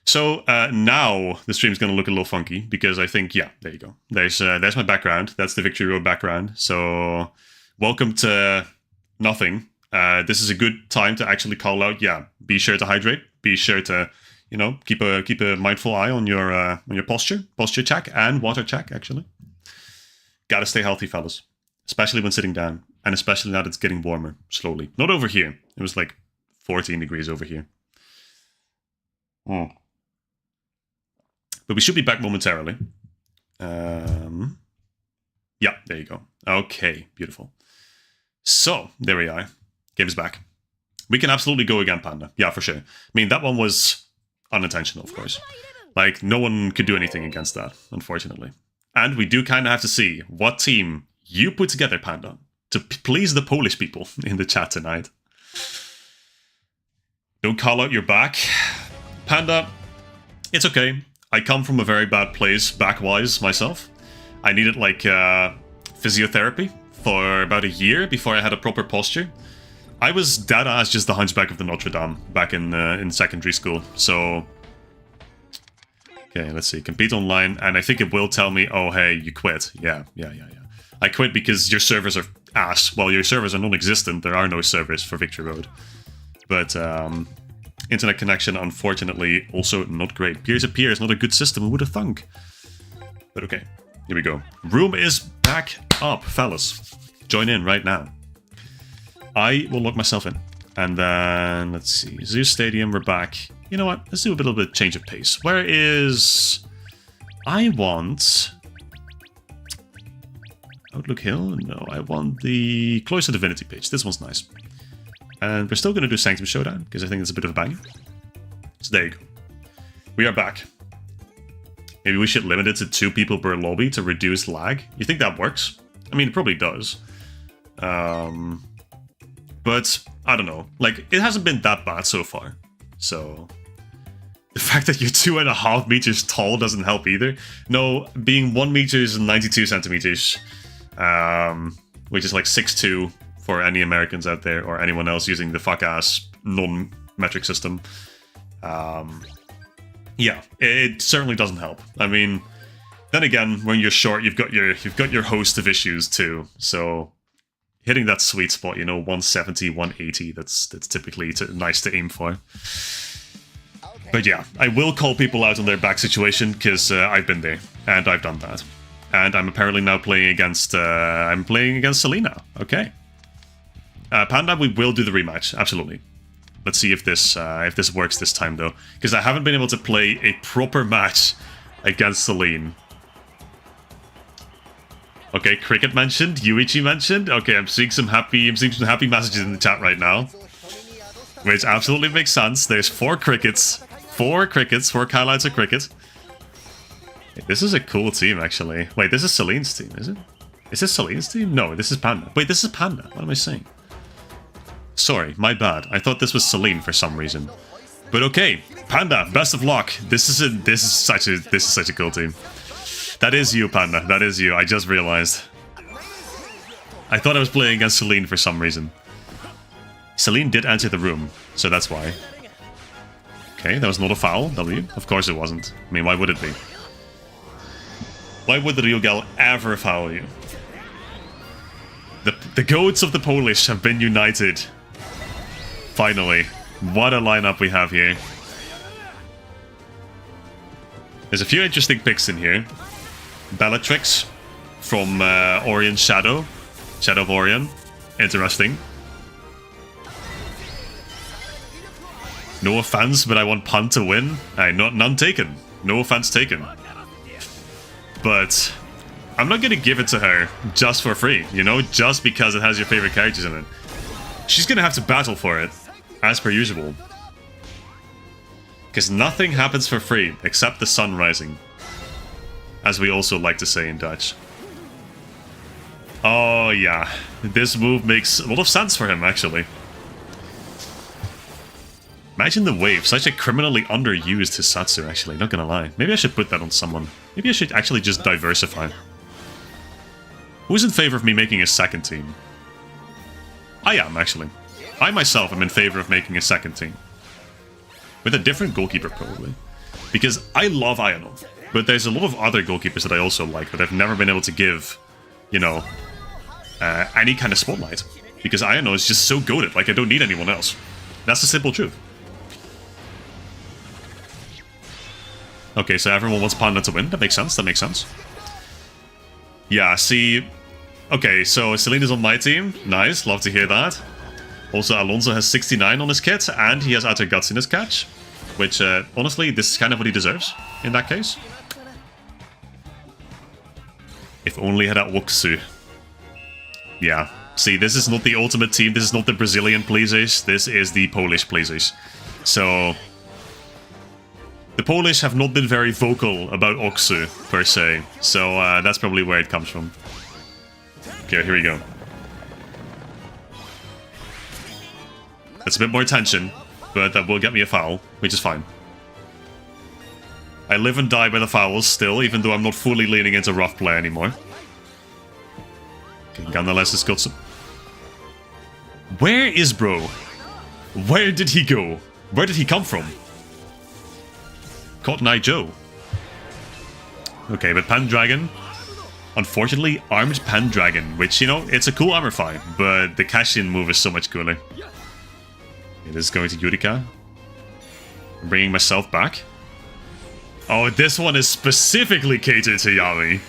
So now the stream's going to look a little funky because I think, yeah, there you go. There's my background. That's the Victory Road background. So welcome to nothing. This is a good time to actually call out, yeah, be sure to hydrate. Be sure to, you know, keep a mindful eye on your posture check, and water check, actually. Gotta stay healthy, fellas. Especially when sitting down, and especially now that it's getting warmer, slowly. Not over here. It was like 14 degrees over here. But we should be back momentarily. Yeah, there you go. Okay, beautiful. So, there we are. Game is back. We can absolutely go again, Panda. Yeah, for sure. I mean, that one was unintentional, of course. Like, no one could do anything against that, unfortunately. And we do kind of have to see what team you put together, Panda, to please the Polish people in the chat tonight. Don't call out your back. Panda, it's okay. I come from a very bad place, back-wise, myself. I needed, like, physiotherapy for about a year before I had a proper posture. I was dead-ass just the Hunchback of the Notre Dame back in secondary school, so... Okay, let's see. Compete online, and I think it will tell me, oh, hey, you quit. Yeah. I quit because your servers are ass. Well, your servers are non-existent. There are no servers for Victory Road. But, internet connection, unfortunately, also not great. Peer-to-peer is not a good system, who would have thunk? But okay, here we go. Room is back up, fellas. Join in right now. I will lock myself in. And then, let's see, Zeus Stadium, we're back. You know what, let's do a little bit of change of pace. Where is... I want... Outlook Hill? No, I want the Cloister Divinity page. This one's nice. And we're still going to do Sanctum Showdown, because I think it's a bit of a banger. So there you go. We are back. Maybe we should limit it to 2 people per lobby to reduce lag. You think that works? I mean, it probably does. But, I don't know. Like, it hasn't been that bad so far. So, the fact that you're 2.5 meters tall doesn't help either. No, being 1 meters and 92 centimeters, which is like 6'2", for any Americans out there or anyone else using the fuck-ass non-metric system. Yeah, it certainly doesn't help. I mean, then again, when you're short, you've got your host of issues too. So hitting that sweet spot, you know, 170, 180, that's typically nice to aim for. But yeah, I will call people out on their back situation because I've been there and I've done that. And I'm apparently now playing against Selena. Okay. Panda, we will do the rematch, absolutely. Let's see if this works this time, though. Because I haven't been able to play a proper match against Celine. Okay, Cricket mentioned, Yuichi mentioned. Okay, I'm seeing some happy messages in the chat right now. Which absolutely makes sense. There's 4 crickets. 4 highlights of cricket. Hey, this is a cool team, actually. Wait, this is Celine's team, is it? Is this Celine's team? No, this is Panda. Wait, this is Panda. What am I saying? Sorry, my bad. I thought this was Celine for some reason. But okay, Panda, best of luck. This is such a cool team. That is you, Panda. That is you. I just realized. I thought I was playing against Celine for some reason. Celine did enter the room, so that's why. Okay, that was not a foul, W. Of course it wasn't. I mean, why would it be? Why would the Ryugal ever foul you? The goats of the Polish have been united. Finally. What a lineup we have here. There's a few interesting picks in here. Bellatrix from Orion Shadow. Shadow of Orion. Interesting. No offense, but I want Pan to win. None taken. No offense taken. But I'm not gonna give it to her just for free, you know? Just because it has your favorite characters in it. She's gonna have to battle for it, as per usual. Because nothing happens for free, except the sun rising. As we also like to say in Dutch. Oh yeah, this move makes a lot of sense for him, actually. Imagine the wave, such a criminally underused Hisatsu, actually, not gonna lie. Maybe I should put that on someone. Maybe I should actually just diversify. Who's in favor of me making a second team? I am, actually. I myself am in favor of making a second team. With a different goalkeeper, probably. Because I love Ayano, but there's a lot of other goalkeepers that I also like, but I've never been able to give, you know, any kind of spotlight. Because Ayano is just so goated, like I don't need anyone else. That's the simple truth. Okay, so everyone wants Panda to win. That makes sense, that makes sense. Yeah, see... Okay, so Celine is on my team. Nice, love to hear that. Also, Alonso has 69 on his kit, and he has Utter Guts in his catch. Which, honestly, this is kind of what he deserves, in that case. If only he had Oksu. Yeah. See, this is not the ultimate team, this is not the Brazilian pleasers, this is the Polish pleasers. So... The Polish have not been very vocal about Oksu, per se, so that's probably where it comes from. Okay, here we go. That's a bit more tension, but that will get me a foul, which is fine. I live and die by the fouls still, even though I'm not fully leaning into rough play anymore. Okay, Gandalf has got some... Where is bro? Where did he go? Where did he come from? Cotton Eye Joe. Okay, but Pendragon. Unfortunately, armed Pendragon, which, you know, it's a cool armor fight, but the cash-in move is so much cooler. It is going to Yurika. I'm bringing myself back. Oh, this one is specifically catered to Yami.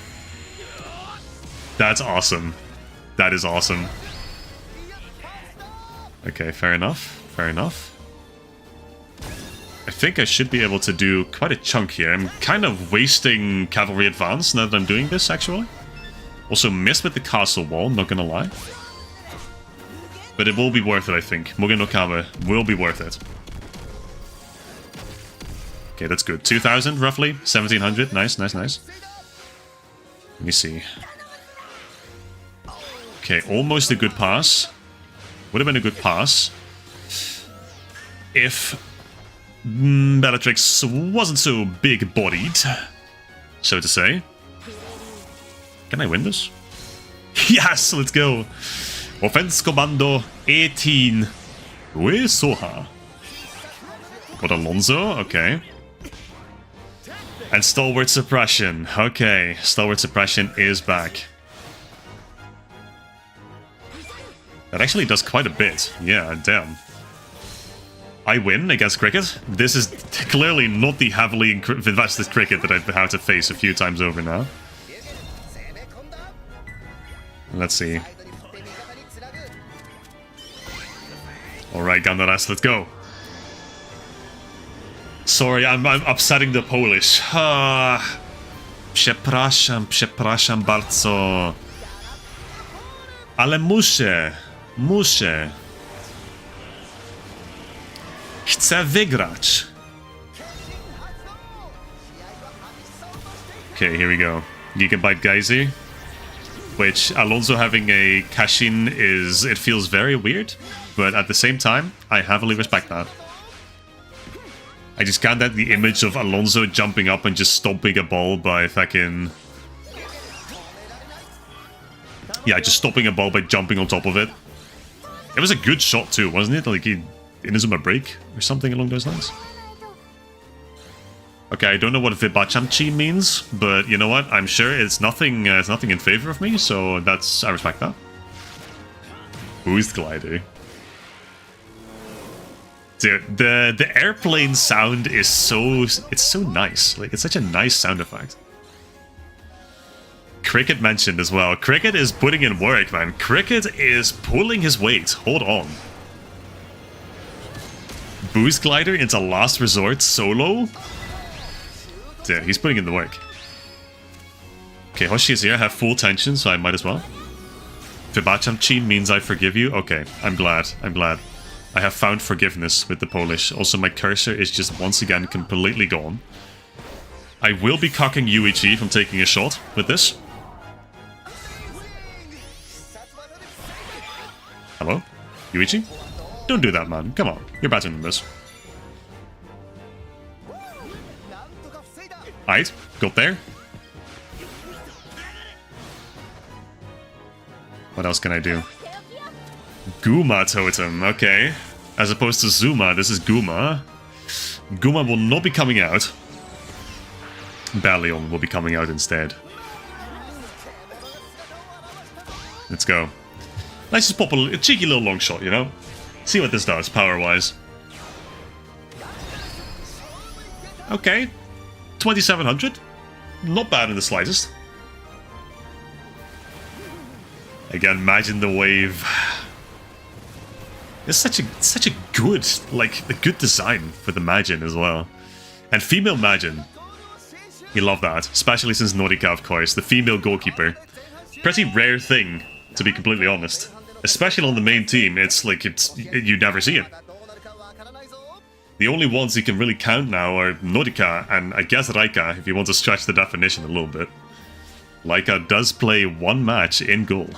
That's awesome. That is awesome. Okay, fair enough. Fair enough. I think I should be able to do quite a chunk here. I'm kind of wasting cavalry advance now that I'm doing this, actually. Also missed with the castle wall, not gonna lie. But it will be worth it, I think. Mugen no Kame will be worth it. Okay, that's good. 2,000, roughly. 1,700. Nice, nice, nice. Let me see. Okay, almost a good pass. Would have been a good pass if Bellatrix wasn't so big-bodied, so to say. Can I win this? Yes, let's go. Offense Commando 18. Ue Soha. Got Alonso, okay. And Stalwart Suppression. Okay, Stalwart Suppression is back. That actually does quite a bit. Yeah, damn. I win against Cricket. This is clearly not the heavily invested Cricket that I've had to face a few times over now. Let's see. Alright, Gandaras, let's go. Sorry, I'm upsetting the Polish. Przepraszam bardzo. Ale muszę. Chcę wygrać. Okay, here we go. Gigabyte Geyser. Which, Alonso having a cash-in is... It feels very weird. But at the same time, I heavily respect that. I just can't get the image of Alonso jumping up and just stomping a ball by fucking... Yeah, just stopping a ball by jumping on top of it. It was a good shot too, wasn't it? Like, Inazuma break or something along those lines. Okay, I don't know what Vibachamchi means, but you know what? I'm sure it's nothing in favor of me, so I respect that. Boost glider. Dude, the airplane sound is it's so nice. Like, it's such a nice sound effect. Cricket mentioned as well. Cricket is putting in work, man. Cricket is pulling his weight. Hold on. Boost glider into last resort solo? Yeah, he's putting in the work. Okay, Hoshi is here. I have full tension, so I might as well. Vibachamchi means I forgive you. Okay, I'm glad. I'm glad. I have found forgiveness with the Polish. Also, my cursor is just once again completely gone. I will be cocking Yuichi from taking a shot with this. Hello? Yuichi? Don't do that, man. Come on. You're better than this. Alright, got there. What else can I do? Guma Totem, okay. As opposed to Zuma, this is Guma. Guma will not be coming out. Balion will be coming out instead. Let's go. Let's just pop a cheeky little long shot, you know? See what this does, power-wise. Okay. 2,700. Not bad in the slightest. Again, imagine the wave. It's such a good, like, a good design for the Majin as well. And female Majin. You love that. Especially since Norika, of course. The female goalkeeper. Pretty rare thing, to be completely honest. Especially on the main team, it's like, you never see it. The only ones you can really count now are Norika and I guess Raika, if you want to stretch the definition a little bit. Raika does play one match in goal.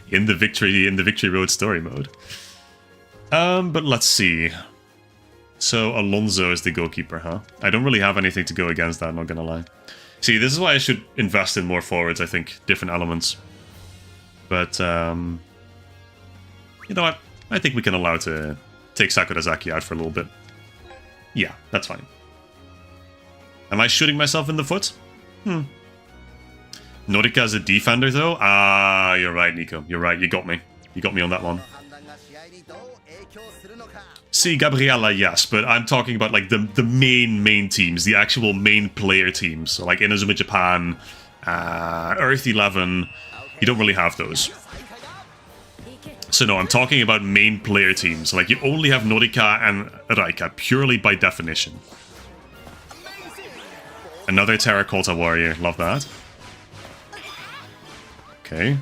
In the Victory Road story mode. But let's see. So Alonso is the goalkeeper, huh? I don't really have anything to go against that, I'm not gonna lie. See, this is why I should invest in more forwards, I think. Different elements. But, you know what? I think we can allow to take Sakurazaki out for a little bit. Yeah, that's fine. Am I shooting myself in the foot? Norika is a defender, though? Ah, you're right, Nico. You're right, you got me. You got me on that one. See, Gabriella, yes, but I'm talking about, like, the main teams. The actual main player teams. So, like, Inazuma Japan, Earth 11. You don't really have those. So no, I'm talking about main player teams. Like, you only have Norika and Raika, purely by definition. Another Terracotta Warrior, love that. Okay.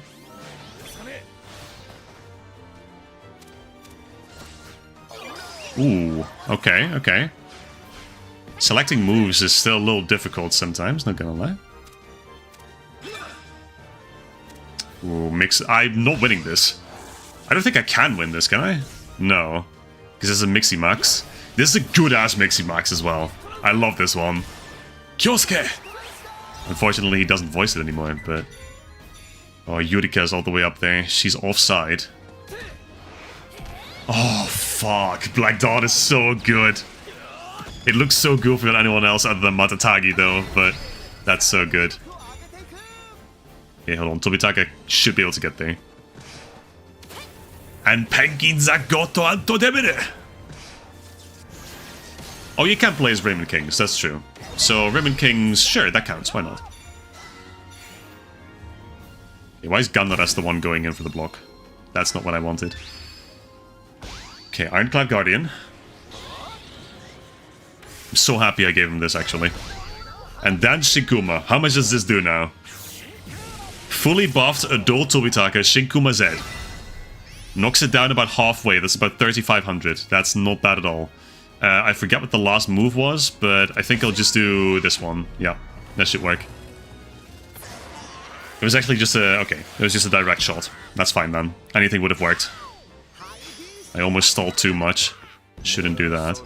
Ooh, okay, okay. Selecting moves is still a little difficult sometimes, not gonna lie. Ooh, mix. I'm not winning this. I don't think I can win this, can I? No. Because this is a Mixie Max. This is a good-ass Mixie Max as well. I love this one. Kyosuke! Unfortunately, he doesn't voice it anymore, but... Oh, Yurika's all the way up there. She's offside. Oh, fuck. Black Dot is so good. It looks so goofy on anyone else other than Matatagi, though, but that's so good. Okay, hold on. Tobitaka should be able to get there. And Penkin Zagoto Alto Debere! Oh, you can't play as Raymond Kings, that's true. So, Raymond Kings, sure, that counts, why not? Okay, why is Gandalf the one going in for the block? That's not what I wanted. Okay, Ironclad Guardian. I'm so happy I gave him this, actually. And then Shinkuma. How much does this do now? Fully buffed adult Tobitaka Shinkuma Z. Knocks it down about halfway. That's about 3,500. That's not bad at all. I forget what the last move was, but I think I'll just do this one. Yeah, that should work. It was actually just a... Okay, it was just a direct shot. That's fine then. Anything would have worked. I almost stalled too much. Shouldn't do that.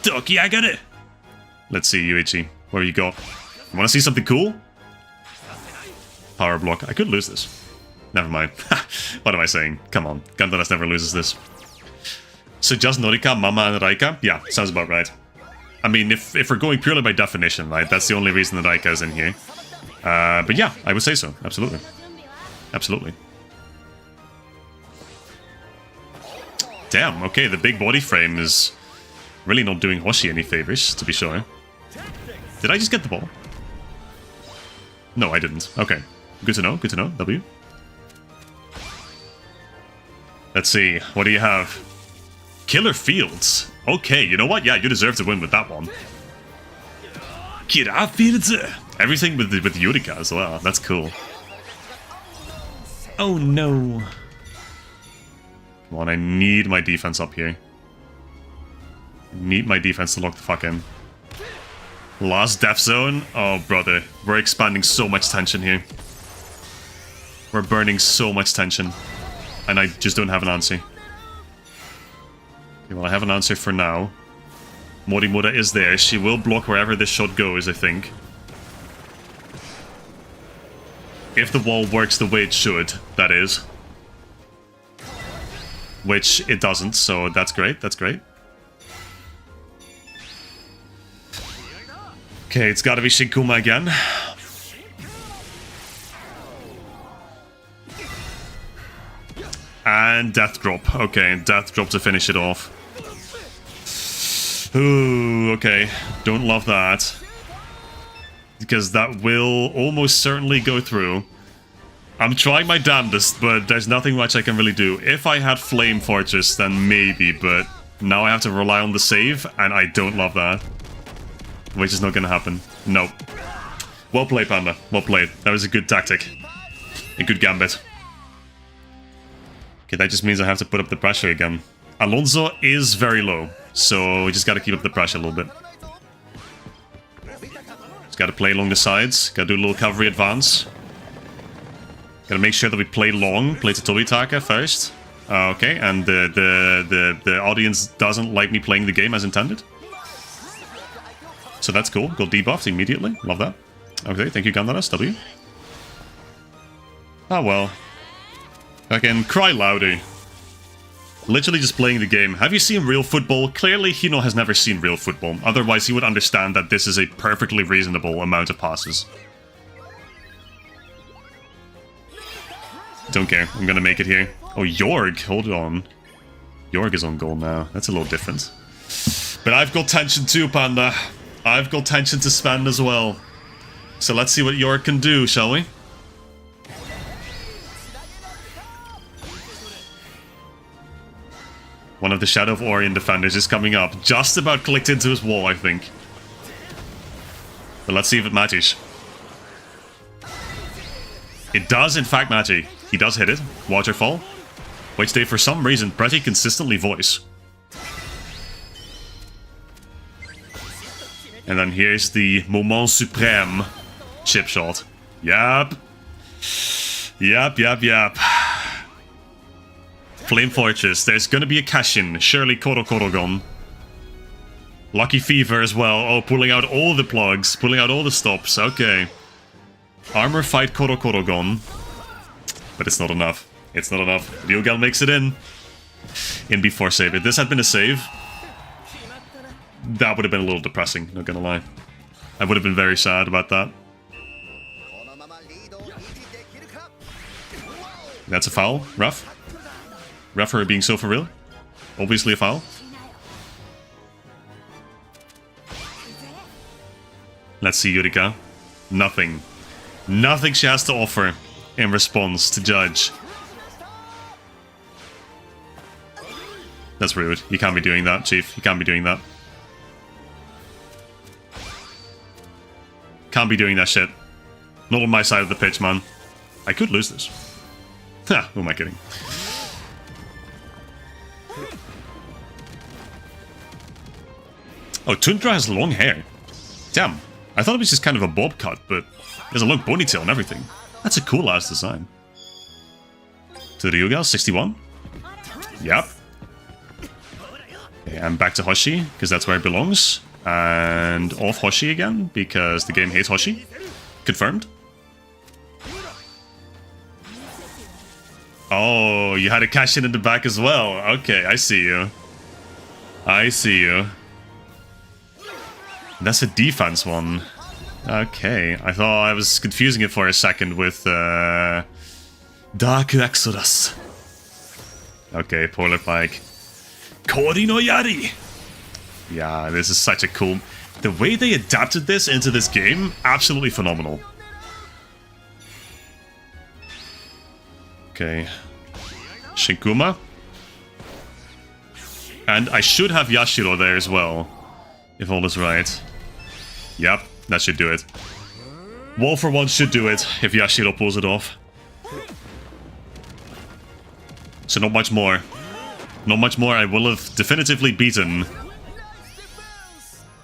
Doki, I got it! Let's see, Yuichi. Where you got? You want to see something cool? Power block. I could lose this. Never mind. What am I saying? Come on. Gandaras never loses this. So just Norika, Mama, and Raika? Yeah, sounds about right. I mean, if we're going purely by definition, right? That's the only reason that Raika is in here. But yeah, I would say so. Absolutely. Absolutely. Damn, okay, the big body frame is really not doing Hoshi any favors, to be sure. Did I just get the ball? No, I didn't. Okay. Good to know, good to know. W. Let's see, what do you have? Killer Fields. Okay, you know what? Yeah, you deserve to win with that one. Kira Fields. Everything with Yurika as well. That's cool. Oh no. Come on, I need my defense up here. Need my defense to lock the fuck in. Last Death Zone? Oh, brother. We're expanding so much tension here. We're burning so much tension. And I just don't have an answer. Okay, well, I have an answer for now. Morimura is there. She will block wherever this shot goes, I think. If the wall works the way it should, that is. Which it doesn't, so that's great, that's great. Okay, it's gotta be Shinkuma again. And Death Drop. Okay, Death Drop to finish it off. Ooh, okay. Don't love that. Because that will almost certainly go through. I'm trying my damnedest, but there's nothing much I can really do. If I had Flame Fortress, then maybe, but now I have to rely on the save, and I don't love that. Which is not gonna happen. Nope. Well played, Panda. Well played. That was a good tactic. A good gambit. Okay, that just means I have to put up the pressure again. Alonso is very low, so we just gotta keep up the pressure a little bit. Just gotta play along the sides. Gotta do a little cavalry advance. Gotta make sure that we play long. Play to Tobitaka first. Okay, and the audience doesn't like me playing the game as intended. So that's cool. Got debuffed immediately. Love that. Okay, thank you, Gandaras. W. Ah, well. I can cry louder. Literally just playing the game. Have you seen real football? Clearly, Hino has never seen real football. Otherwise, he would understand that this is a perfectly reasonable amount of passes. Don't care. I'm gonna make it here. Oh, Jorg. Hold on. Jorg is on goal now. That's a little different. But I've got tension too, Panda. I've got tension to spend as well. So let's see what Jorg can do, shall we? One of the Shadow of Orion defenders is coming up. Just about clicked into his wall, I think. But let's see if it matches. It does, in fact, match. He does hit it. Waterfall. which they for some reason pretty consistently voice. And then here's the moment suprême chip shot. Yep. Yep. Flame Fortress, there's gonna be a cash-in. Surely Koro Lucky Fever as well. Oh, pulling out all the plugs, pulling out all the stops. Okay. Armor fight Koro but it's not enough. It's not enough. Ryugal makes it in before save. If this had been a save, that would have been a little depressing, not gonna lie. I would have been very sad about that. That's a foul. Rough. Rough for being so for real. Obviously a foul. Let's see Yurika. Nothing. Nothing she has to offer in response to Judge. That's rude. You can't be doing that, Chief. You can't be doing that. Can't be doing that shit. Not on my side of the pitch, man. I could lose this. Ha, who am I kidding? Oh, Tundra has long hair. Damn. I thought it was just kind of a bob cut, but there's a long ponytail and everything. That's a cool-ass design. To the Ryugal, 61. Yep. Okay, I'm back to Hoshi, because that's where it belongs. And off Hoshi again, because the game hates Hoshi. Confirmed. Oh, you had a cash in the back as well. Okay, I see you. I see you. That's a defense one. Okay, I thought I was confusing it for a second with Dark Exodus. Okay, Polar Pike. Kori no Yari! Yeah, this is such a cool... The way they adapted this into this game, absolutely phenomenal. Okay. Shinkuma. And I should have Yashiro there as well, if all is right. Yep, that should do it. Wall for one should do it, if Yashiro pulls it off. So not much more. Not much more. I will have definitively beaten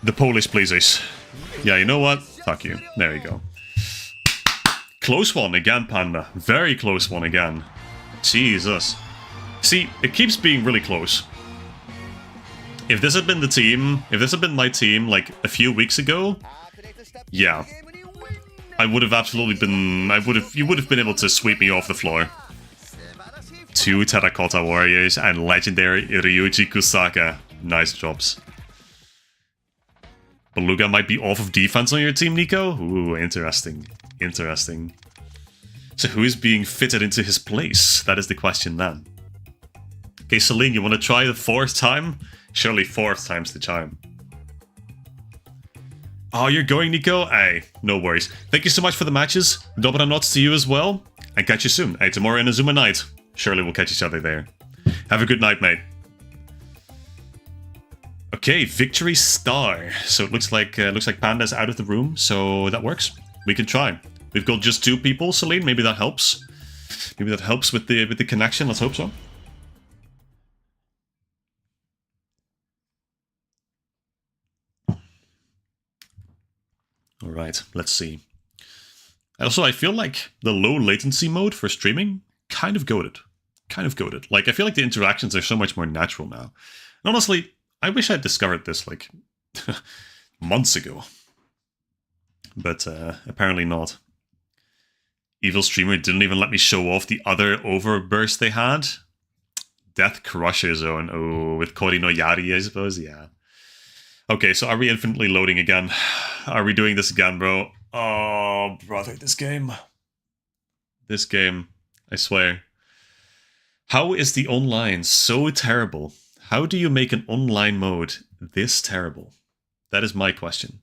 the Polish pleasers. Yeah, you know what? Fuck you. There you go. Close one again, Panda. Very close one again. Jesus. See, it keeps being really close. If this had been the team, if this had been my team like a few weeks ago, yeah. I would have absolutely been, you would have been able to sweep me off the floor. 2 Terracotta Warriors and legendary Ryuji Kusaka. Nice jobs. Beluga might be off of defense on your team, Nico? Ooh, interesting. Interesting. So who is being fitted into his place? That is the question then. Okay, Celine, you want to try the 4th time? Surely 4th time's the charm. Oh, you're going, Nico? Hey, no worries. Thank you so much for the matches. Dobranoc to you as well. And catch you soon. Hey, tomorrow in Inazuma night. Surely we'll catch each other there. Have a good night, mate. Okay, Victory Star. So it looks like Panda's out of the room, so that works. We can try. We've got just 2 people, Celine. Maybe that helps. Maybe that helps with the connection. Let's hope so. All right, let's see. Also, I feel like the low latency mode for streaming kind of goated. Kind of goated. Like, I feel like the interactions are so much more natural now. And honestly, I wish I'd discovered this, like, months ago. But apparently not. Evil Streamer didn't even let me show off the other overburst they had. Death Crusher Zone. Oh, with Kori no Yari, I suppose? Yeah. Okay, so are we infinitely loading again? Are we doing this again, bro? Oh, brother, this game. This game. I swear. How is the online so terrible? How do you make an online mode this terrible? That is my question.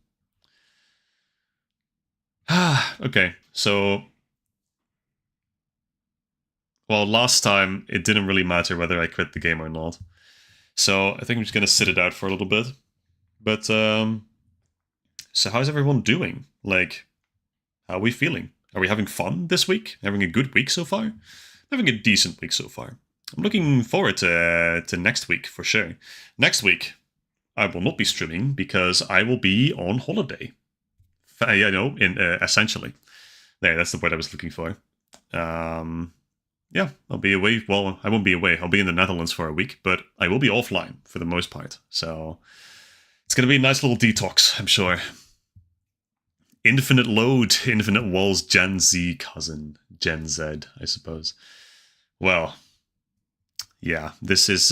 Okay, so... Well, last time, it didn't really matter whether I quit the game or not. So, I think I'm just going to sit it out for a little bit. But, so how's everyone doing? Like, how are we feeling? Are we having fun this week? Having a good week so far? Having a decent week so far. I'm looking forward to next week for sure. Next week, I will not be streaming because I will be on holiday. Essentially. There, that's the word I was looking for. Yeah, I'll be away. Well, I won't be away. I'll be in the Netherlands for a week, but I will be offline for the most part. So it's going to be a nice little detox, I'm sure. Infinite load, infinite walls, Gen Z cousin. Gen Z, I suppose. Well, yeah, this is...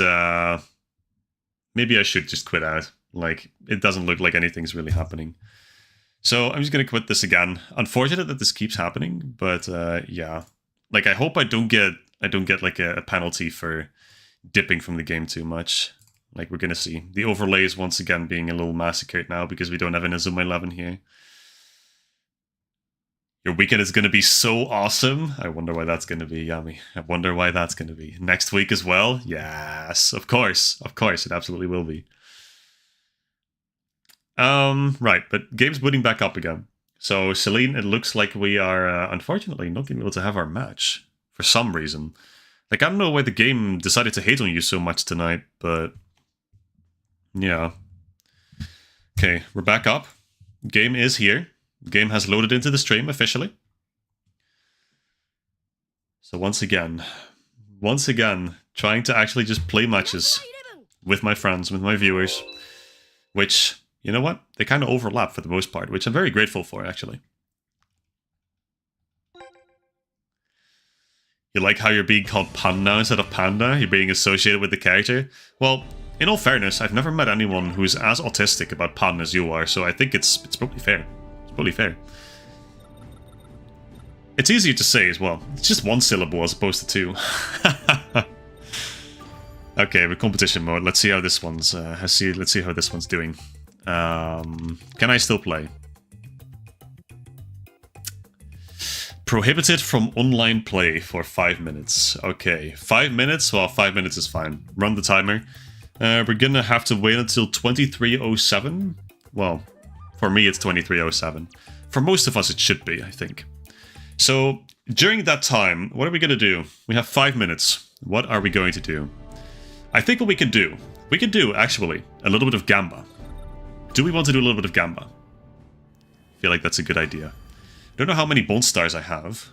maybe I should just quit out. Like, it doesn't look like anything's really happening. So I'm just going to quit this again. Unfortunate that this keeps happening, but yeah. Like, I hope I don't get like a penalty for dipping from the game too much. Like, we're going to see. The overlay is once again being a little massacred now because we don't have Inazuma 11 here. Your weekend is going to be so awesome. I wonder why that's going to be, Yami. I wonder why that's going to be. Next week as well? Yes, of course. Of course, it absolutely will be. Right, but game's booting back up again. So, Celine, it looks like we are, unfortunately, not going to be able to have our match. For some reason. Like, I don't know why the game decided to hate on you so much tonight, but... yeah. Okay, we're back up. Game is here. Game has loaded into the stream officially. So once again, trying to actually just play matches with my friends, with my viewers, which, you know what? They kind of overlap for the most part, which I'm very grateful for, actually. You like how you're being called Pan now instead of Panda? You're being associated with the character? Well, in all fairness, I've never met anyone who's as autistic about Pan as you are, so I think it's probably fair. Totally fair. It's easier to say as well. It's just one syllable as opposed to two. Okay, we're competition mode. Let's see how this one's. Let's see how this one's doing. Can I still play? Prohibited from online play for 5 minutes. Okay, 5 minutes. Well, 5 minutes is fine. Run the timer. We're gonna have to wait until 23:07. Well. For me, it's 23:07. For most of us, it should be, I think. So, during that time, what are we going to do? We have 5 minutes. What are we going to do? I think what we can do... we can do, actually, a little bit of Gamba. Do we want to do a little bit of Gamba? I feel like that's a good idea. I don't know how many Bond Stars I have.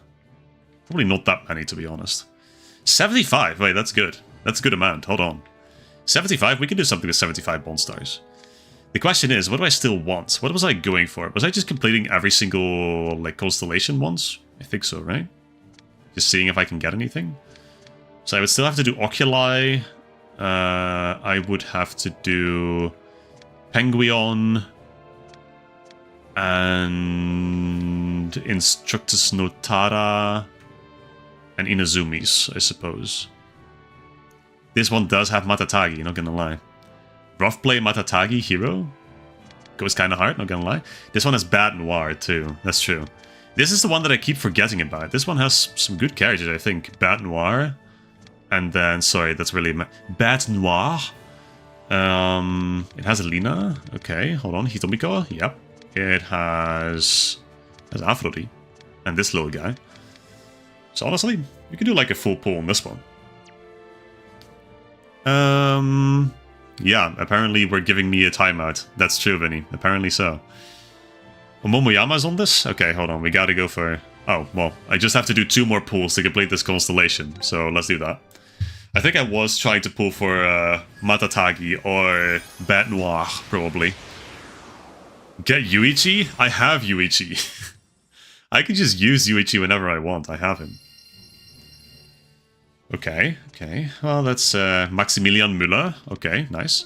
Probably not that many, to be honest. 75! Wait, that's good. That's a good amount. Hold on. 75? We can do something with 75 Bond Stars. The question is, what do I still want? What was I going for? Was I just completing every single, like, constellation once? I think so, right? Just seeing if I can get anything. So I would still have to do Oculi. I would have to do Penguion. And Instructus Notara. And Inazumis, I suppose. This one does have Matatagi, not gonna lie. Rough play Matatagi hero goes kind of hard, not gonna lie. This one has Bad Noir too, that's true. This is the one that I keep forgetting about. This one has some good characters, I think. Bad Noir, and then, sorry, that's really... Bad Noir. It has Alina. Okay, hold on. Hitomiko, yep. It has Aphrodite, and this little guy. So honestly, you can do like a full pull on this one. Yeah, apparently we're giving me a timeout. That's true, Vinny. Apparently so. Momoyama's on this? Okay, hold on. We gotta go for... oh, well, I just have to do 2 more pulls to complete this constellation. So let's do that. I think I was trying to pull for Matatagi or Bad Noir, probably. Get Yuichi? I have Yuichi. I can just use Yuichi whenever I want. I have him. Okay, okay. Well, that's Maximilian Müller. Okay, nice.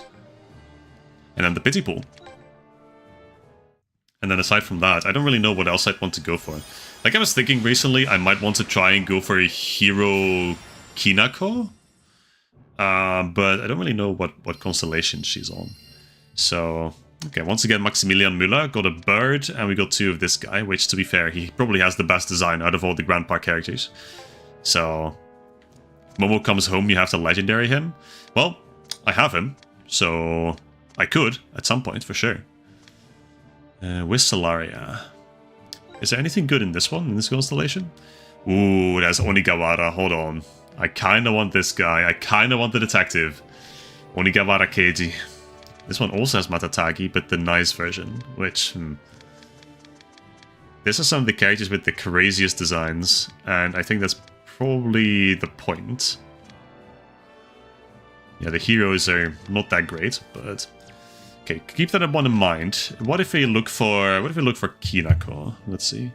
And then the pity pool. And then aside from that, I don't really know what else I'd want to go for. Like I was thinking recently, I might want to try and go for a Hiro Kinako. But I don't really know what constellation she's on. So, okay, once again, Maximilian Müller got a bird, and we got 2 of this guy, which, to be fair, he probably has the best design out of all the Grandpa characters. So... Momo comes home, you have to legendary him. Well, I have him, so I could at some point for sure. With Solaria. Is there anything good in this one, in this constellation? Ooh, there's Onigawara, hold on. I kind of want this guy. I kind of want the detective. Onigawara Keiji. This one also has Matatagi, but the nice version, which... This is some of the characters with the craziest designs, and I think that's probably the point. Yeah, the heroes are not that great, but... Okay, keep that one in mind. What if we look for... Kinako? Let's see.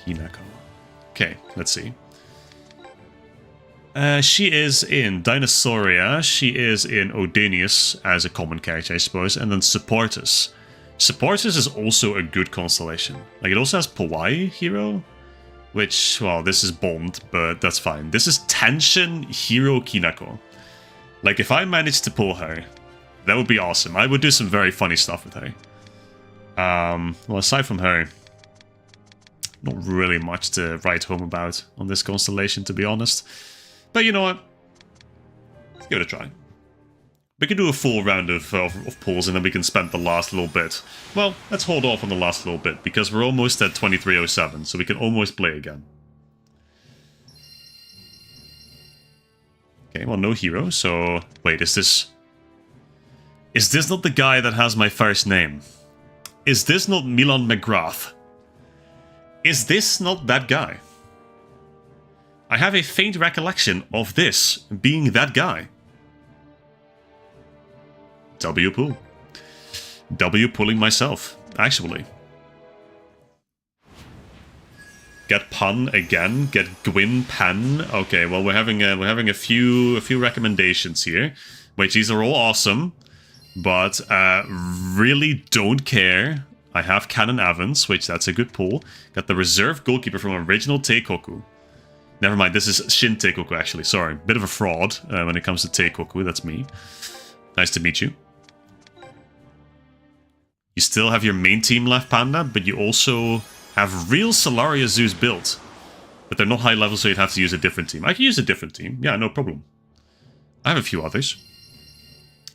Kinako. Okay, let's see. She is in Dinosauria, she is in Odenius as a common character, I suppose, and then Supportus. Supportus is also a good constellation. Like, it also has Powai hero, which, well, this is Bond, but that's fine. This is Tenshin Hero Kinako. Like, if I managed to pull her, that would be awesome. I would do some very funny stuff with her. Well, aside from her, not really much to write home about on this constellation, to be honest. But you know what? Let's give it a try. We can do a full round of pulls and then we can spend the last little bit. Well, let's hold off on the last little bit because we're almost at 2307, so we can almost play again. Okay, well, no hero, so... Wait, is this... Is this not the guy that has my first name? Is this not Milan McGrath? Is this not that guy? I have a faint recollection of this being that guy. W pull. W pulling myself, actually. Get Pun again. Get Gwyn Pen. Okay, well we're having a few recommendations here, which these are all awesome, but really don't care. I have Canon Evans, which that's a good pull. Got the reserve goalkeeper from original Teikoku. Never mind, this is Shin Teikoku actually. Sorry, bit of a fraud when it comes to Teikoku. That's me. Nice to meet you. You still have your main team left, Panda, but you also have real Solaria Zoos built. But they're not high level, so you'd have to use a different team. I can use a different team. Yeah, no problem. I have a few others.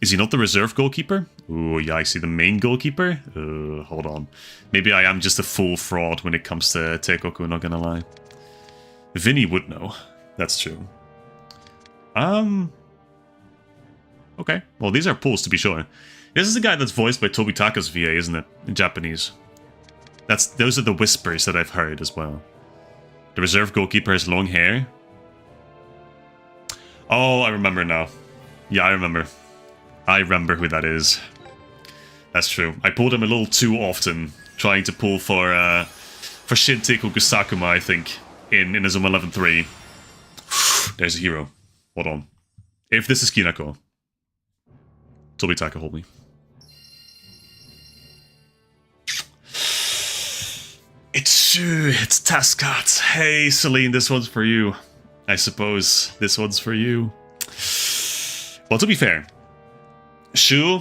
Is he not the reserve goalkeeper? Oh, yeah, I see the main goalkeeper. Hold on. Maybe I am just a full fraud when it comes to Teikoku, not gonna lie. Vinny would know. That's true. Okay. Well, these are pulls, to be sure. This is the guy that's voiced by Tobitaka's VA, isn't it? In Japanese. Those are the whispers that I've heard as well. The reserve goalkeeper has long hair. Oh, I remember now. Yeah, I remember. I remember who that is. That's true. I pulled him a little too often, trying to pull for Shin Teikoku Sakuma, I think, in Inazuma 11-3. There's a hero. Hold on. If this is Kinako, Tobitaka, hold me. It's Taskat. Hey, Celine, this one's for you. I suppose this one's for you. Well, to be fair, Shu,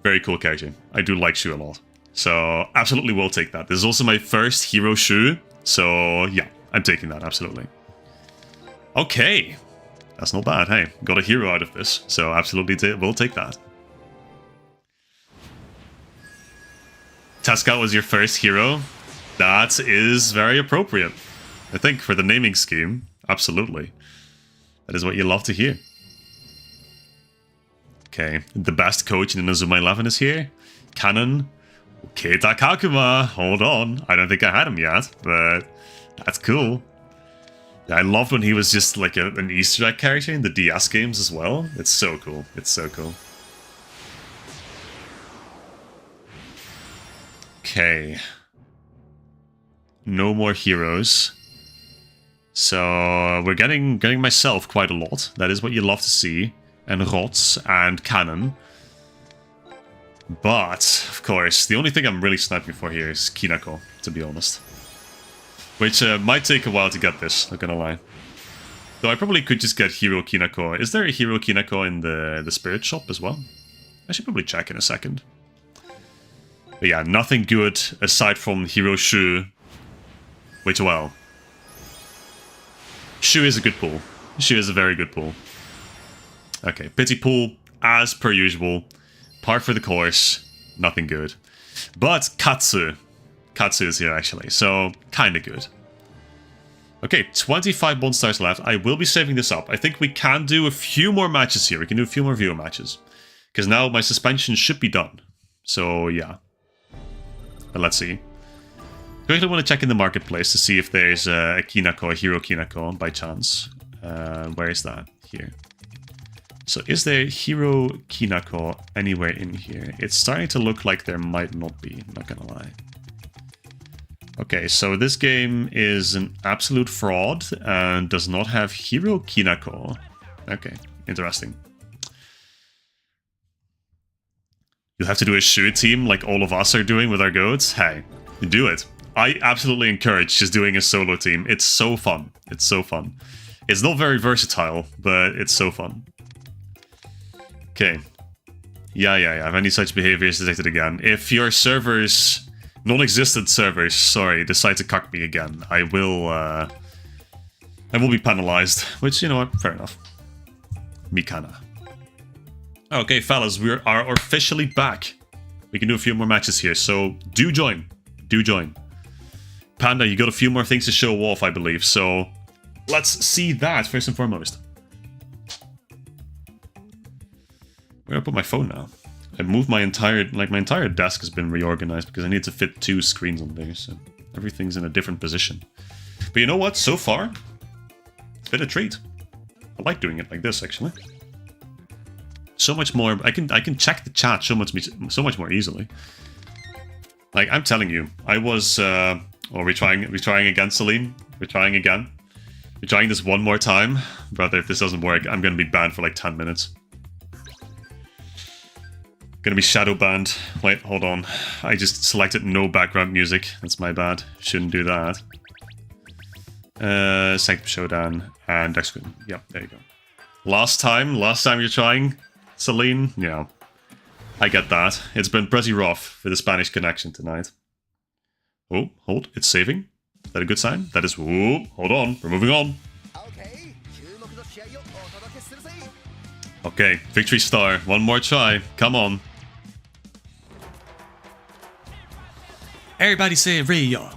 very cool character. I do like Shu a lot. So, absolutely will take that. This is also my first hero Shu. So, yeah, I'm taking that, absolutely. Okay. That's not bad, hey. Got a hero out of this. So, absolutely we'll take that. Taskat was your first hero. That is very appropriate. I think for the naming scheme, absolutely. That is what you love to hear. Okay, the best coach in Inazuma 11 is here. Canon Keita Kakuma. Hold on, I don't think I had him yet, but that's cool. I loved when he was just like an Easter egg character in the DS games as well. It's so cool. It's so cool. Okay. No more heroes. So we're getting myself quite a lot. That is what you love to see. And Rots and Cannon. But, of course, the only thing I'm really sniping for here is Kinako, to be honest. Which might take a while to get this, not gonna lie. Though I probably could just get Hero Kinako. Is there a Hero Kinako in the Spirit Shop as well? I should probably check in a second. But yeah, nothing good aside from Hero Shu. Which, well, Shu is a good pull. Shu is a very good pull. Okay, pity pull, as per usual. Par for the course, nothing good. But Katsu. Katsu is here, actually, so kinda good. Okay, 25 bond stars left. I will be saving this up. I think we can do a few more matches here. We can do a few more viewer matches. Because now my suspension should be done. So, yeah. But let's see. I really want to check in the marketplace to see if there's a Kinako, a Hero Kinako, by chance. Where is that? Here. So is there Hero Kinako anywhere in here? It's starting to look like there might not be, I'm not gonna lie. Okay, so this game is an absolute fraud and does not have Hero Kinako. Okay, interesting. You'll have to do a shoot team like all of us are doing with our goats? Hey, do it. I absolutely encourage just doing a solo team. It's so fun. It's so fun. It's not very versatile, but it's so fun. Okay. Yeah. If any such behavior is detected again. If your servers, non-existent servers, sorry, decide to cuck me again, I will be penalized. Which, you know what, fair enough. Mikana. Okay, fellas, we are officially back. We can do a few more matches here, so do join. Do join. Panda, you got a few more things to show off, I believe, so let's see that first and foremost. Where do I put my phone now? I moved my entire desk has been reorganized because I need to fit 2 screens on there, so everything's in a different position. But you know what? So far, it's been a treat. I like doing it like this, actually. So much more. I can check the chat so much more easily. Like, I'm telling you, I was. We're trying again, Celine. We're trying again. We're trying this one more time, brother. If this doesn't work, I'm gonna be banned for like 10 minutes. Gonna be shadow banned. Wait, hold on. I just selected no background music. That's my bad. Shouldn't do that. Sanctum Showdown and Deck Screen. Yep, there you go. Last time you're trying, Celine. Yeah, I get that. It's been pretty rough for the Spanish connection tonight. Oh, hold. It's saving. Is that a good sign? That is. Whoa, hold on. We're moving on. Okay, victory star. One more try. Come on. Everybody say Rio.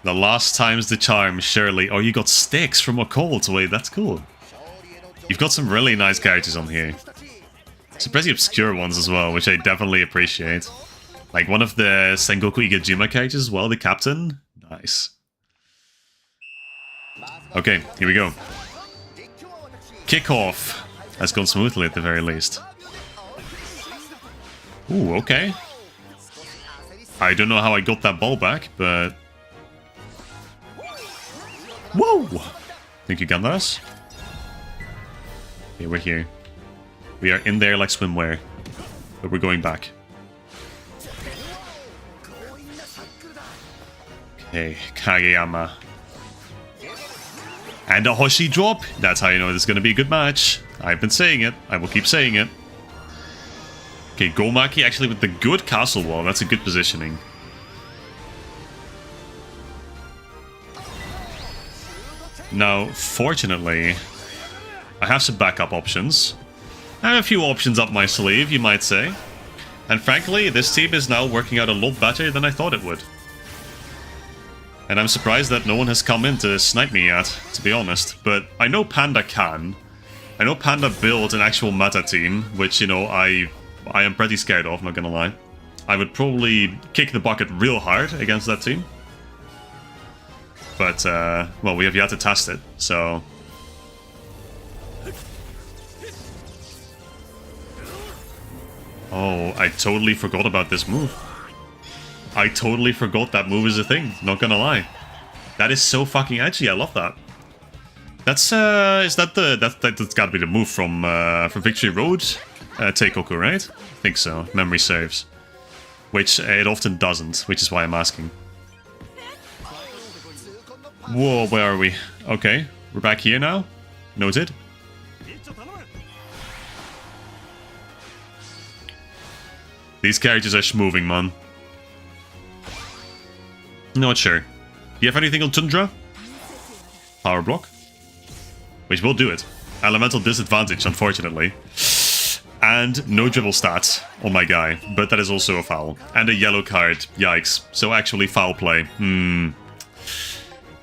The last time's the charm, surely. Oh, you got sticks from Occult. Wait, that's cool. You've got some really nice characters on here. Some pretty obscure ones as well, which I definitely appreciate. Like one of the Sengoku Igajima characters as well, the captain. Nice. Okay, here we go. Kickoff. Has gone smoothly at the very least. Ooh, okay. I don't know how I got that ball back, but... Whoa! Think you got us? Okay, we're here. We are in there like swimwear. But we're going back. Okay, Kageyama. And a Hoshi drop. That's how you know this is going to be a good match. I've been saying it. I will keep saying it. Okay, Gomaki actually with the good castle wall. That's a good positioning. Now, fortunately, I have some backup options. I have a few options up my sleeve, you might say. And frankly, this team is now working out a lot better than I thought it would. And I'm surprised that no one has come in to snipe me yet, to be honest. But I know Panda can. I know Panda built an actual meta team, which, you know, I am pretty scared of, not gonna lie. I would probably kick the bucket real hard against that team. But, well, we have yet to test it, so... Oh, I totally forgot about this move. I totally forgot that move is a thing, not gonna lie. That is so fucking edgy, I love that. That's, is that the... That's gotta be the move from Victory Road? Teikoku, right? I think so, memory serves. Which it often doesn't, which is why I'm asking. Whoa, where are we? Okay, we're back here now. Noted. These characters are schmoving, man. Not sure. Do you have anything on Tundra? Power block? Which will do it. Elemental disadvantage, unfortunately. And no dribble stats on my guy, but that is also a foul. And a yellow card, yikes. So actually foul play.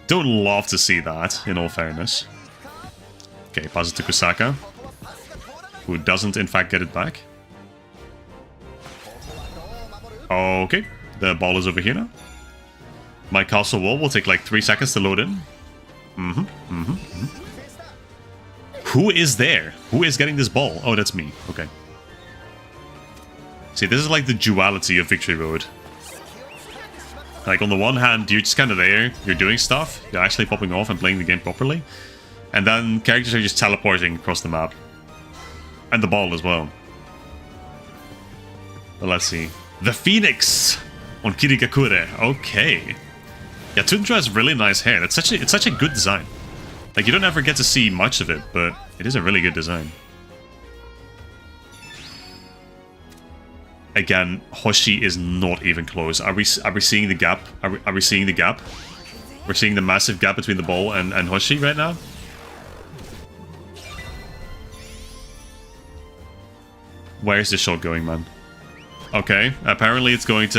Don't love to see that, in all fairness. Okay, pass it to Kusaka, who doesn't in fact get it back. Okay, the ball is over here now. My castle wall will take like 3 seconds to load in. Who is there? Who is getting this ball? Oh, that's me. Okay. See, this is like the duality of Victory Road. Like, on the one hand, you're just kind of there, you're doing stuff, you're actually popping off and playing the game properly. And then characters are just teleporting across the map. And the ball as well. But let's see. The Phoenix on Kirigakure. Okay. Yeah, Tundra has really nice hair. It's such a good design. Like, you don't ever get to see much of it, but it is a really good design. Again, Hoshi is not even close. Are we seeing the gap? Are we seeing the gap? We're seeing the massive gap between the ball and Hoshi right now. Where is this shot going, man? Okay, apparently it's going to...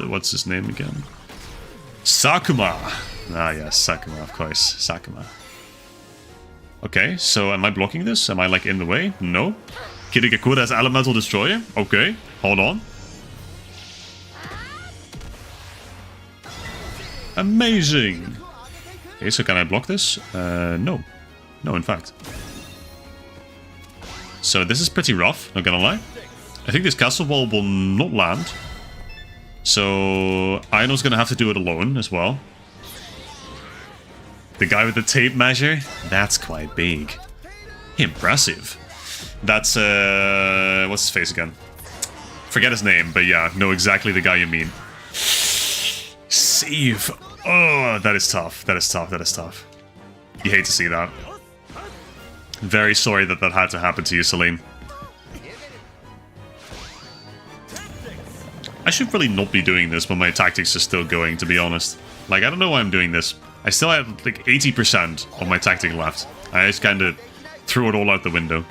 What's his name again? Sakuma! Ah yes, Sakuma, of course. Sakuma. Okay, so am I blocking this? Am I like in the way? No. Kirigakure has Elemental Destroyer? Okay, hold on. Amazing! Okay, so can I block this? No. No, in fact. So this is pretty rough, not gonna lie. I think this castle wall will not land. So Aino's gonna have to do it alone as well. The guy with the tape measure? That's quite big. Impressive. That's, what's his face again? Forget his name, but yeah, know exactly the guy you mean. Save. Oh, that is tough. That is tough. That is tough. You hate to see that. Very sorry that that had to happen to you, Celine. I should really not be doing this when my tactics are still going, to be honest. Like, I don't know why I'm doing this. I still have like 80% of my tactic left. I just kind of threw it all out the window.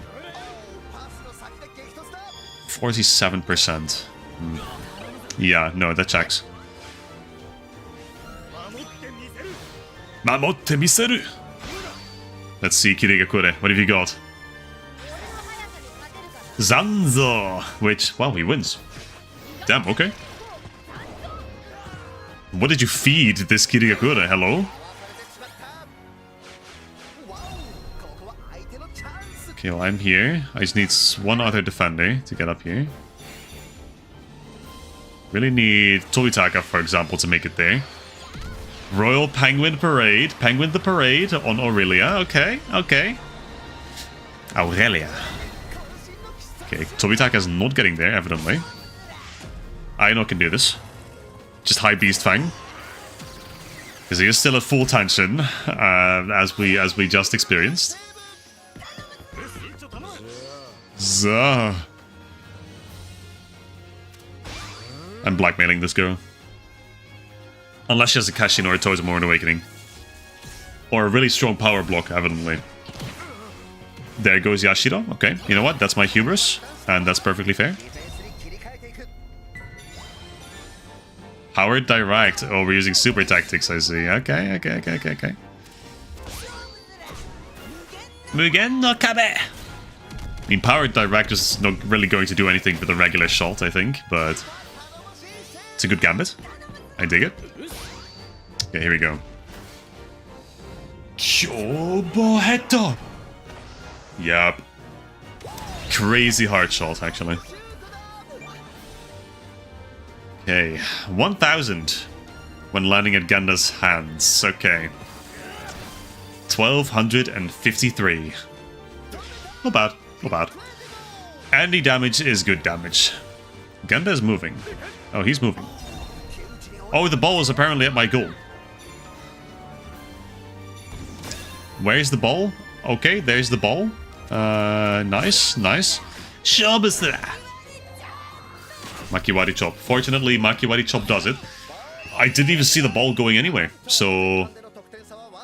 47%. Yeah, no, that checks. Mamotte miseru. Let's see, Kirigakure. What have you got? Zanzo! Which, well, he wins. Damn, okay. What did you feed this Kirigakure? Hello? Okay, well, I'm here. I just need one other defender to get up here. Really need Tobitaka, for example, to make it there. Royal Penguin Parade. Penguin the Parade on Aurelia. Okay, okay. Aurelia. Okay, Tobitaka's not getting there, evidently. Aino can do this. Just high Beast Fang. Because he is still at full tension, as we just experienced. Zuh. I'm blackmailing this girl. Unless she has a Kashin or a Totemon Awakening. Or a really strong power block, evidently. There goes Yashiro. Okay, you know what? That's my hubris. And that's perfectly fair. Powered Direct. Oh, we're using super tactics, I see. Okay. Mugen no Kabe! I mean, Powered Direct is not really going to do anything with a regular shot, I think, but it's a good gambit. I dig it. Okay, here we go. Kyobo Heto! Yup. Crazy hard shot, actually. Okay, 1000 when landing at Genda's hands. Okay. 1253. Not bad, not bad. Any damage is good damage. Genda is moving. Oh, he's moving. Oh, the ball is apparently at my goal. Where's the ball? Okay, there's the ball. Nice. Shobasra. Makiwari Chop. Fortunately, Makiwari Chop does it. I didn't even see the ball going anywhere, so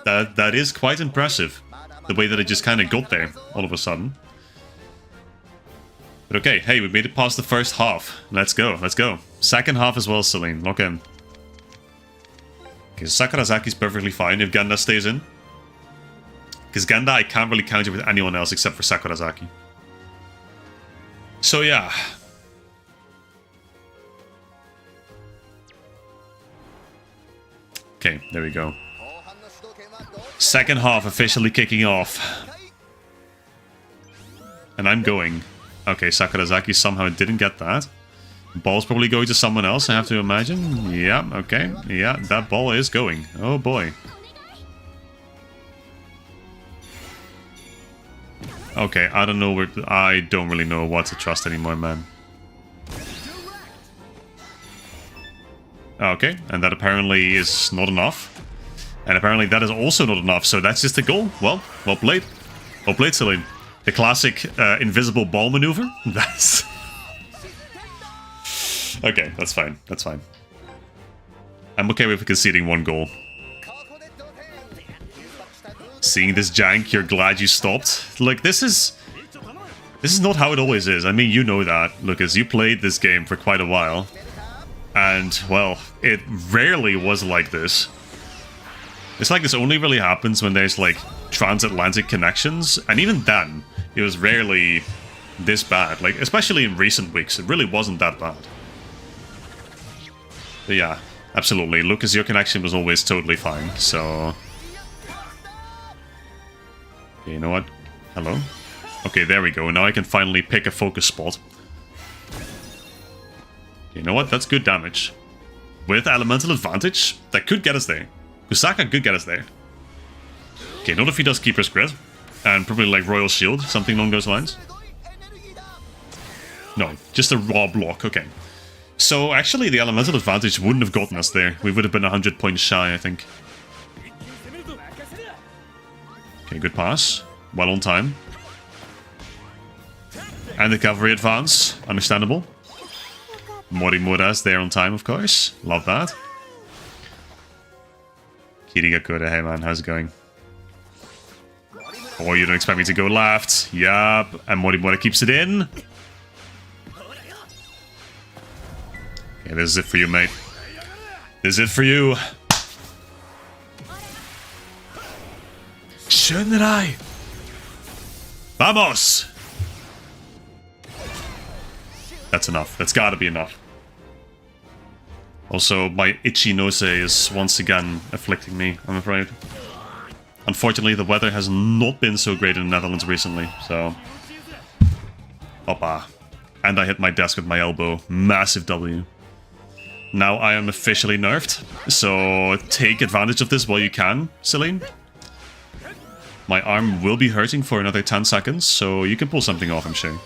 that is quite impressive. The way that it just kind of got there all of a sudden. But okay, hey, we made it past the first half. Let's go, let's go. Second half as well, Celine. Lock in. Okay, Sakurazaki's perfectly fine if Genda stays in. Because Genda, I can't really counter with anyone else except for Sakurazaki. So yeah. Okay, there we go. Second half officially kicking off. And I'm going. Okay, Sakurazaki somehow didn't get that. Ball's probably going to someone else, I have to imagine. Yeah, okay. Yeah, that ball is going. Oh boy. Okay, I don't know where... I don't really know what to trust anymore, man. Okay, and that apparently is not enough. And apparently that is also not enough, so that's just a goal. Well played. Well played, Celine. The classic invisible ball maneuver. That's... Okay, that's fine. That's fine. I'm okay with conceding one goal. Seeing this jank, you're glad you stopped. Like, this is not how it always is. I mean, you know that, Lucas. You played this game for quite a while. And, well, it rarely was like this. It's like this only really happens when there's, like, transatlantic connections. And even then, it was rarely this bad. Like, especially in recent weeks, it really wasn't that bad. But yeah, absolutely. Lucas, your connection was always totally fine, so... Okay, you know what? Hello? Okay, there we go. Now I can finally pick a focus spot. You know what? That's good damage. With elemental advantage, that could get us there. Kusaka could get us there. Okay, not if he does Keeper's Grid. And probably like Royal Shield, something along those lines. No, just a raw block, okay. So actually the elemental advantage wouldn't have gotten us there. We would have been 100 points shy, I think. Okay, good pass. Well on time. And the cavalry advance. Understandable. Morimura's there on time, of course. Love that. Kirigakure, hey man, how's it going? Oh, you don't expect me to go left. Yup. And Morimura keeps it in. Okay, this is it for you, mate. This is it for you. Shunrai! Vamos! That's enough. That's gotta be enough. Also, my itchy nose is once again afflicting me, I'm afraid. Unfortunately, the weather has not been so great in the Netherlands recently, so... Hoppa. And I hit my desk with my elbow. Massive W. Now I am officially nerfed, so take advantage of this while you can, Celine. My arm will be hurting for another 10 seconds, so you can pull something off, I'm sure.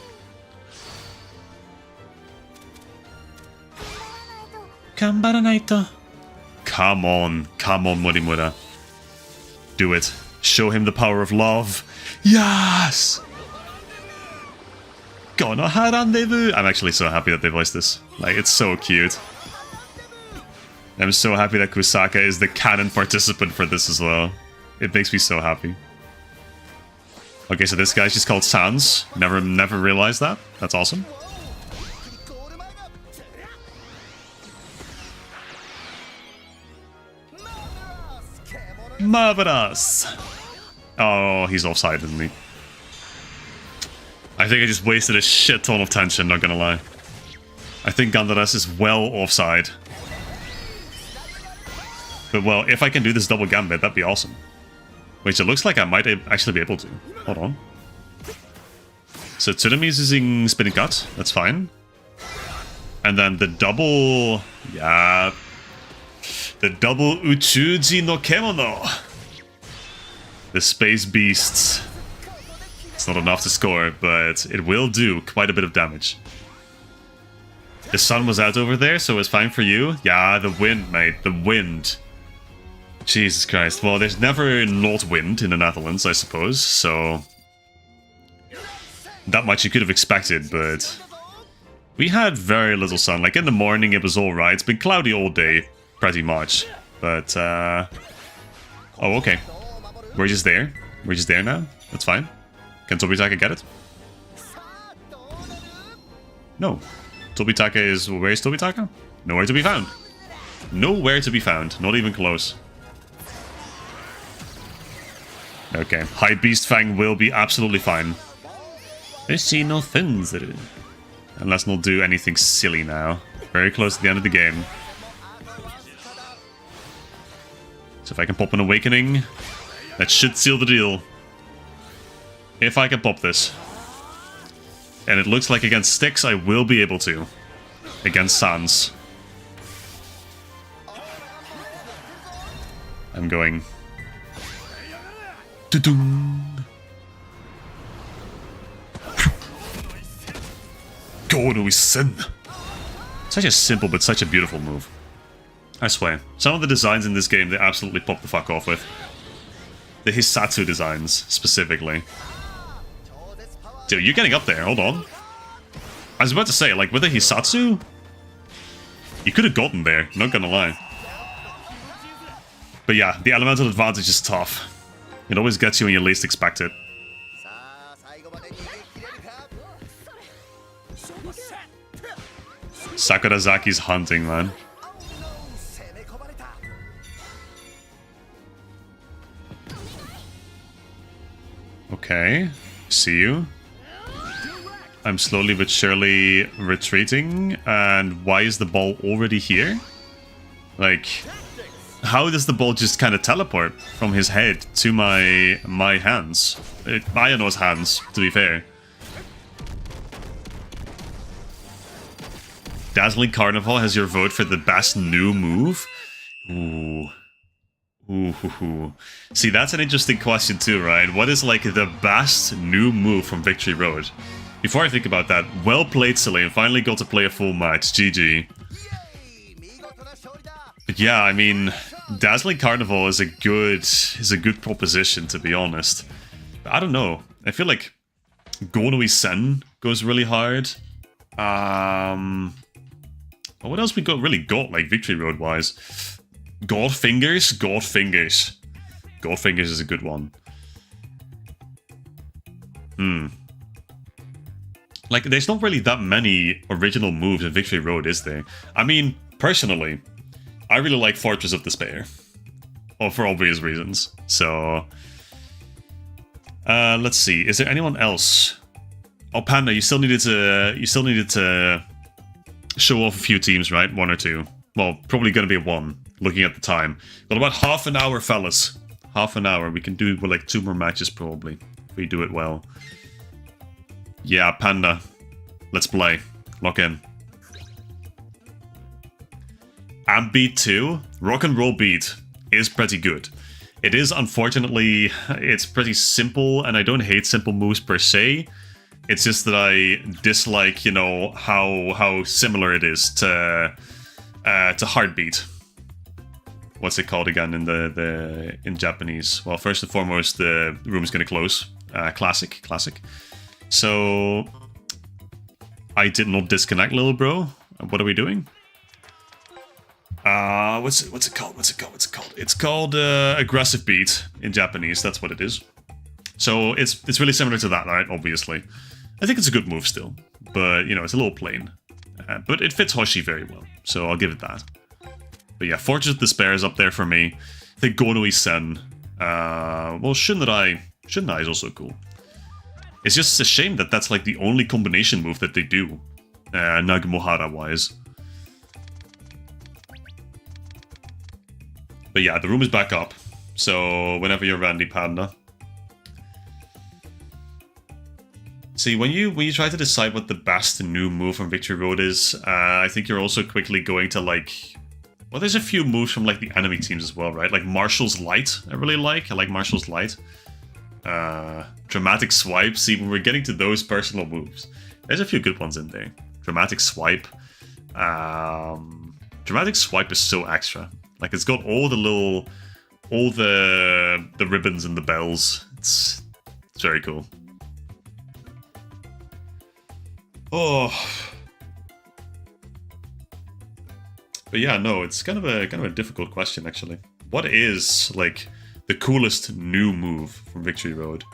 Come on, Morimura. Do it. Show him the power of love. Yes! Konoha rendezvous! I'm actually so happy that they voiced this. Like, it's so cute. I'm so happy that Kusaka is the canon participant for this as well. It makes me so happy. Okay, so this guy's just called Sans. Never realized that. That's awesome. Marvelous! Oh, he's offside, isn't he? I think I just wasted a shit ton of tension, not gonna lie. I think Gandaras is well offside. But well, if I can do this double gambit, that'd be awesome. Which it looks like I might actually be able to. Hold on. So Tsunami is using Spinning Cut, that's fine. And then the double... Yeah... The double Uchuji no Kemono. The Space Beasts. It's not enough to score, but it will do quite a bit of damage. The sun was out over there, so it's fine for you. Yeah, the wind, mate. The wind. Jesus Christ. Well, there's never not wind in the Netherlands, I suppose, so... That much you could have expected, but... We had very little sun. Like, in the morning it was alright. It's been cloudy all day. Pretty much, but oh, okay. We're just there. We're just there now. That's fine. Can Tobitaka get it? No. Tobitaka is... Where's Tobitaka? Nowhere to be found. Nowhere to be found. Not even close. Okay. High Beast Fang will be absolutely fine. I see no fins. And let's not do anything silly now. Very close to the end of the game. So if I can pop an Awakening, that should seal the deal. If I can pop this. And it looks like against Styx I will be able to. Against Sans. I'm going... Go to sin. Such a simple but such a beautiful move. I swear. Some of the designs in this game they absolutely pop the fuck off with. The Hisatsu designs, specifically. Dude, you're getting up there, hold on. I was about to say, like, with the Hisatsu, you could have gotten there, not gonna lie. But yeah, the elemental advantage is tough. It always gets you when you least expect it. Sakurazaki's hunting, man. Okay, see you. I'm slowly but surely retreating, and why is the ball already here? Like, how does the ball just kind of teleport from his head to my hands? Ayano's hands, to be fair. Dazzling Carnival has your vote for the best new move? Ooh. Ooh. See, that's an interesting question too, right? What is, like, the best new move from Victory Road? Before I think about that, well played, Celine. Finally got to play a full match. GG. But yeah, I mean, Dazzling Carnival is a good proposition, to be honest. But I don't know. I feel like Gonui Sen goes really hard. What else we really got, like, Victory Road wise? God Fingers? God Fingers. God Fingers is a good one. Like, there's not really that many original moves in Victory Road, is there? I mean, personally, I really like Fortress of Despair. Well, for obvious reasons. So, let's see. Is there anyone else? Oh, Panda, you still needed to show off a few teams, right? One or two. Well, probably gonna be one, looking at the time. Got about half an hour, fellas. Half an hour. We can do, well, like 2 more matches, probably, if we do it well. Yeah, Panda. Let's play. Lock in. Amp Beat 2, Rock and Roll Beat, is pretty good. It is, unfortunately, it's pretty simple, and I don't hate simple moves per se. It's just that I dislike, you know, how similar it is to Heartbeat. What's it called again in Japanese? Well, first and foremost, the room is gonna close. Classic. So I did not disconnect, little bro. What are we doing? What's it called? It's called aggressive beat in Japanese. That's what it is. So it's really similar to that, right? Obviously, I think it's a good move still, but you know, it's a little plain. But it fits Hoshi very well, so I'll give it that. But yeah, Fortress of Despair is up there for me. I think Gonui Sen. Well, Shunrai is also cool. It's just a shame that that's like the only combination move that they do, Nagumohara-wise. But yeah, the room is back up, so whenever you're ready, Panda. See, when you try to decide what the best new move from Victory Road is, I think you're also quickly going to, like... Well, there's a few moves from, like, the enemy teams as well, right? Like Marshall's Light, I really like. I like Marshall's Light. Dramatic Swipe. See, when we're getting to those personal moves, there's a few good ones in there. Dramatic Swipe. Dramatic Swipe is so extra. Like, it's got all the ribbons and the bells. It's very cool. Oh. But yeah, no, it's kind of a difficult question, actually. What is, like, the coolest new move from Victory Road?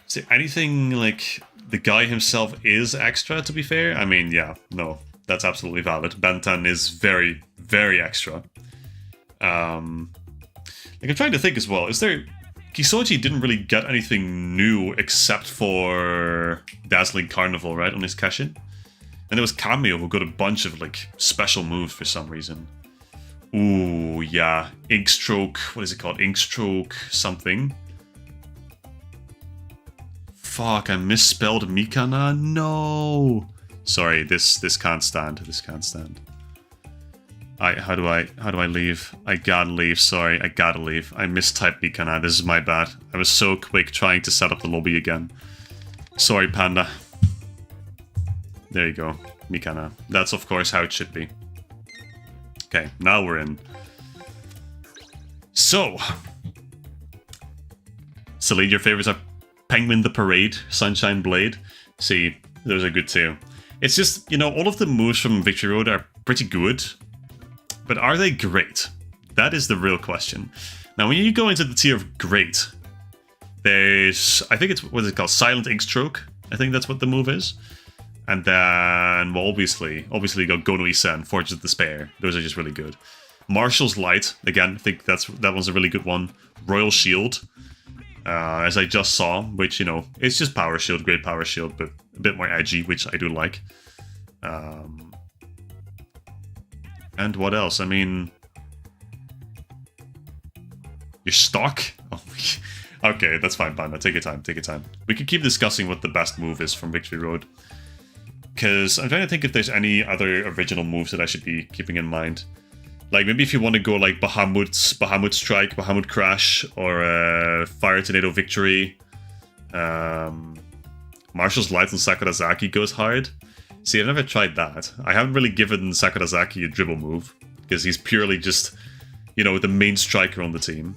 Is there anything like the guy himself is extra, to be fair? I mean, yeah, no, that's absolutely valid. Bentan is very, very extra. Like, I'm trying to think as well. Is there... Kisoji didn't really get anything new except for Dazzling Carnival, right, on his Keshin? And there was Cameo who got a bunch of, like, special moves for some reason. Ooh, yeah. Inkstroke, what is it called? Inkstroke something. Fuck, I misspelled Mikana? No! Sorry, this can't stand. This can't stand. How do I leave? I gotta leave, sorry, I gotta leave. I mistyped Mikana, this is my bad. I was so quick trying to set up the lobby again. Sorry, Panda. There you go, Mikana. That's of course how it should be. Okay, now we're in. So. Celine, your favorites are Penguin the Parade, Sunshine Blade. See, those are good too. It's just, you know, all of the moves from Victory Road are pretty good. But are they great? That is the real question. Now, when you go into the tier of great, there's, I think it's, what is it called? Silent Inkstroke. I think that's what the move is. And then, well, obviously you got Gono Isen, Forges of Despair. Those are just really good. Marshall's Light, again, I think that one's a really good one. Royal Shield, as I just saw, which, you know, it's just Power Shield, great Power Shield, but a bit more edgy, which I do like. And what else? I mean... Your stock? Oh, okay, that's fine, Panda. Take your time, take your time. We could keep discussing what the best move is from Victory Road. Because I'm trying to think if there's any other original moves that I should be keeping in mind. Like, maybe if you want to go like Bahamut Strike, Bahamut Crash, or Fire Tornado Victory. Marshall's Light on Sakurazaki goes hard. See, I've never tried that. I haven't really given Sakurazaki a dribble move, because he's purely just, you know, the main striker on the team.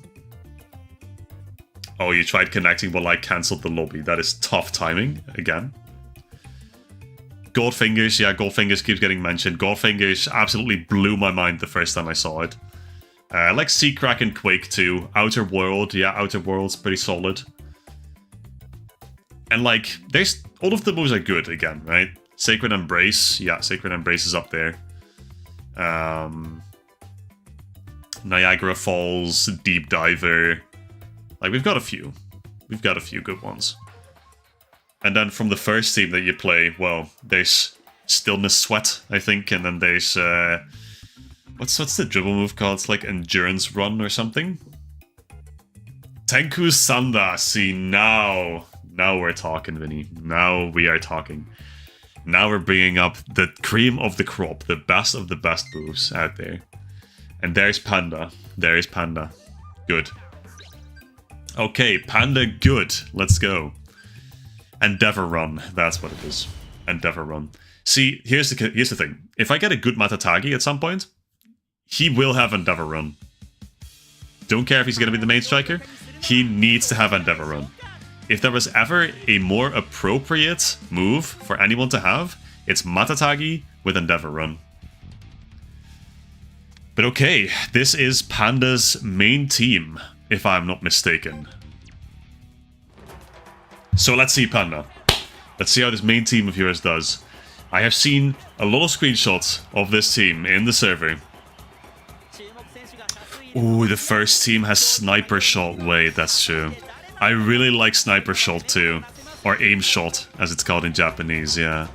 Oh, you tried connecting while I cancelled the lobby. That is tough timing, again. Goldfingers, yeah, Goldfingers keeps getting mentioned. Goldfingers absolutely blew my mind the first time I saw it. I like Seacrack and Quake too. Outer World, yeah, Outer World's pretty solid. And like, there's, all of the moves are good again, right? Sacred Embrace, yeah, Sacred Embrace is up there. Niagara Falls, Deep Diver. Like, we've got a few. We've got a few good ones. And then from the first team that you play, well, there's Stillness Sweat, I think, and then there's, what's the dribble move called? It's like Endurance Run or something? Tenku Sanda, see, now we're talking, Vinny. Now we are talking. Now we're bringing up the cream of the crop, the best of the best moves out there. And there's Panda. There is Panda. Good. Okay, Panda good. Let's go. Endeavor Run. That's what it is. Endeavor Run. See, here's the thing. If I get a good Matatagi at some point, he will have Endeavor Run. Don't care if he's going to be the main striker. He needs to have Endeavor Run. If there was ever a more appropriate move for anyone to have, it's Matatagi with Endeavor Run. But okay, this is Panda's main team, if I'm not mistaken. So let's see, Panda. Let's see how this main team of yours does. I have seen a lot of screenshots of this team in the server. Ooh, the first team has Sniper Shot. Wait, that's true. I really like Sniper Shot too. Or Aim Shot, as it's called in Japanese, yeah.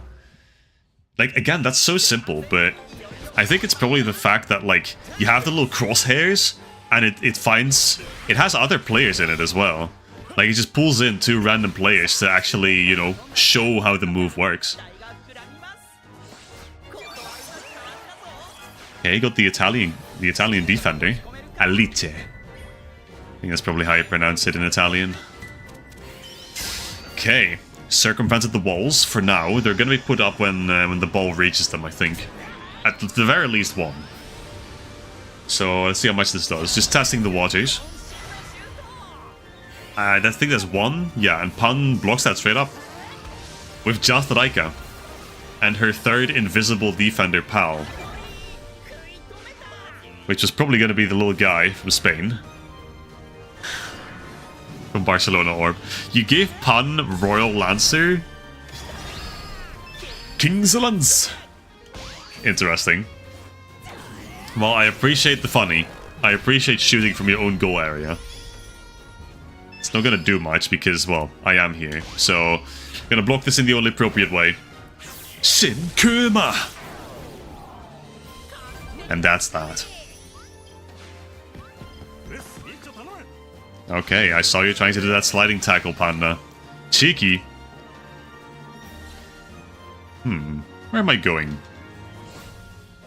Like, again, that's so simple, but I think it's probably the fact that, like, you have the little crosshairs, and it has other players in it as well. Like, it just pulls in two random players to actually, you know, show how the move works. Okay, you got the Italian defender. Alite. I think that's probably how you pronounce it in Italian. Okay, circumvented the walls for now. They're going to be put up when the ball reaches them, I think. At the very least one. So let's see how much this does. Just testing the waters. I think there's one. Yeah, and Pun blocks that straight up. With just Raika. And her third invisible defender, Pal. Which is probably going to be the little guy from Spain. from Barcelona Orb. You gave Pan Royal Lancer? King's Lance. Interesting. Well, I appreciate the funny. I appreciate shooting from your own goal area. It's not gonna do much because, well, I am here. So, I'm gonna block this in the only appropriate way. Shin Kuma! And that's that. Okay, I saw you trying to do that sliding tackle, Panda. Cheeky. Where am I going?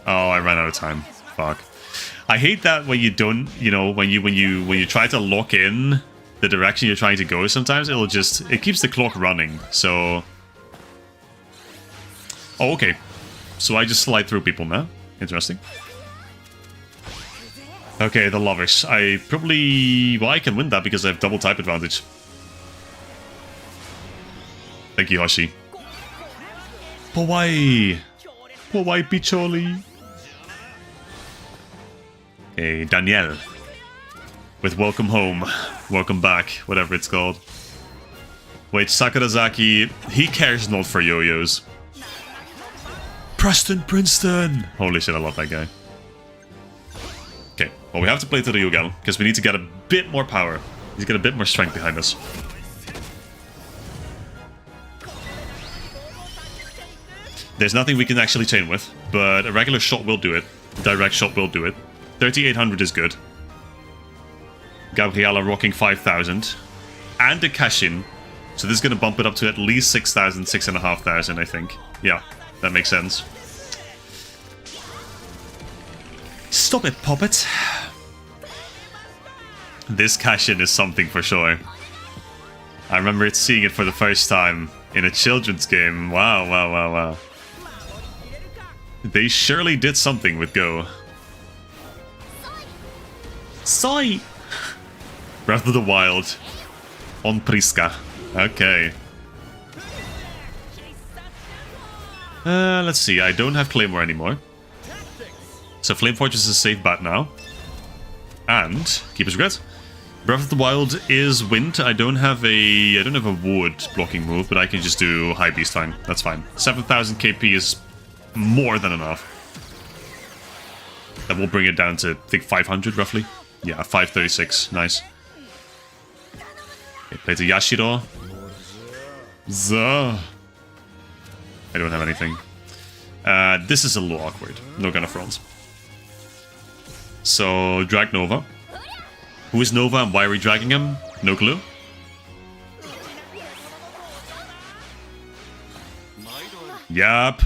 Oh, I ran out of time. Fuck. I hate that when you don't, you know, when you try to lock in the direction you're trying to go, sometimes it keeps the clock running, so... Oh, okay. So I just slide through people now. Interesting. Okay, the lovers. I probably... Well, I can win that because I have double type advantage. Thank you, Hoshi. Powai! Powai Picholi! Okay, Danielle. With Welcome Home. Welcome Back. Whatever it's called. Wait, Sakurazaki... He cares not for yo-yos. Preston Princeton! Holy shit, I love that guy. Okay, well, we have to play to the Ryugal, because we need to get a bit more power. We need to get a bit more strength behind us. There's nothing we can actually chain with, but a regular shot will do it. Direct shot will do it. 3800 is good. Gabriella rocking 5000. And a cash-in. So this is going to bump it up to at least 6000, 6500, I think. Yeah, that makes sense. Stop it, Poppet. This cash-in is something for sure. I remember seeing it for the first time in a children's game. Wow, wow, wow, wow. They surely did something with Go. Soy! Breath of the Wild. On Priska. Okay. Let's see. I don't have Claymore anymore. So Flame Fortress is a safe bet now. And Keeper's Regret. Breath of the Wild is wind. I don't have a wood blocking move, but I can just do High Beast fine. That's fine. 7000 KP is more than enough. That will bring it down to, I think, 500 roughly. Yeah, 536. Nice. Okay, play to Yashiro. Zuh. I don't have anything. This is a little awkward. No gun of fronts. So, drag Nova. Who is Nova and why are we dragging him? No clue. Yup.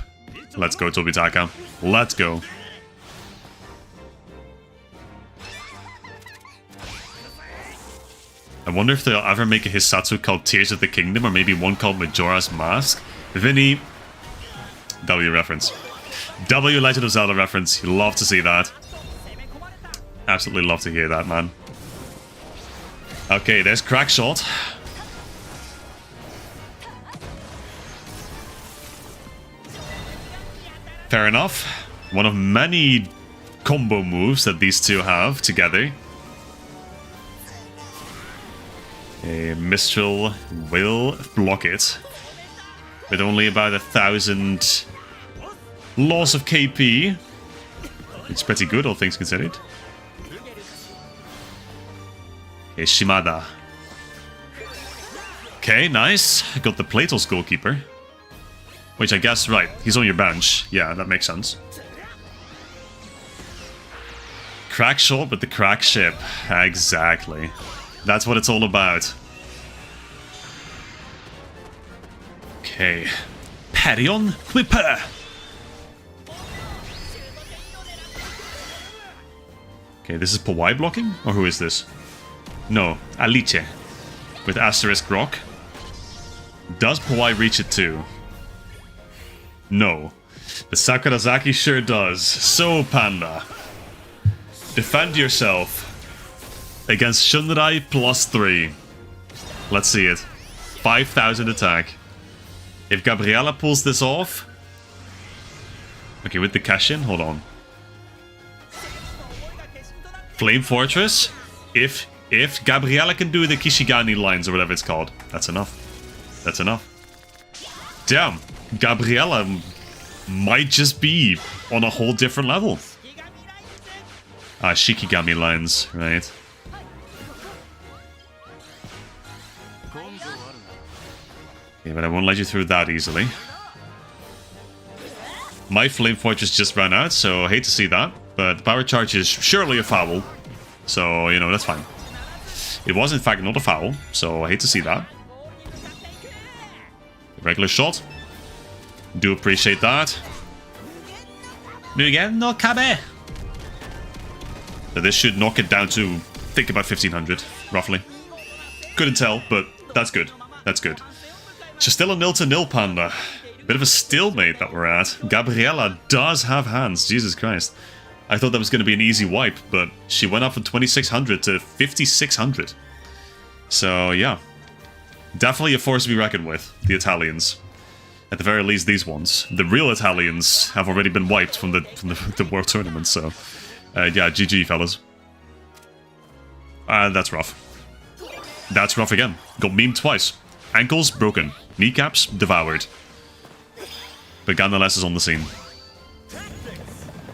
Let's go, Tobitaka. Let's go. I wonder if they'll ever make a Hisatsu called Tears of the Kingdom, or maybe one called Majora's Mask. Vinny. W reference. W Legend of Zelda reference. You love to see that. Absolutely love to hear that, man. Okay, there's Crack Shot. Fair enough. One of many combo moves that these two have together. A Mistral will block it. With only about 1000 loss of KP. It's pretty good, all things considered. Okay, Shimada. Okay, nice. Got the Plato's goalkeeper. Which I guess, right, he's on your bench. Yeah, that makes sense. Crack Shot with the Crack Ship. Exactly. That's what it's all about. Okay. Perion Whipper! Okay, this is Powai blocking? Or who is this? No, Alice. With Asterisk Rock. Does Powai reach it too? No. The Sakurazaki sure does. So, Panda. Defend yourself. Against Shunrai +3. Let's see it. 5000 attack. If Gabriella pulls this off... Okay, with the cash-in, hold on. Flame Fortress. If If Gabriella can do the Kishigani lines or whatever it's called, that's enough. That's enough. Damn, Gabriella might just be on a whole different level. Ah, Shikigami lines, right. Okay, but I won't let you through that easily. My Flame Fortress just ran out, so I hate to see that. But the Power Charge is surely a foul. So, you know, that's fine. It was in fact not a foul, so I hate to see that. Regular shot. Do appreciate that. Mugen no Kabe. So this should knock it down to, I think, about 1500, roughly. Couldn't tell, but that's good. That's good. So still a 0-0, Panda. Bit of a stalemate that we're at. Gabriella does have hands, Jesus Christ. I thought that was going to be an easy wipe, but she went up from 2600 to 5600. So, yeah. Definitely a force to be reckoned with, the Italians. At the very least, these ones. The real Italians have already been wiped from the World Tournament, so... yeah, GG, fellas. That's rough. That's rough again. Got memed twice. Ankles broken. Kneecaps devoured. But Gandalas is on the scene.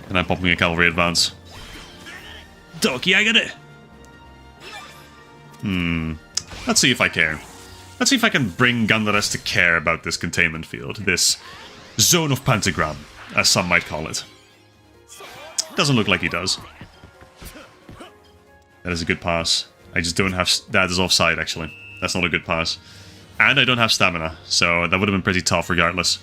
And I'm popping a cavalry advance. Doki, I get it! Let's see if I care. Let's see if I can bring Gandalas to care about this containment field. This zone of pentagram, as some might call it. Doesn't look like he does. That is a good pass. I just don't have... That is offside, actually. That's not a good pass. And I don't have stamina, so that would have been pretty tough regardless.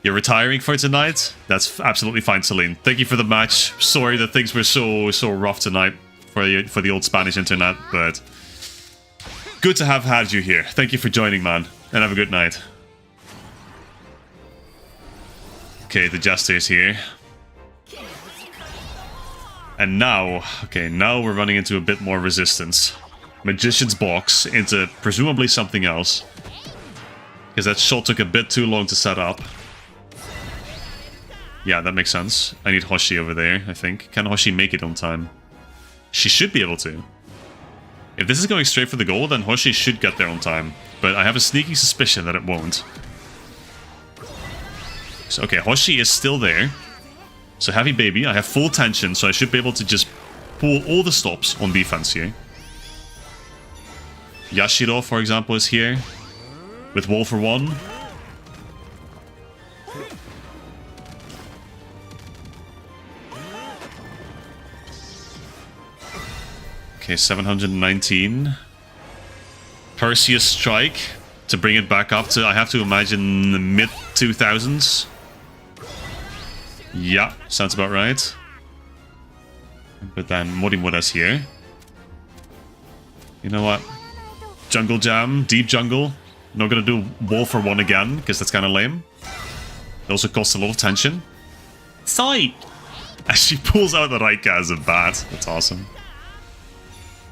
You're retiring for tonight? That's absolutely fine, Celine. Thank you for the match. Sorry that things were so rough tonight for the old Spanish internet, but... Good to have had you here. Thank you for joining, man. And have a good night. Okay, the Jester is here. And now... Okay, now we're running into a bit more resistance. Magician's Box into presumably something else. Because that shot took a bit too long to set up. Yeah, that makes sense. I need Hoshi over there, I think. Can Hoshi make it on time? She should be able to. If this is going straight for the goal, then Hoshi should get there on time. But I have a sneaking suspicion that it won't. So, okay, Hoshi is still there. So, Heavy Baby, I have full tension, so I should be able to just pull all the stops on defense here. Yashiro, for example, is here. With Wall for 1. Okay, 719. Perseus Strike to bring it back up to, I have to imagine, the mid-2000s. Yeah, sounds about right. But then Morimura's here. You know what? Jungle Jam, Deep Jungle. Not gonna do Wall for 1 again, because that's kind of lame. It also costs a lot of tension. Sight! As she pulls out the Raika as a bat. That's awesome.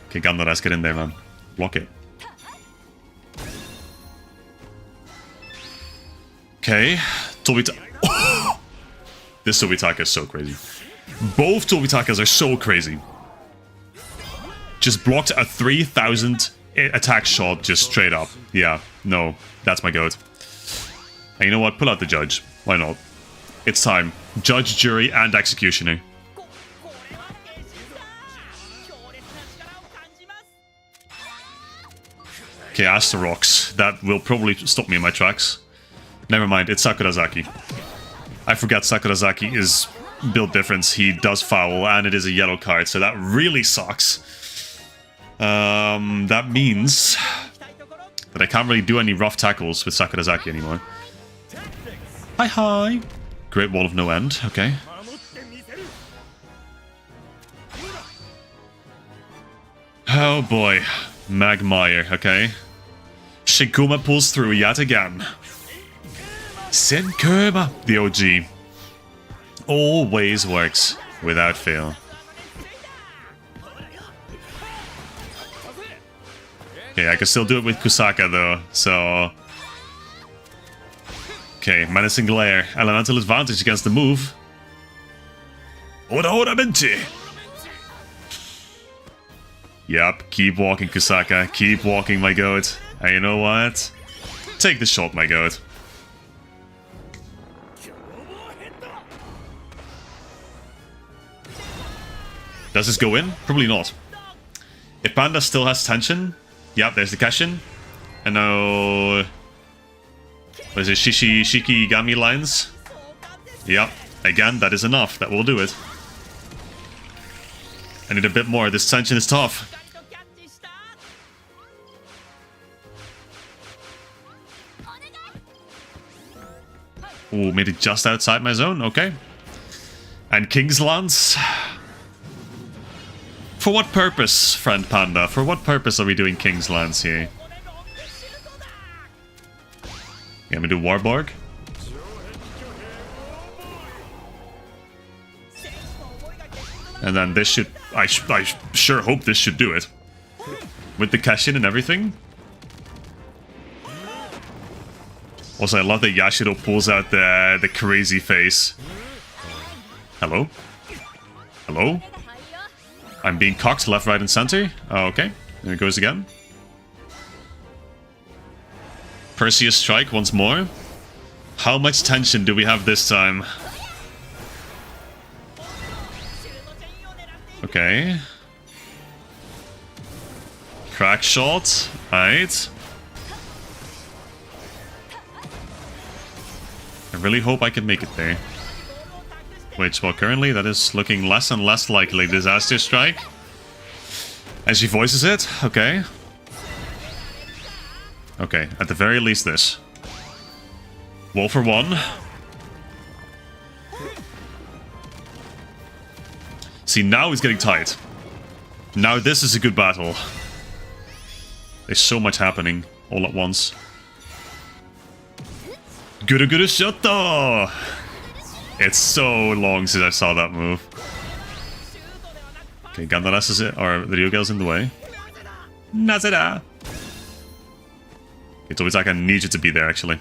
Okay, Gandaras, get in there, man. Block it. Okay, Tobita... This Tobitaka is so crazy. Both Tobitakas are so crazy. Just blocked a 3000 attack shot just straight up. Yeah, no, that's my goat. And you know what? Pull out the judge. Why not? It's time. Judge, jury, and executioner. Okay, Asterox. That will probably stop me in my tracks. Never mind, it's Sakurazaki. I forgot Sakurazaki is build difference. He does foul, and it is a yellow card, so that really sucks. That means that I can't really do any rough tackles with Sakurazaki anymore. Hi, hi. Great Wall of No End, okay. Oh boy. Magmire, okay. Shikuma pulls through yet again. Senkuma, the OG. Always works, without fail. Okay, I can still do it with Kusaka though, so... Okay, Menacing Glare. Elemental advantage against the move. Ora ora Benchi! Yep, keep walking, Kusaka. Keep walking, my goat. And you know what? Take the shot, my goat. Does this go in? Probably not. If Panda still has tension... Yep, there's the cash-in. And now... What is it? Shikigami lines? Yep. Again, that is enough. That will do it. I need a bit more. This tension is tough. Ooh, made it just outside my zone. Okay. And King's Lance. For what purpose, friend Panda? For what purpose are we doing King's Lance here? Yeah, we do Warborg. And then this should... I sure hope this should do it. With the cash-in and everything. Also, I love that Yashiro pulls out the crazy face. Hello? Hello? I'm being cocked left, right, and center. Oh, okay. There it goes again. Perseus strike once more. How much tension do we have this time? Okay. Crack shot. Alright. I really hope I can make it there. Which, well, currently that is looking less and less likely. Disaster strike. As she voices it. Okay. Okay, at the very least this. Wall for one. See, now he's getting tight. Now this is a good battle. There's so much happening all at once. Guru Shoto! It's so long since I saw that move. Okay, Gandalass is it, or the Ryugel's in the way. Nazera! Okay, Tobitaka, I need you to be there, actually.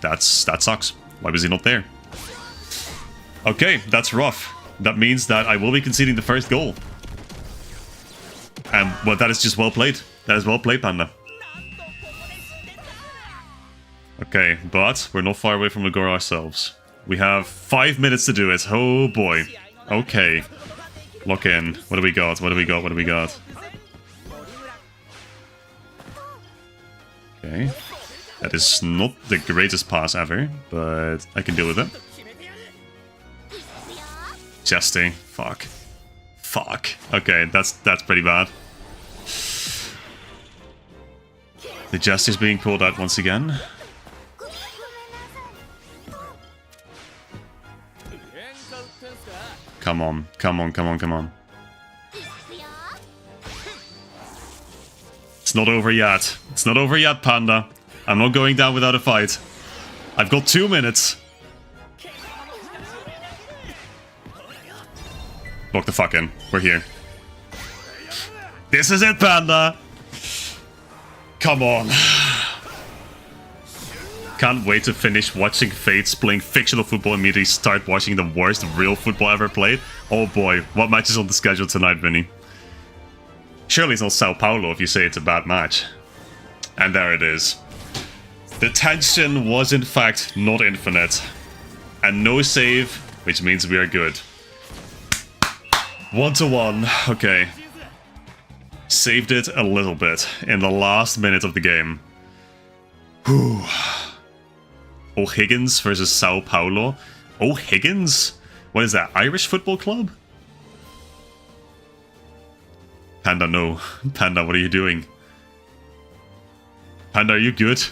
That sucks. Why was he not there? Okay, that's rough. That means that I will be conceding the first goal. And, well, that is just well played. That is well played, Panda. Okay, but we're not far away from the goal ourselves. We have 5 minutes to do it. Oh boy. Okay. Lock in. What do we got? What do we got? What do we got? Okay. That is not the greatest pass ever, but I can deal with it. Jesting. Fuck. Fuck. Okay, that's pretty bad. The jest is being pulled out once again. Come on, come on, come on, come on. It's not over yet. It's not over yet, Panda. I'm not going down without a fight. I've got 2 minutes. Lock the fuck in. We're here. This is it, Panda! Come on. Can't wait to finish watching Fates playing fictional football and immediately start watching the worst real football ever played. Oh boy, what match is on the schedule tonight, Vinny? Surely it's not Sao Paulo if you say it's a bad match. And there it is. The tension was in fact not infinite. And no save, which means we are good. 1-1, okay. Saved it a little bit in the last minute of the game. Whew. O'Higgins versus Sao Paulo. O'Higgins? What is that, Irish football club? Panda, no. Panda, what are you doing? Panda, are you good?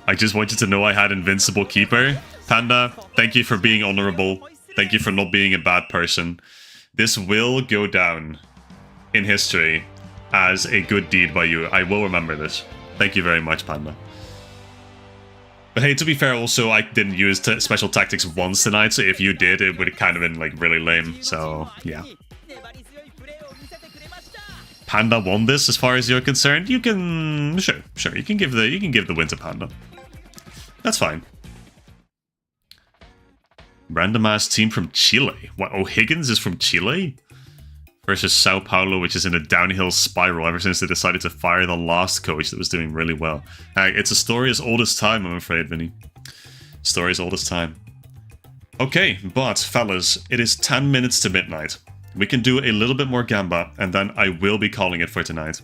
I just want you to know I had invincible keeper. Panda, thank you for being honorable. Thank you for not being a bad person. This will go down in history as a good deed by you. I will remember this. Thank you very much, Panda. But hey, to be fair, also, I didn't use special tactics once tonight, so if you did, it would have kind of been, like, really lame. So, yeah. Panda won this, as far as you're concerned. You can... Sure, you can give the win to Panda. That's fine. Randomized team from Chile. What, O'Higgins is from Chile? versus Sao Paulo, which is in a downhill spiral ever since they decided to fire the last coach that was doing really well. It's a story as old as time, I'm afraid, Vinny. Story as old as time. Okay, but fellas, it is 10 minutes to midnight. We can do a little bit more Gamba, and then I will be calling it for tonight.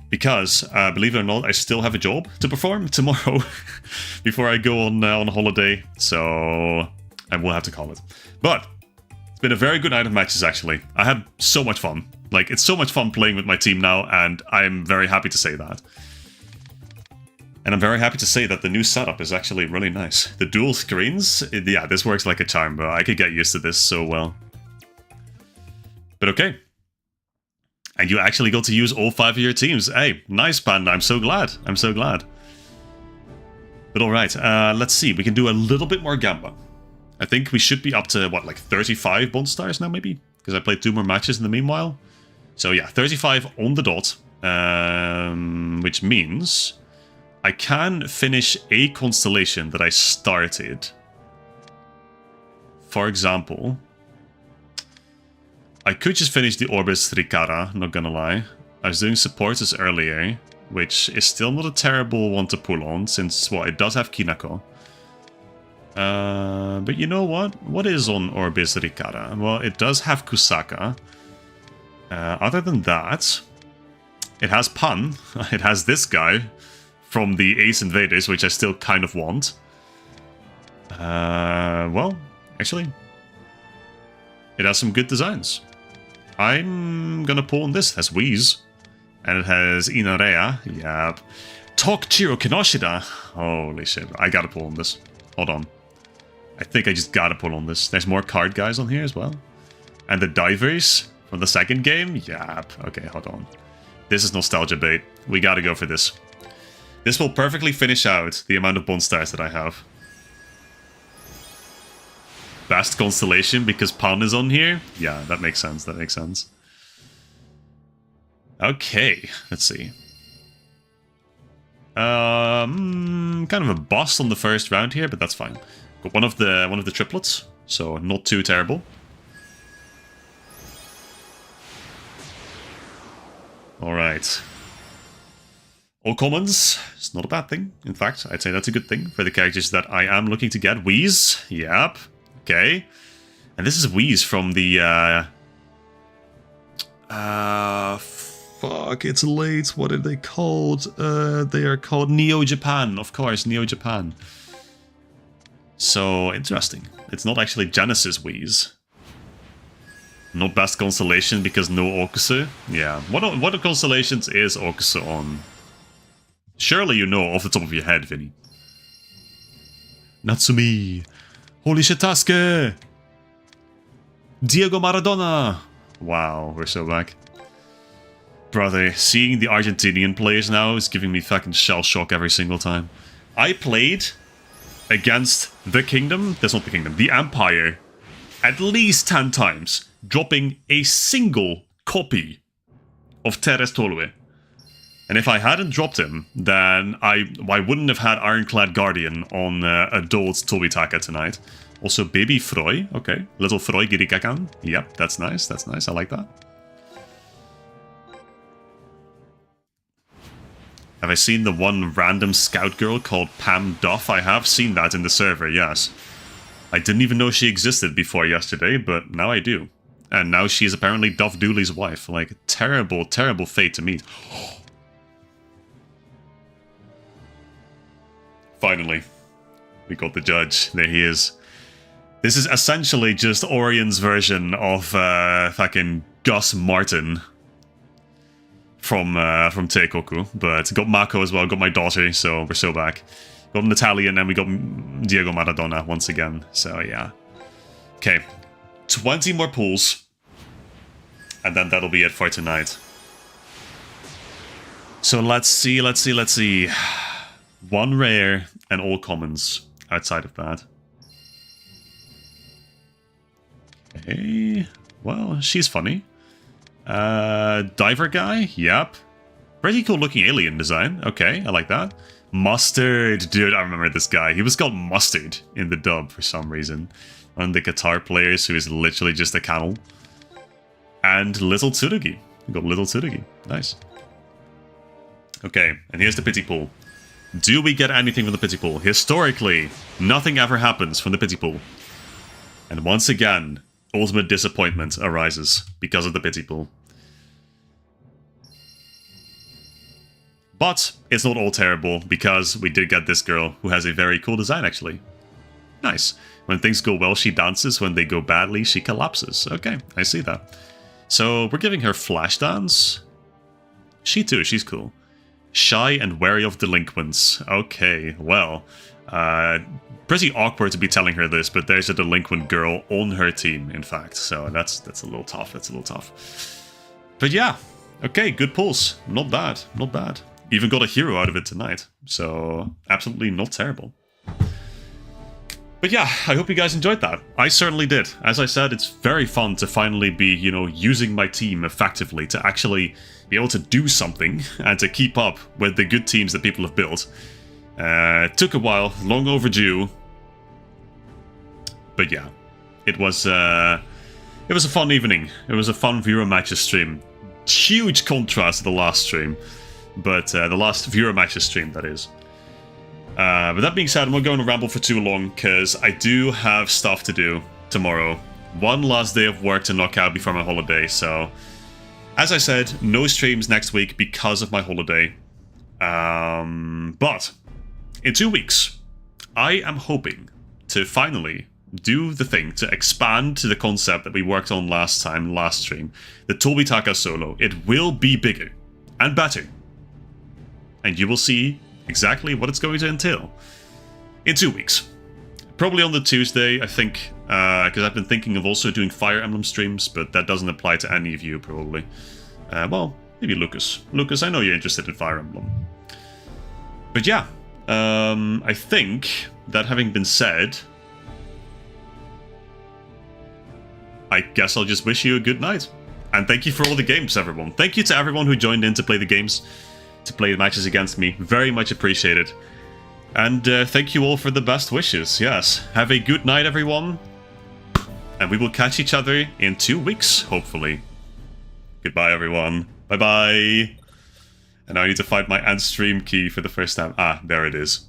Because, believe it or not, I still have a job to perform tomorrow before I go on holiday, so I will have to call it. But it's been a very good night of matches, actually. I had so much fun. Like, it's so much fun playing with my team now, and I'm very happy to say that. And I'm very happy to say that the new setup is actually really nice. The dual screens, yeah, this works like a charm, but I could get used to this so well. But okay. And you actually got to use all 5 of your teams. Hey, nice, Panda. I'm so glad. I'm so glad. But alright, let's see. We can do a little bit more Gamba. I think we should be up to, what, like 35 Bond Stars now, maybe? Because I played 2 more matches in the meanwhile. So yeah, 35 on the dot. Which means I can finish a constellation that I started. For example, I could just finish the Orbis Riccara, not gonna lie. I was doing supporters earlier, which is still not a terrible one to pull on, since, well, it does have Kinako. But you know what? What is on Orbis Riccara? Well, it does have Kusaka. Other than that, it has Pan. It has this guy from the Ace Invaders, which I still kind of want. Well, actually, it has some good designs. I'm gonna pull on this. It has Wheeze. And it has Inarea. Yep. Tokchiro Kinoshida. Holy shit. I gotta pull on this. Hold on. I think I just gotta pull on this. There's more card guys on here as well. And the divers from the second game. Yep. Okay, hold on. This is nostalgia bait. We gotta go for this. This will perfectly finish out the amount of Bond Stars that I have. Best constellation because Pan is on here? Yeah, that makes sense. That makes sense. Okay, let's see. Kind of a bust on the first round here, but that's fine. Got one of the triplets, so not too terrible. All right. All commons, it's not a bad thing. In fact, I'd say that's a good thing for the characters that I am looking to get. Wheeze, yep. Okay. And this is Wheeze from the, fuck, it's late. What are they called? They are called Neo Japan, of course, Neo Japan. So, interesting. It's not actually Genesis Wheeze. Not best constellation because no Okusu. Yeah, what constellations is Okusu on? Surely you know off the top of your head, Vinny. Natsumi. Holy Shitasuke! Diego Maradona! Wow, we're so back. Brother, seeing the Argentinian players now is giving me fucking shell shock every single time. I played against the Kingdom, that's not the Kingdom, the Empire, at least 10 times, dropping a single copy of Teres Tolue. And if I hadn't dropped him, then I wouldn't have had Ironclad Guardian on adult Tobitaka tonight. Also, Baby Froy. Okay. Little Froy Girikakan. Yep, that's nice. That's nice. I like that. Have I seen the one random scout girl called Pam Duff? I have seen that in the server, yes. I didn't even know she existed before yesterday, but now I do. And now she's apparently Duff Dooley's wife. Like, terrible, terrible fate to meet. Finally, we got the judge. There he is. This is essentially just Orion's version of fucking Gus Martin from Teikoku, but got Mako as well. Got my daughter, so we're so back. Got an Italian, and we got Diego Maradona once again. So yeah. Okay, 20 more pulls, and then that'll be it for tonight. So let's see. One rare and all commons outside of that. Okay, well, she's funny. Diver guy, yep. Pretty cool looking alien design. Okay, I like that. Mustard, dude, I remember this guy. He was called Mustard in the dub for some reason. One of the guitar players who is literally just a camel. And little Tsurugi. We got little Tsurugi. Nice. Okay, and here's the pity pool. Do we get anything from the pity pool? Historically, nothing ever happens from the pity pool. And once again, ultimate disappointment arises because of the pity pool. But it's not all terrible, because we did get this girl who has a very cool design, actually. Nice. When things go well, she dances. When they go badly, she collapses. Okay, I see that. So we're giving her flash dance. She too, she's cool. Shy and wary of delinquents. Okay, well, pretty awkward to be telling her this, but there's a delinquent girl on her team, in fact. So that's a little tough. That's a little tough. But yeah, okay, good pulls. Not bad. Not bad. Even got a hero out of it tonight. So absolutely not terrible. But yeah, I hope you guys enjoyed that. I certainly did. As I said, it's very fun to finally be, you know, using my team effectively to actually be able to do something and to keep up with the good teams that people have built. It took a while, long overdue. But yeah, it was a fun evening. It was a fun viewer matches stream. Huge contrast to the last stream. But the last viewer matches stream, that is. But that being said, I'm not going to ramble for too long, because I do have stuff to do tomorrow. One last day of work to knock out before my holiday, so... As I said, no streams next week because of my holiday. But, in 2 weeks, I am hoping to finally do the thing to expand to the concept that we worked on last stream. The Tobitaka solo. It will be bigger and better. And you will see exactly what it's going to entail in 2 weeks. Probably on the Tuesday, I think, because I've been thinking of also doing Fire Emblem streams, but that doesn't apply to any of you, probably. Well, maybe Lucas. Lucas, I know you're interested in Fire Emblem. But yeah, I think that having been said, I guess I'll just wish you a good night. And thank you for all the games, everyone. Thank you to everyone who joined in to play the games, to play the matches against me. Very much appreciated. And thank you all for the best wishes, yes. Have a good night, everyone. And we will catch each other in 2 weeks, hopefully. Goodbye, everyone. Bye-bye. And now I need to find my end stream key for the first time. Ah, there it is.